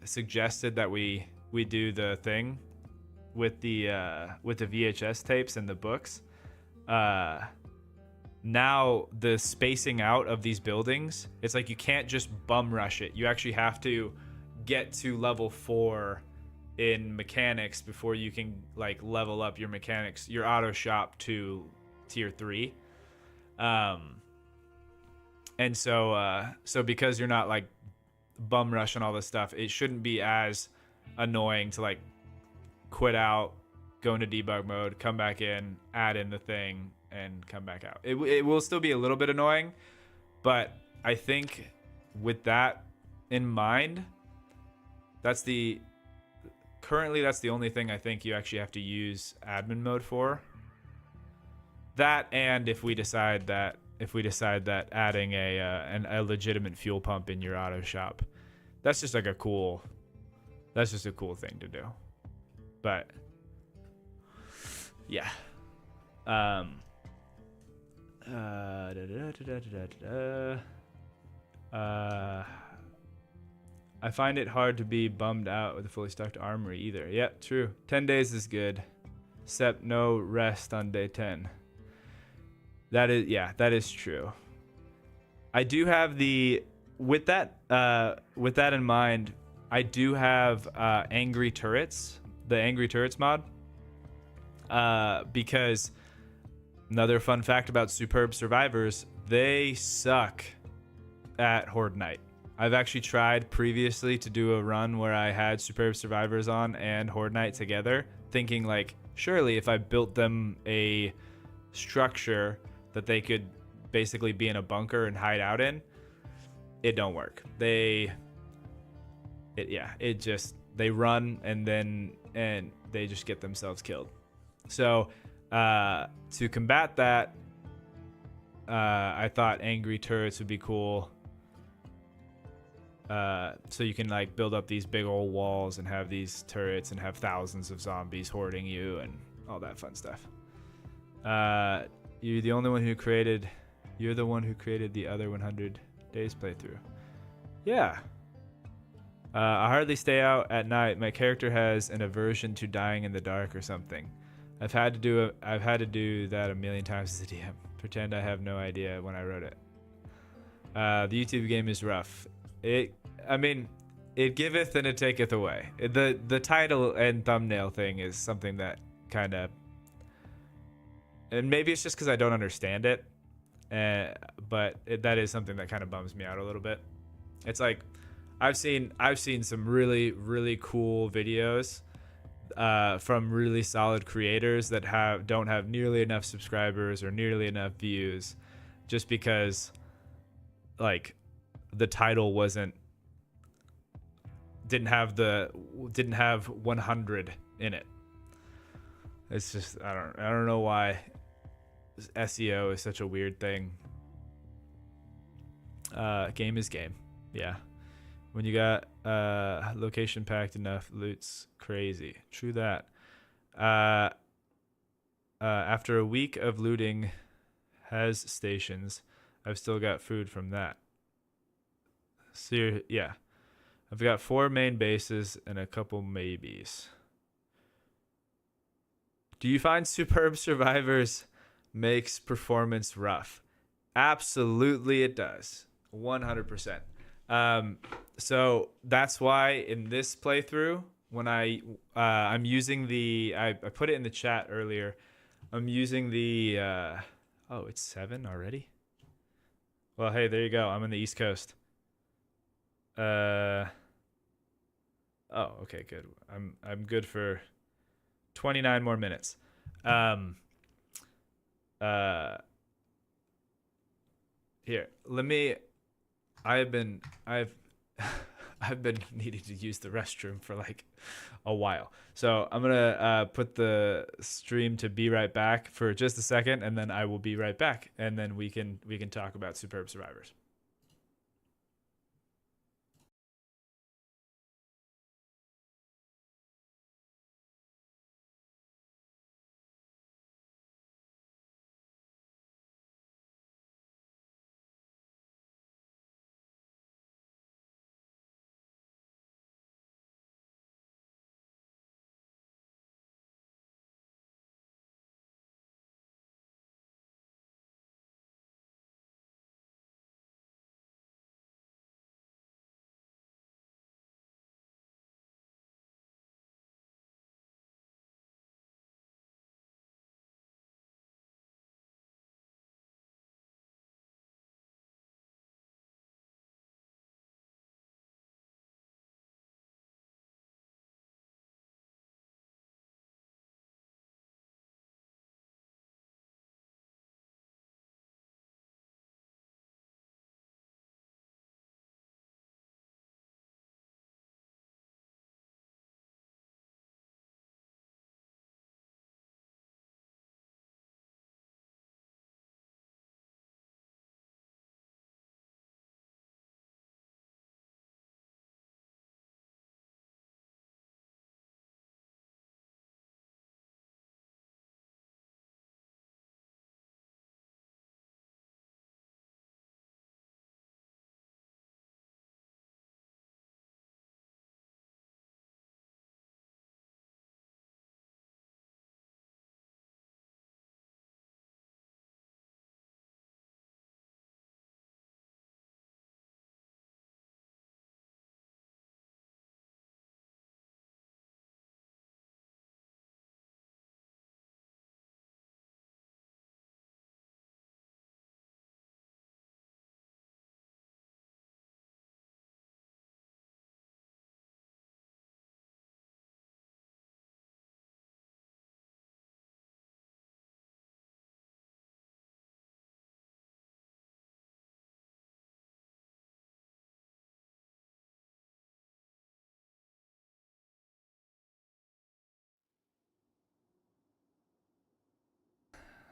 Speaker 2: suggested that we do the thing with the VHS tapes and the books. Now the spacing out of these buildings, it's like you can't just bum rush it. You actually have to get to level 4 in mechanics before you can like level up your mechanics, your auto shop to tier 3. And so because you're not like bum rushing all this stuff, it shouldn't be as annoying to like quit out, go into debug mode, come back in, add in the thing, and come back out. It will still be a little bit annoying, but I think with that in mind, that's the only thing I think you actually have to use admin mode for. That, and if we decide that adding a legitimate fuel pump in your auto shop, that's just a cool thing to do. But yeah. I find it hard to be bummed out with a fully stocked armory either. Yeah, true. 10 days is good, except no rest on day 10. That is true. I do have with that in mind, I do have angry turrets, the angry turrets mod, because another fun fact about Superb Survivors, they suck at Horde Night. I've actually tried previously to do a run where I had Superb Survivors on and Horde Night together, thinking like, surely if I built them a structure that they could basically be in a bunker and hide out in, it don't work. They run and they just get themselves killed. So to combat that, I thought angry turrets would be cool. So you can like build up these big old walls and have these turrets and have thousands of zombies hoarding you and all that fun stuff. You're the one who created the other 100 days playthrough. Yeah. I hardly stay out at night. My character has an aversion to dying in the dark or something. I've had to do that a million times as a DM. Pretend I have no idea when I wrote it. The YouTube game is rough. It giveth and it taketh away. The title and thumbnail thing is something that kind of, and maybe it's just because I don't understand it, but that is something that kind of bums me out a little bit. It's like, I've seen some really cool videos from really solid creators that don't have nearly enough subscribers or nearly enough views, just because like the title didn't have 100 in it. It's just I don't know why SEO is such a weird thing. Game is game. Yeah. When you got location packed enough, loot's crazy. True that. After a week of looting has stations, I've still got food from that. So yeah. I've got 4 main bases and a couple maybes. Do you find Superb Survivors makes performance rough? Absolutely it does. 100%. So that's why in this playthrough, when I'm using I put it in the chat earlier. I'm using the oh, it's 7 already? Well, hey, there you go. I'm on the East Coast. Oh, okay, good. I'm good for 29 more minutes. Here, let me. I've been needing to use the restroom for like a while, so I'm gonna put the stream to be right back for just a second, and then I will be right back, and then we can talk about Superb Survivors.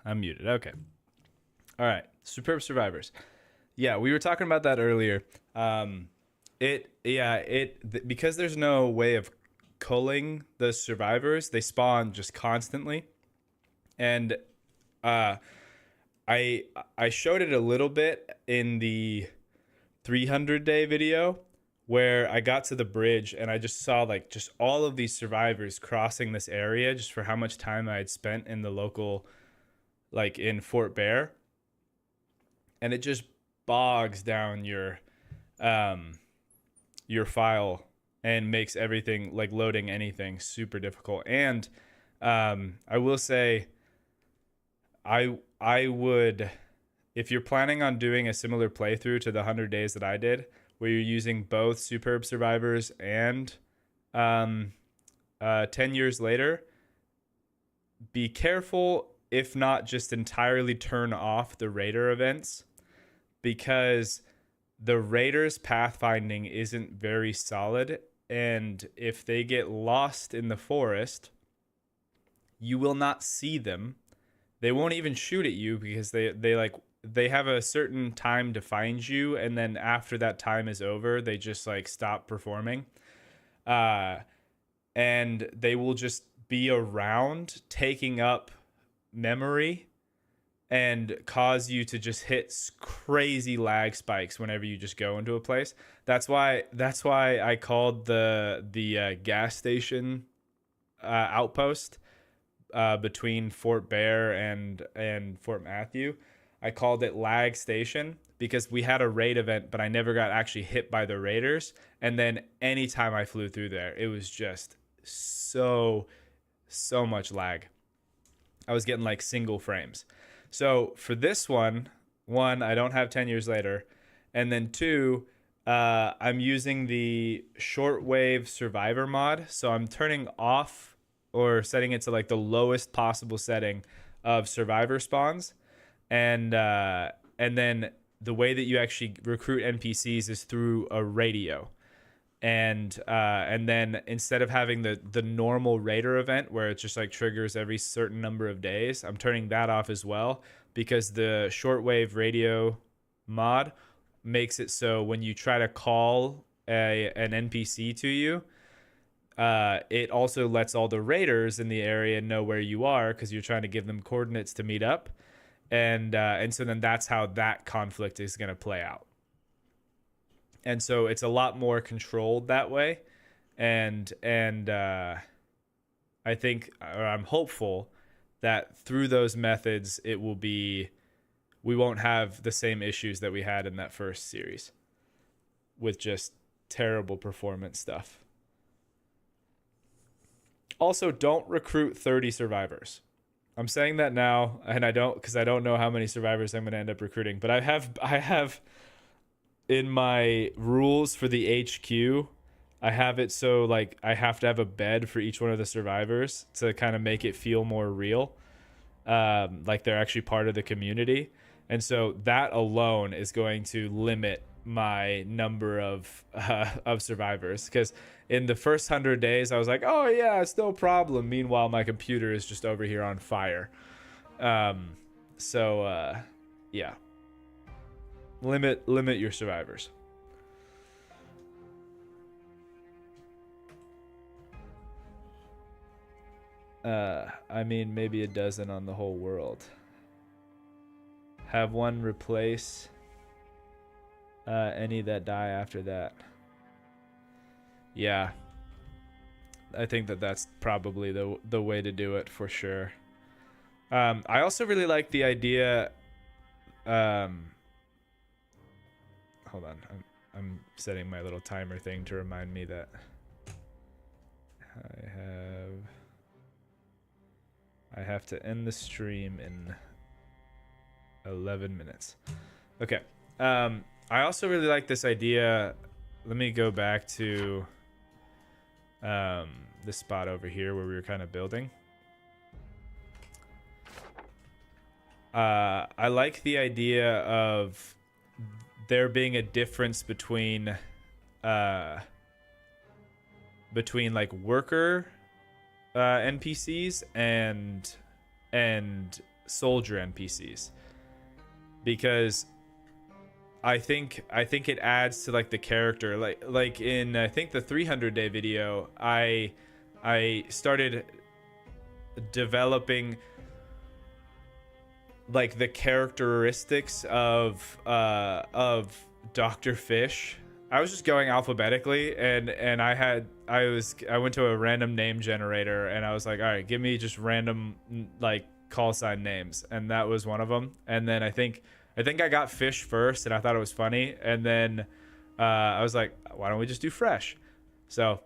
Speaker 2: I'm muted. Okay. All right. Superb Survivors. Yeah, we were talking about that earlier. Because there's no way of culling the survivors, they spawn just constantly. And I showed it a little bit in the 300-day video where I got to the bridge and I just saw like just all of these survivors crossing this area just for how much time I had spent in the local, like in Fort Bear. And it just bogs down your file and makes everything, like loading anything, super difficult. And I will say, I would, if you're planning on doing a similar playthrough to the 100 days that I did,
Speaker 1: where you're using both Superb Survivors and 10 years later, be careful if not just entirely turn off the Raider events, because the Raiders' pathfinding isn't very solid, and if they get lost in the forest, you will not see them. They won't even shoot at you because they have a certain time to find you, and then after that time is over, they just like stop performing. And they will just be around taking up memory and cause you to just hit crazy lag spikes whenever you just go into a place. That's why I called the gas station outpost between Fort Bear and Fort Matthew. I called it Lag Station because we had a raid event, but I never got actually hit by the raiders. And then anytime I flew through there, it was just so much lag. I was getting like single frames. So for this one, I don't have 10 years later. And then two, I'm using the shortwave survivor mod. So I'm turning off or setting it to like the lowest possible setting of survivor spawns. And then the way that you actually recruit NPCs is through a radio. And then instead of having the normal raider event where it just like triggers every certain number of days, I'm turning that off as well, because the shortwave radio mod makes it so when you try to call an NPC to you, it also lets all the raiders in the area know where you are because you're trying to give them coordinates to meet up. And so then that's how that conflict is going to play out. And so it's a lot more controlled that way. And I think, or I'm hopeful that through those methods, we won't have the same issues that we had in that first series with just terrible performance stuff. Also, don't recruit 30 survivors. I'm saying that now, and I don't know how many survivors I'm going to end up recruiting, but I have in my rules for the HQ, I have it so like I have to have a bed for each one of the survivors to kind of make it feel more real, like they're actually part of the community. And so that alone is going to limit my number of survivors, because in the first 100 days I was like, oh yeah, it's no problem. Meanwhile, my computer is just over here on fire. Yeah, limit your survivors. I mean, maybe a dozen on the whole world. Have one replace any that die after that. Yeah, I think that's probably the way to do it for sure. I also really like the idea. Hold on, I'm setting my little timer thing to remind me that I have to end the stream in 11 minutes. Okay. I also really like this idea. Let me go back to this spot over here where we were kind of building. I like the idea of there being a difference between like worker NPCs and soldier NPCs, because I think it adds to like the character. Like in I think the 300-day video, I started developing like the characteristics of Dr. Fish. I was just going alphabetically, and I went to a random name generator, and I was like, all right, give me just random like call sign names, and that was one of them. And then I think I got Fish first, and I thought it was funny, and then I was like, why don't we just do Fresh? So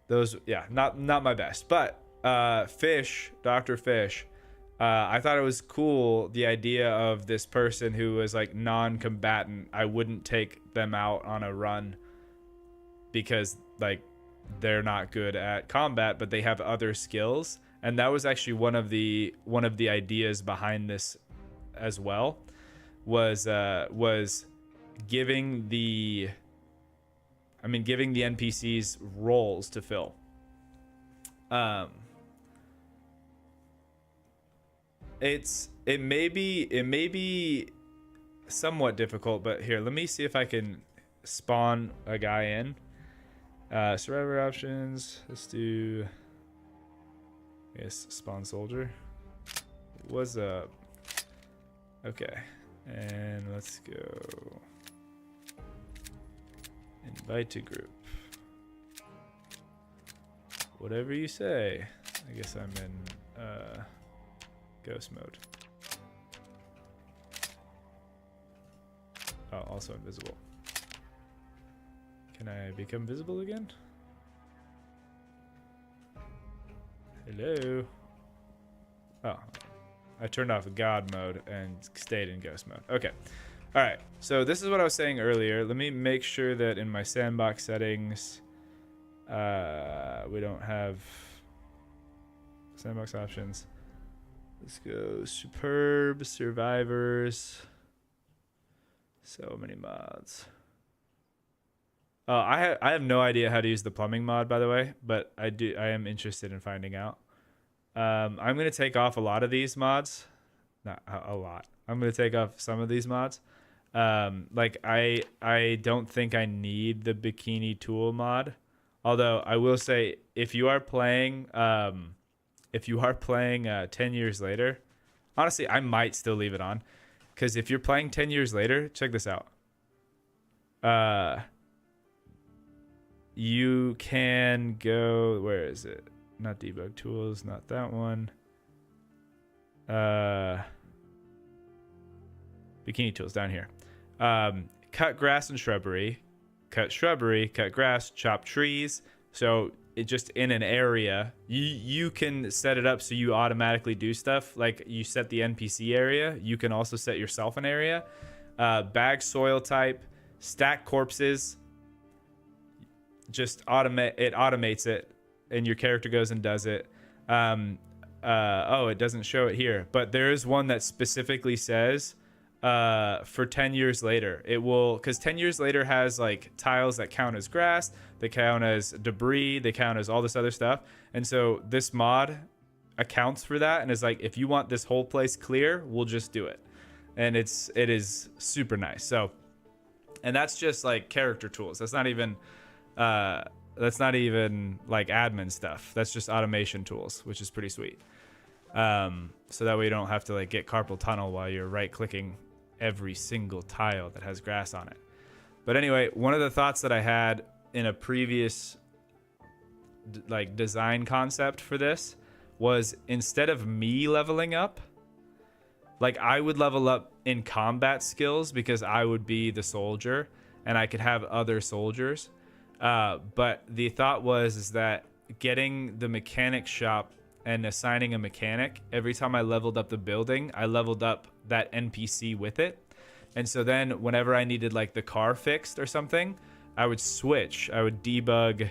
Speaker 1: those, yeah, not my best, but Fish, Dr. Fish, I thought it was cool, the idea of this person who was like non-combatant. I wouldn't take them out on a run because like they're not good at combat, but they have other skills. And that was actually one of the ideas behind this as well, was giving the NPCs roles to fill. It may be somewhat difficult, but here, let me see if I can spawn a guy in. Survivor options. Let's do, I guess, spawn soldier. What's up? Okay, and let's go. Invite to group. Whatever you say. I guess I'm in ghost mode. Oh, also invisible. Can I become visible again? Hello? Oh, I turned off God mode and stayed in ghost mode. Okay. All right. So this is what I was saying earlier. Let me make sure that in my sandbox settings, we don't have sandbox options. Let's go superb survivors. So many mods. I have no idea how to use the plumbing mod, by the way, but I am interested in finding out. I'm gonna take off a lot of these mods. Not a lot. I'm gonna take off some of these mods. Like I don't think I need the bikini tool mod. Although I will say, if you are playing 10 years later, honestly, I might still leave it on, because if you're playing 10 years later, check this out. You can go, where is it? Not debug tools, not that one. Bikini tools down here. Cut grass and shrubbery, cut grass, chop trees. So it just in an area, you can set it up so you automatically do stuff. Like you set the NPC area, you can also set yourself an area. Bag soil type, stack corpses. Just automates it, and your character goes and does it. It doesn't show it here, but there is one that specifically says for 10 years later it will, because 10 years later has like tiles that count as grass, they count as debris, they count as all this other stuff. And so this mod accounts for that and is like, if you want this whole place clear, we'll just do it. And it is super nice. So, and that's just like character tools. That's not even like admin stuff. That's just automation tools, which is pretty sweet. So that way you don't have to like get carpal tunnel while you're right clicking every single tile that has grass on it. But anyway, one of the thoughts that I had in a previous like design concept for this was, instead of me leveling up, like I would level up in combat skills because I would be the soldier and I could have other soldiers. But the thought is that getting the mechanic shop and assigning a mechanic, every time I leveled up the building, I leveled up that NPC with it. And so then whenever I needed like the car fixed or something, I would switch. I would debug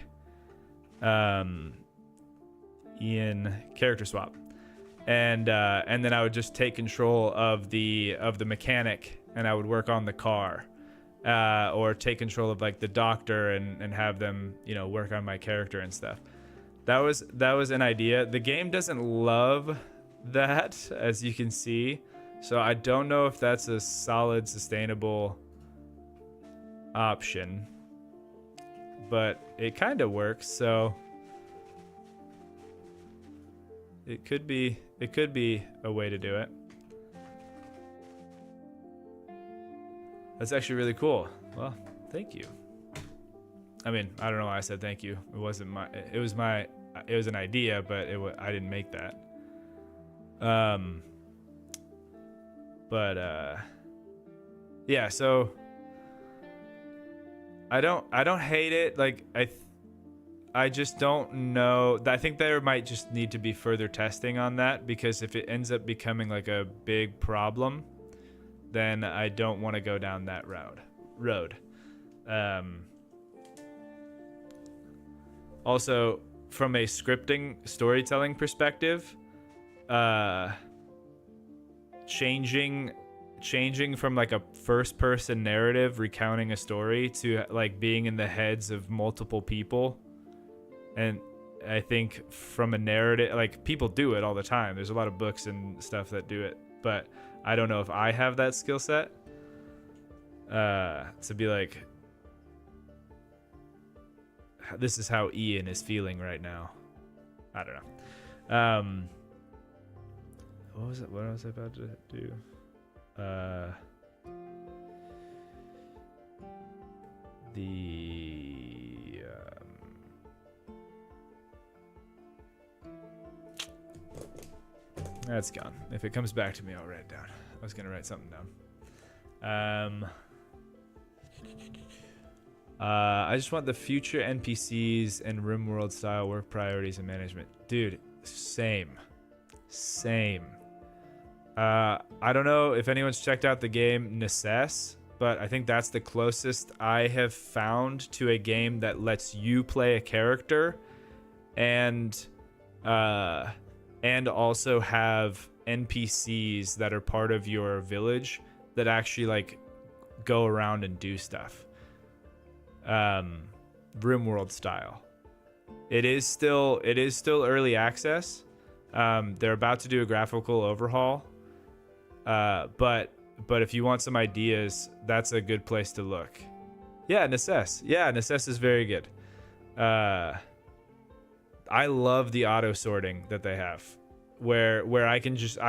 Speaker 1: in character swap. And then I would just take control of the mechanic, and I would work on the car. Or take control of like the doctor and have them, work on my character and stuff. That was an idea. The game doesn't love that, as you can see. So I don't know if that's a solid, sustainable option. But it kind of works, so it could be a way to do it. That's actually really cool. Well, thank you. I mean, I don't know why I said thank you. It was an idea, but I didn't make that. Yeah, so I don't hate it. Like I just don't know. I think there might just need to be further testing on that, because if it ends up becoming like a big problem, then I don't want to go down that road.
Speaker 2: Also, from a scripting storytelling perspective, changing from like a first person narrative recounting a story to like being in the heads of multiple people. And I think from a narrative, like people do it all the time. There's a lot of books and stuff that do it, but I don't know if I have that skill set to be like, this is how Ian is feeling right now. I don't know. What was it? What was I about to do? That's gone. If it comes back to me, I'll write it down. I was gonna write something down. I just want the future NPCs and RimWorld style work priorities and management. Dude, same. I don't know if anyone's checked out the game Necess, but I think that's the closest I have found to a game that lets you play a character and also have NPCs that are part of your village that actually like go around and do stuff. RimWorld style. It is still early access. They're about to do a graphical overhaul. But if you want some ideas, that's a good place to look. Yeah, Necess. Yeah, Necess is very good. I love the auto sorting that they have, where I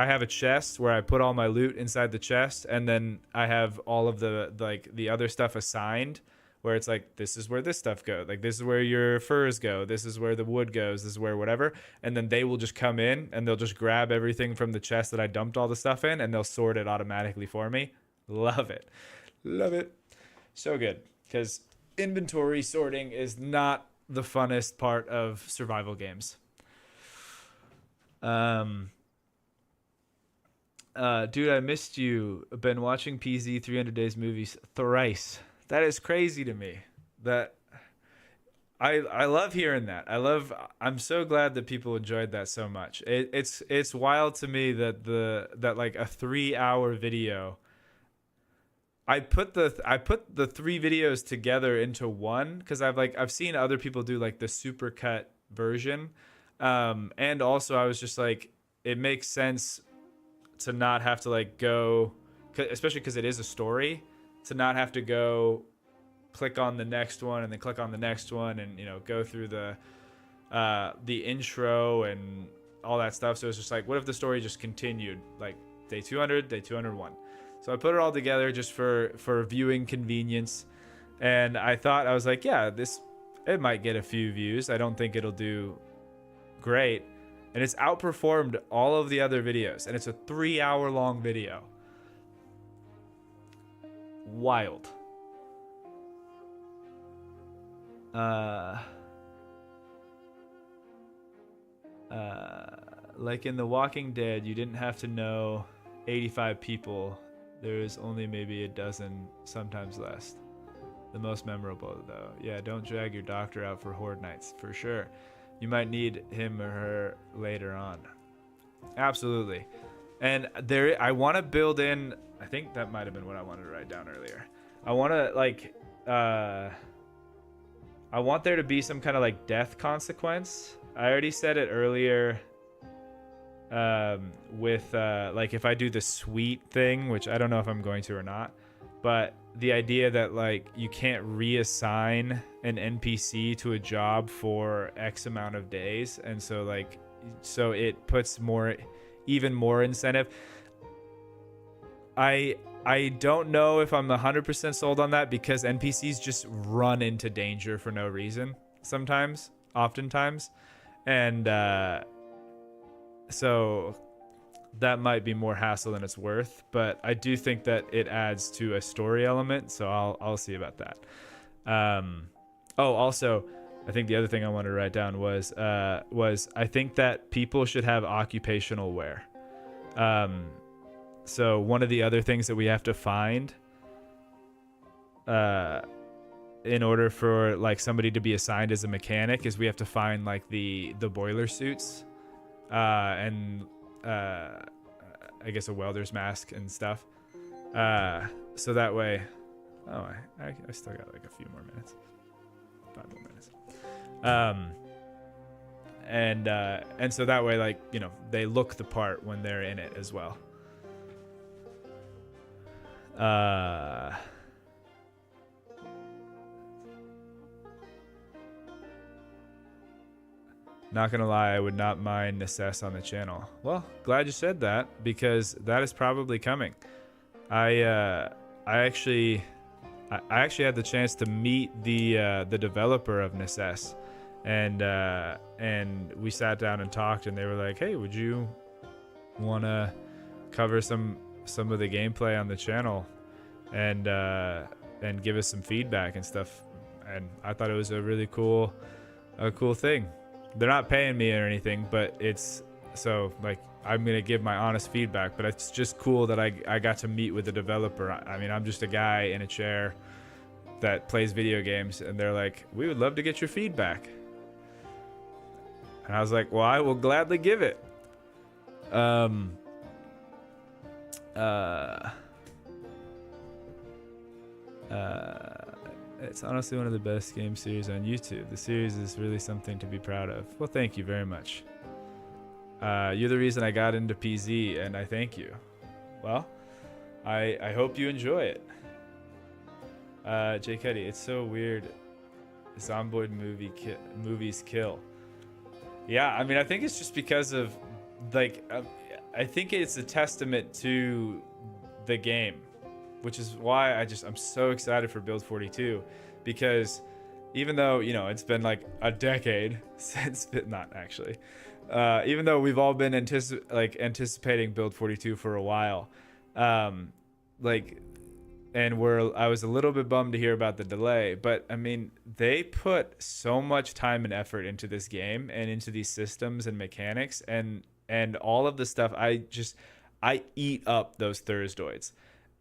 Speaker 2: have a chest where I put all my loot inside the chest, and then I have all of the other stuff assigned, where it's like, this is where this stuff goes, like this is where your furs go, this is where the wood goes, this is where whatever, and then they will just come in and they'll just grab everything from the chest that I dumped all the stuff in, and they'll sort it automatically for me. Love it. So good, because inventory sorting is not the funnest part of survival games. Dude, I missed you. Been watching PZ 300 Days movies thrice. That is crazy to me. That I love hearing that. I'm so glad that people enjoyed that so much. It's wild to me that like a 3-hour video. I put the 3 videos together into one because I've seen other people do like the supercut version, and also I was just like, it makes sense to not have to like go, especially because it is a story, to not have to go click on the next one and then click on the next one and go through the intro and all that stuff. So it's just like, what if the story just continued like day 200, day 201? So I put it all together just for viewing convenience, and I was like, yeah, it might get a few views. I don't think it'll do great, and it's outperformed all of the other videos, and it's a 3-hour long video. Wild. Like in The Walking Dead, you didn't have to know 85 people. There's only maybe a dozen, sometimes less. The most memorable, though. Yeah, don't drag your doctor out for horde nights, for sure. You might need him or her later on. Absolutely. And I want to build in, I think that might have been what I wanted to write down earlier. I want to, I want there to be some kind of like death consequence. I already said it earlier with like if I do the sweet thing, which I don't know if I'm going to or not, but the idea that like you can't reassign an NPC to a job for X amount of days, and so it puts even more incentive. I don't know if I'm 100% sold on that, because NPCs just run into danger for no reason oftentimes, and so that might be more hassle than it's worth, but I do think that it adds to a story element, so I'll see about that. Also, I think the other thing I wanted to write down was I think that people should have occupational wear. So one of the other things that we have to find in order for like somebody to be assigned as a mechanic is we have to find like the boiler suits and I guess a welder's mask and stuff. So that way, oh, I still got like a few more minutes, 5 more minutes. And so that way, like, you know, they look the part when they're in it as well. Not gonna lie, I would not mind Necess on the channel. Well, glad you said that, because that is probably coming. I actually had the chance to meet the developer of Necess, and we sat down and talked, and they were like, "Hey, would you want to cover some of the gameplay on the channel, and give us some feedback and stuff?" And I thought it was a really cool thing. They're not paying me or anything, but it's so like I'm gonna give my honest feedback. But it's just cool that I got to meet with the developer. I mean, I'm just a guy in a chair that plays video games, and they're like, "We would love to get your feedback." And I was like, "Well, I will gladly give it." It's honestly one of the best game series on YouTube. The series is really something to be proud of. Well, thank you very much. You're the reason I got into PZ, and I thank you. Well, I hope you enjoy it. Jay Cuddy, it's so weird. Zomboid movies kill. Yeah, I mean, I think it's just because of, like, I think it's a testament to the game, which is why I'm so excited for Build 42, because even though, you know, it's been like a decade since, not actually, even though we've all been anticipating Build 42 for a while, like, and I was a little bit bummed to hear about the delay, but I mean, they put so much time and effort into this game and into these systems and mechanics and all of the stuff. I eat up those Thursdoids.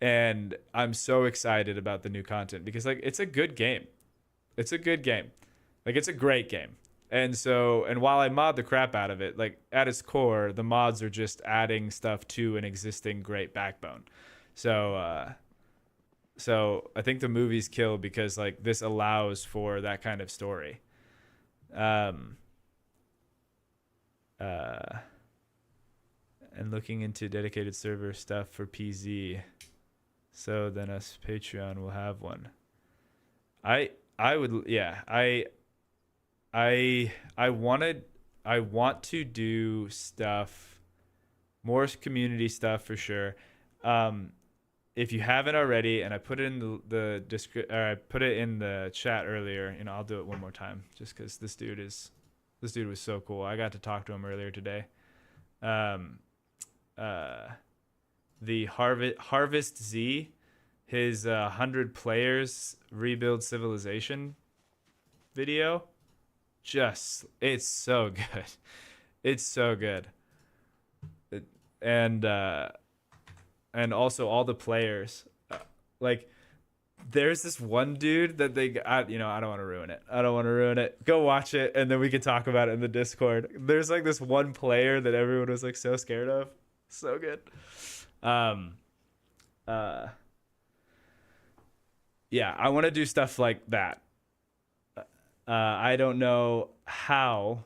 Speaker 2: And I'm so excited about the new content because, like, it's a good game. It's a good game. Like, it's a great game. And while I mod the crap out of it, like, at its core, the mods are just adding stuff to an existing great backbone. So I think the movies kill because, like, this allows for that kind of story. And looking into dedicated server stuff for PZ. So then us Patreon will have one. I want to do stuff, more community stuff for sure. If you haven't already, and I put it in I put it in the chat earlier, you know, I'll do it one more time just because this dude was so cool. I got to talk to him earlier today. The Harvest Z, his 100 players rebuild civilization video, it's so good. It's so good. And also all the players, like, there's this one dude that I don't want to ruin it. Go watch it, and then we can talk about it in the Discord. There's like this one player that everyone was like so scared of. So good. Yeah, I want to do stuff like that. I don't know how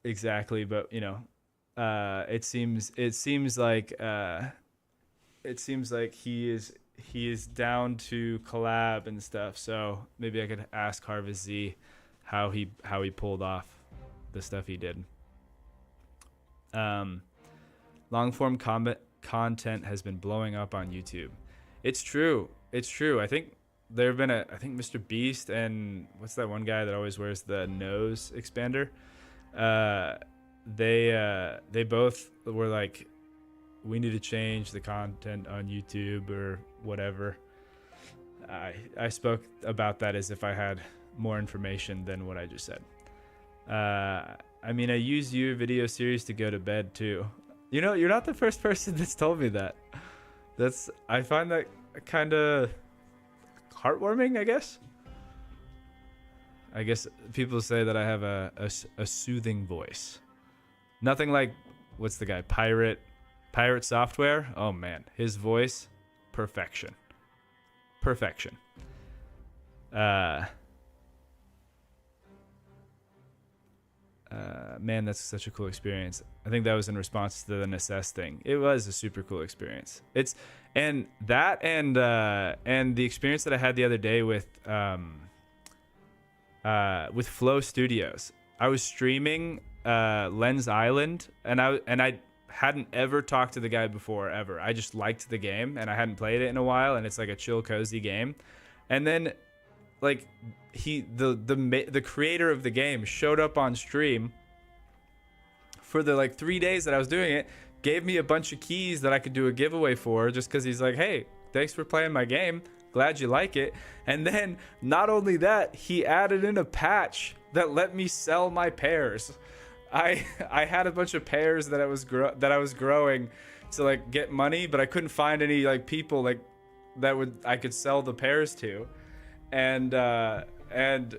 Speaker 2: exactly, but you know, it seems like he is down to collab and stuff. So maybe I could ask Harvest Z how he pulled off the stuff he did. Long form content has been blowing up on YouTube. It's true. I think there have been I think Mr. Beast and what's that one guy that always wears the nose expander? They both were like, we need to change the content on YouTube or whatever. I spoke about that as if I had more information than what I just said. I mean, I use your video series to go to bed too. You know, you're not the first person that's told me that. I find that kind of heartwarming, I guess. I guess people say that I have a soothing voice. Nothing like, what's the guy? Pirate Software? Oh man, his voice, perfection. Perfection. Man, that's such a cool experience. I think that was in response to the Necess thing. It was a super cool experience. And the experience that I had the other day with Flow Studios. I was streaming Lens Island, and I hadn't ever talked to the guy before ever. I just liked the game, and I hadn't played it in a while, and it's like a chill, cozy game. And then, like, the creator of the game showed up on stream for the like 3 days that I was doing it, gave me a bunch of keys that I could do a giveaway for, just because he's like, hey, thanks for playing my game, glad you like it. And then not only that, he added in a patch that let me sell my pears. I had a bunch of pears that I was growing to like get money, but I couldn't find any like people like that I could sell the pears to. And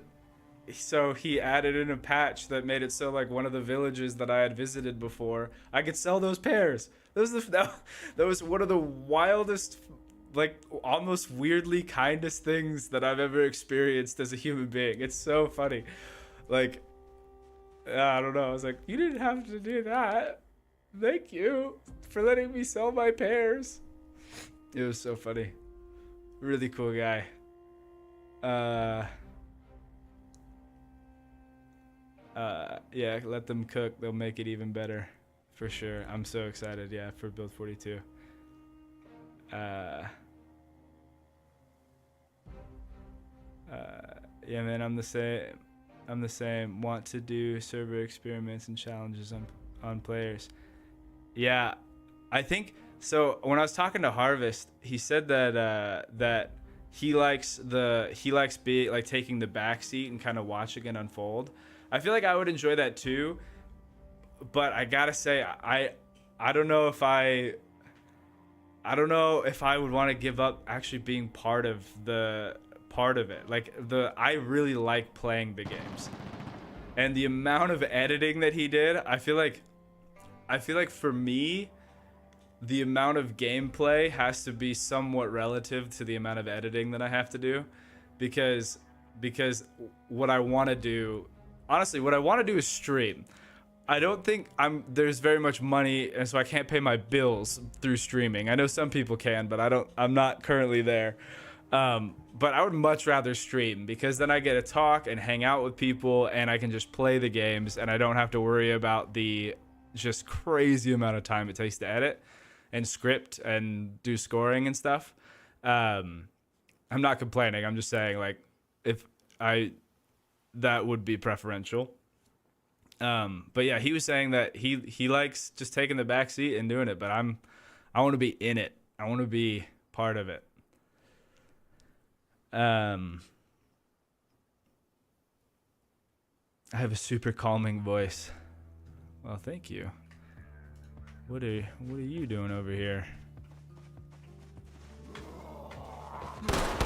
Speaker 2: so he added in a patch that made it so like one of the villages that I had visited before, I could sell those pears. That was one of the wildest, like almost weirdly kindest things that I've ever experienced as a human being. It's so funny. Like, I don't know. I was like, you didn't have to do that. Thank you for letting me sell my pears. It was so funny. Really cool guy. Yeah, let them cook. They'll make it even better, for sure. I'm so excited. Yeah, for build 42. Yeah, man, I'm the same. Want to do server experiments and challenges on players. Yeah, I think so. When I was talking to Harvest, he said that he likes being like taking the back seat and kind of watching it unfold. I feel like I would enjoy that too, but I gotta say I don't know if I would want to give up actually being part of it. Like I really like playing the games, and the amount of editing that he did, I feel like for me, the amount of gameplay has to be somewhat relative to the amount of editing that I have to do, because what I want to do, honestly, what I want to do is stream. I don't think there's very much money, and so I can't pay my bills through streaming. I know some people can, but I'm not currently there. But I would much rather stream, because then I get to talk and hang out with people, and I can just play the games, and I don't have to worry about the just crazy amount of time it takes to edit and script and do scoring and stuff. I'm not complaining. I'm just saying, like, that would be preferential. But yeah, he was saying that he likes just taking the back seat and doing it, but I want to be in it. I want to be part of it. I have a super calming voice. Well, thank you. What are you doing over here?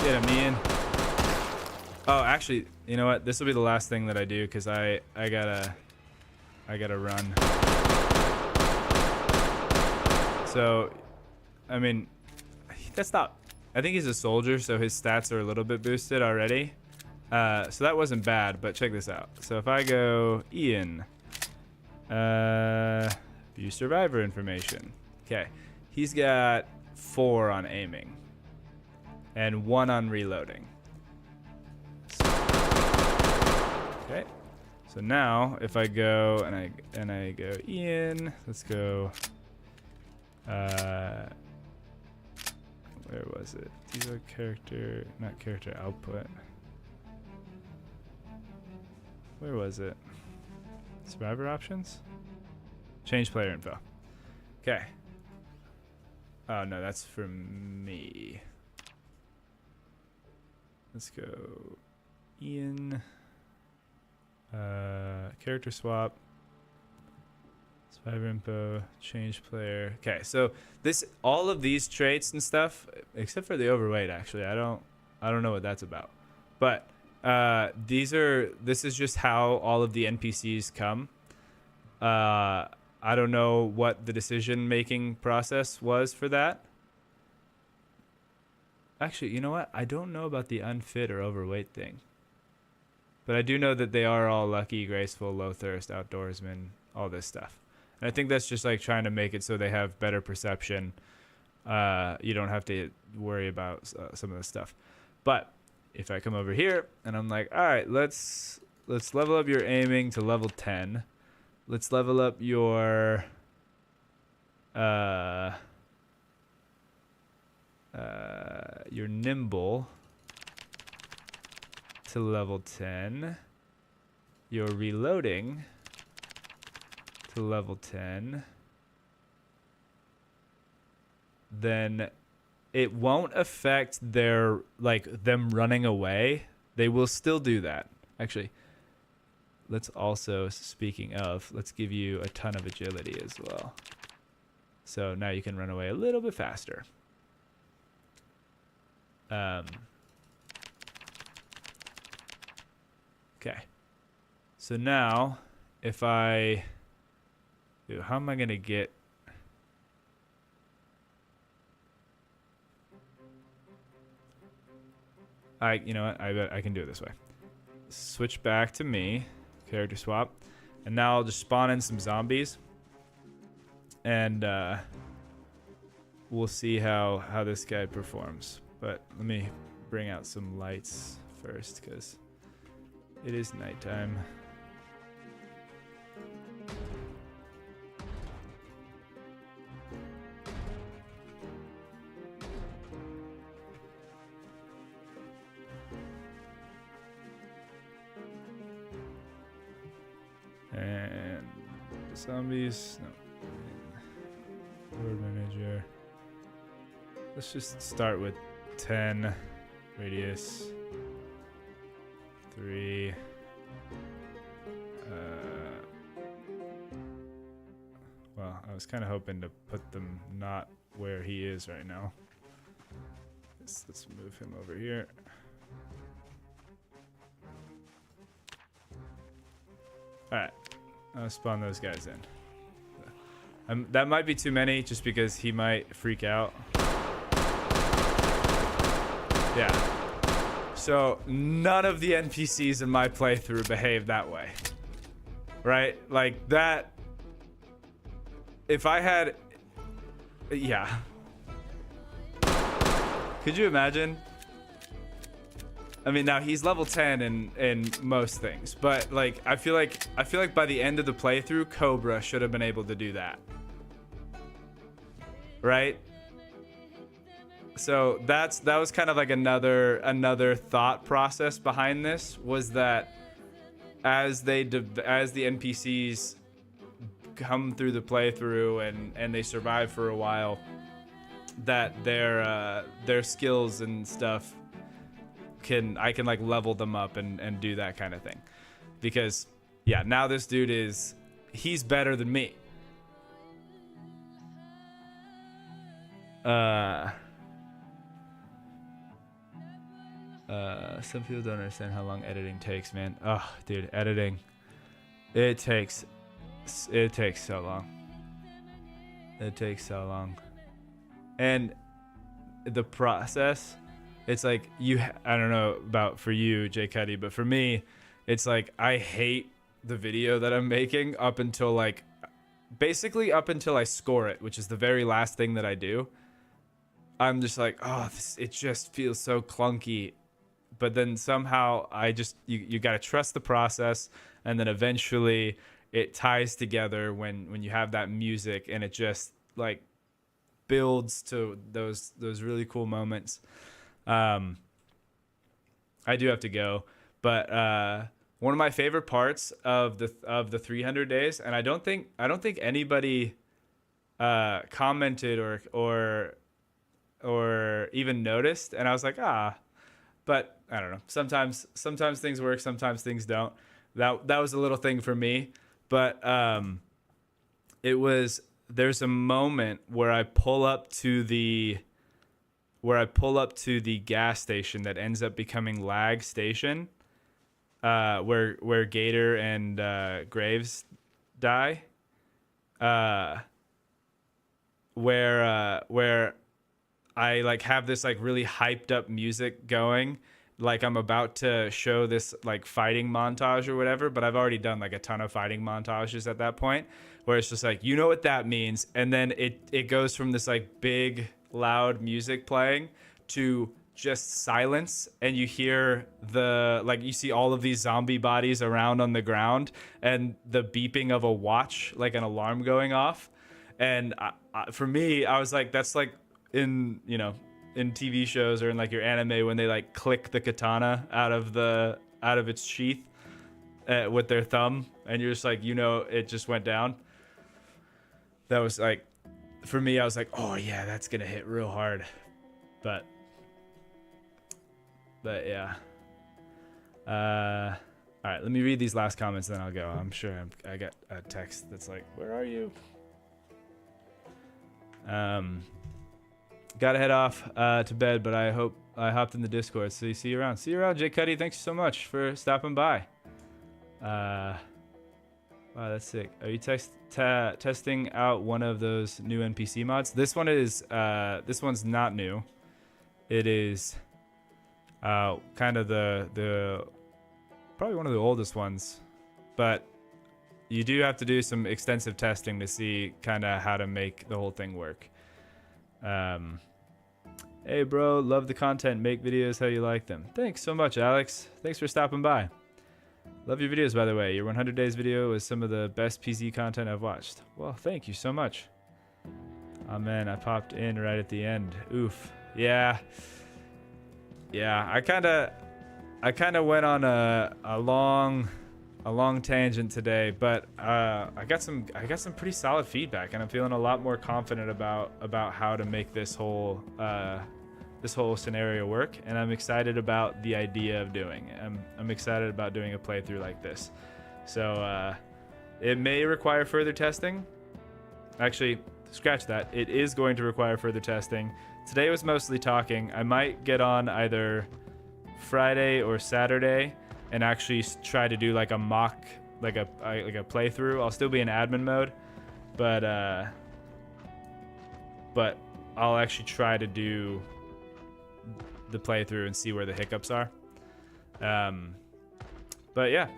Speaker 2: Get him, Ian. Oh, actually, you know what? This will be the last thing that I do, because I gotta run. So, I mean, that's not. I think he's a soldier, so his stats are a little bit boosted already. So that wasn't bad, but check this out. So if I go Ian, view survivor information. Okay, he's got 4 on aiming and 1 on reloading. Okay, so now if I go and I go Ian, let's go. Where was it? These are not character output. Where was it? Survivor options? Change player info. Okay. Oh no, that's for me. Let's go Ian. Character swap. Survivor info, change player. Okay, so all of these traits and stuff, except for the overweight, actually, I don't know what that's about. But This is just how all of the NPCs come. I don't know what the decision making process was for that. Actually, you know what? I don't know about the unfit or overweight thing. But I do know that they are all lucky, graceful, low thirst, outdoorsmen, all this stuff. And I think that's just like trying to make it so they have better perception. You don't have to worry about some of this stuff. But if I come over here and I'm like, all right, let's level up your aiming to level 10. Let's level up your nimble to level 10. Your reloading to level 10. Then it won't affect their, like, them running away. They will still do that. Actually, let's also, speaking of, let's give you a ton of agility as well. So now you can run away a little bit faster. Okay. So now, if I... Dude, how am I going to get... You know what? I bet I can do it this way. Switch back to me. Character swap. And now I'll just spawn in some zombies. And we'll see how this guy performs. But let me bring out some lights first, because it is nighttime. And zombies, no. Horde manager. Let's just start with 10 radius. 3. Well, I was kind of hoping to put them not where he is right now. Let's move him over here. Alright, I'll spawn those guys in. That might be too many just because he might freak out. Yeah. So none of the NPCs in my playthrough behave that way. Right? Like that. If I had... Yeah. Could you imagine? I mean, now he's level 10 in most things, but like I feel like by the end of the playthrough, Cobra should have been able to do that. Right? So that was kind of like another thought process behind this, was that as the NPCs come through the playthrough and they survive for a while, that their skills and stuff I can like level them up and do that kind of thing. Because yeah, now this dude he's better than me. Some people don't understand how long editing takes, man. Oh, dude, editing. It takes so long. It takes so long. And the process, it's like I don't know about for you, J Cuddy, but for me, it's like I hate the video that I'm making up until basically up until I score it, which is the very last thing that I do. I'm just like, oh, it just feels so clunky. But then somehow you got to trust the process, and then eventually it ties together when you have that music, and it just like builds to those really cool moments. I do have to go, but one of my favorite parts of the 300 days, and I don't think anybody commented or even noticed, and I was like, but I don't know. Sometimes things work, sometimes things don't. That was a little thing for me, but there's a moment where I pull up to the gas station that ends up becoming Lag Station, where Gator and Graves die, where I like have this like really hyped up music going, like I'm about to show this like fighting montage or whatever, but I've already done like a ton of fighting montages at that point, where it's just like, you know what that means, and then it goes from this like big loud music playing to just silence, and you hear you see all of these zombie bodies around on the ground and the beeping of a watch, like an alarm going off. And for me, I was like, that's like in TV shows or in like your anime when they like click the katana out of its sheath with their thumb, and you're just like, it just went down. That was like, for me, I was like, oh yeah, that's gonna hit real hard. But yeah. All right, let me read these last comments, then I'll go. I'm sure I got a text that's like, where are you? Gotta head off to bed, but I hope I hopped in the Discord. So see you around. See you around, Jay Cuddy. Thanks so much for stopping by. Wow, that's sick. Are you testing out one of those new NPC mods? This one is this one's not new. It is kind of the probably one of the oldest ones, but you do have to do some extensive testing to see kind of how to make the whole thing work. Hey bro, love the content. Make videos how you like them. Thanks so much, Alex. Thanks for stopping by. Love your videos, by the way. Your 100 days video was some of the best PZ content I've watched. Well, thank you so much. Oh man, I popped in right at the end. Oof. Yeah. I kind of went on a long tangent today, but I got some pretty solid feedback, and I'm feeling a lot more confident about how to make this whole scenario work, and I'm excited about the idea of doing it. I'm excited about doing a playthrough like this. So it may require further testing. Actually, scratch that. It is going to require further testing. Today was mostly talking. I might get on either Friday or Saturday and actually try to do like a mock, like a playthrough. I'll still be in admin mode, but I'll actually try to do the playthrough and see where the hiccups are. But yeah,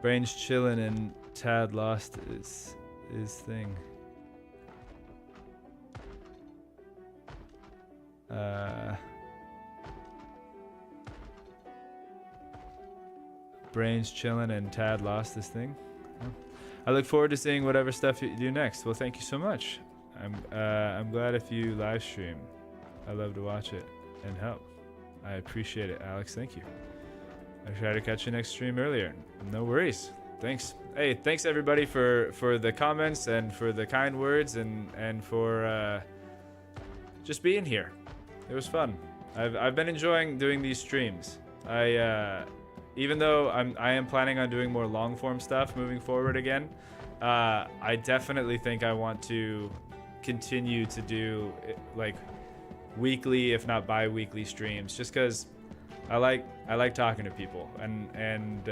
Speaker 2: Brain's chilling and Tad lost his thing. Brain's chilling and Tad lost this thing. I look forward to seeing whatever stuff you do next. Well, thank you so much. I'm glad if you live stream. I love to watch it and help. I appreciate it, Alex. Thank you. I try to catch you next stream earlier. No worries. Thanks. Hey, thanks everybody for the comments and for the kind words and for just being here. It was fun. I've been enjoying doing these streams. Even though I am planning on doing more long form stuff moving forward again, I definitely think I want to continue to do like weekly, if not bi-weekly streams, just because I like talking to people and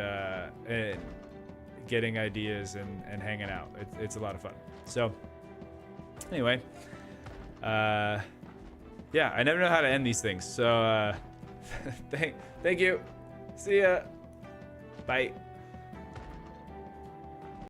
Speaker 2: getting ideas and hanging out. It's a lot of fun. So anyway, yeah, I never know how to end these things. So thank you. See ya. Bye.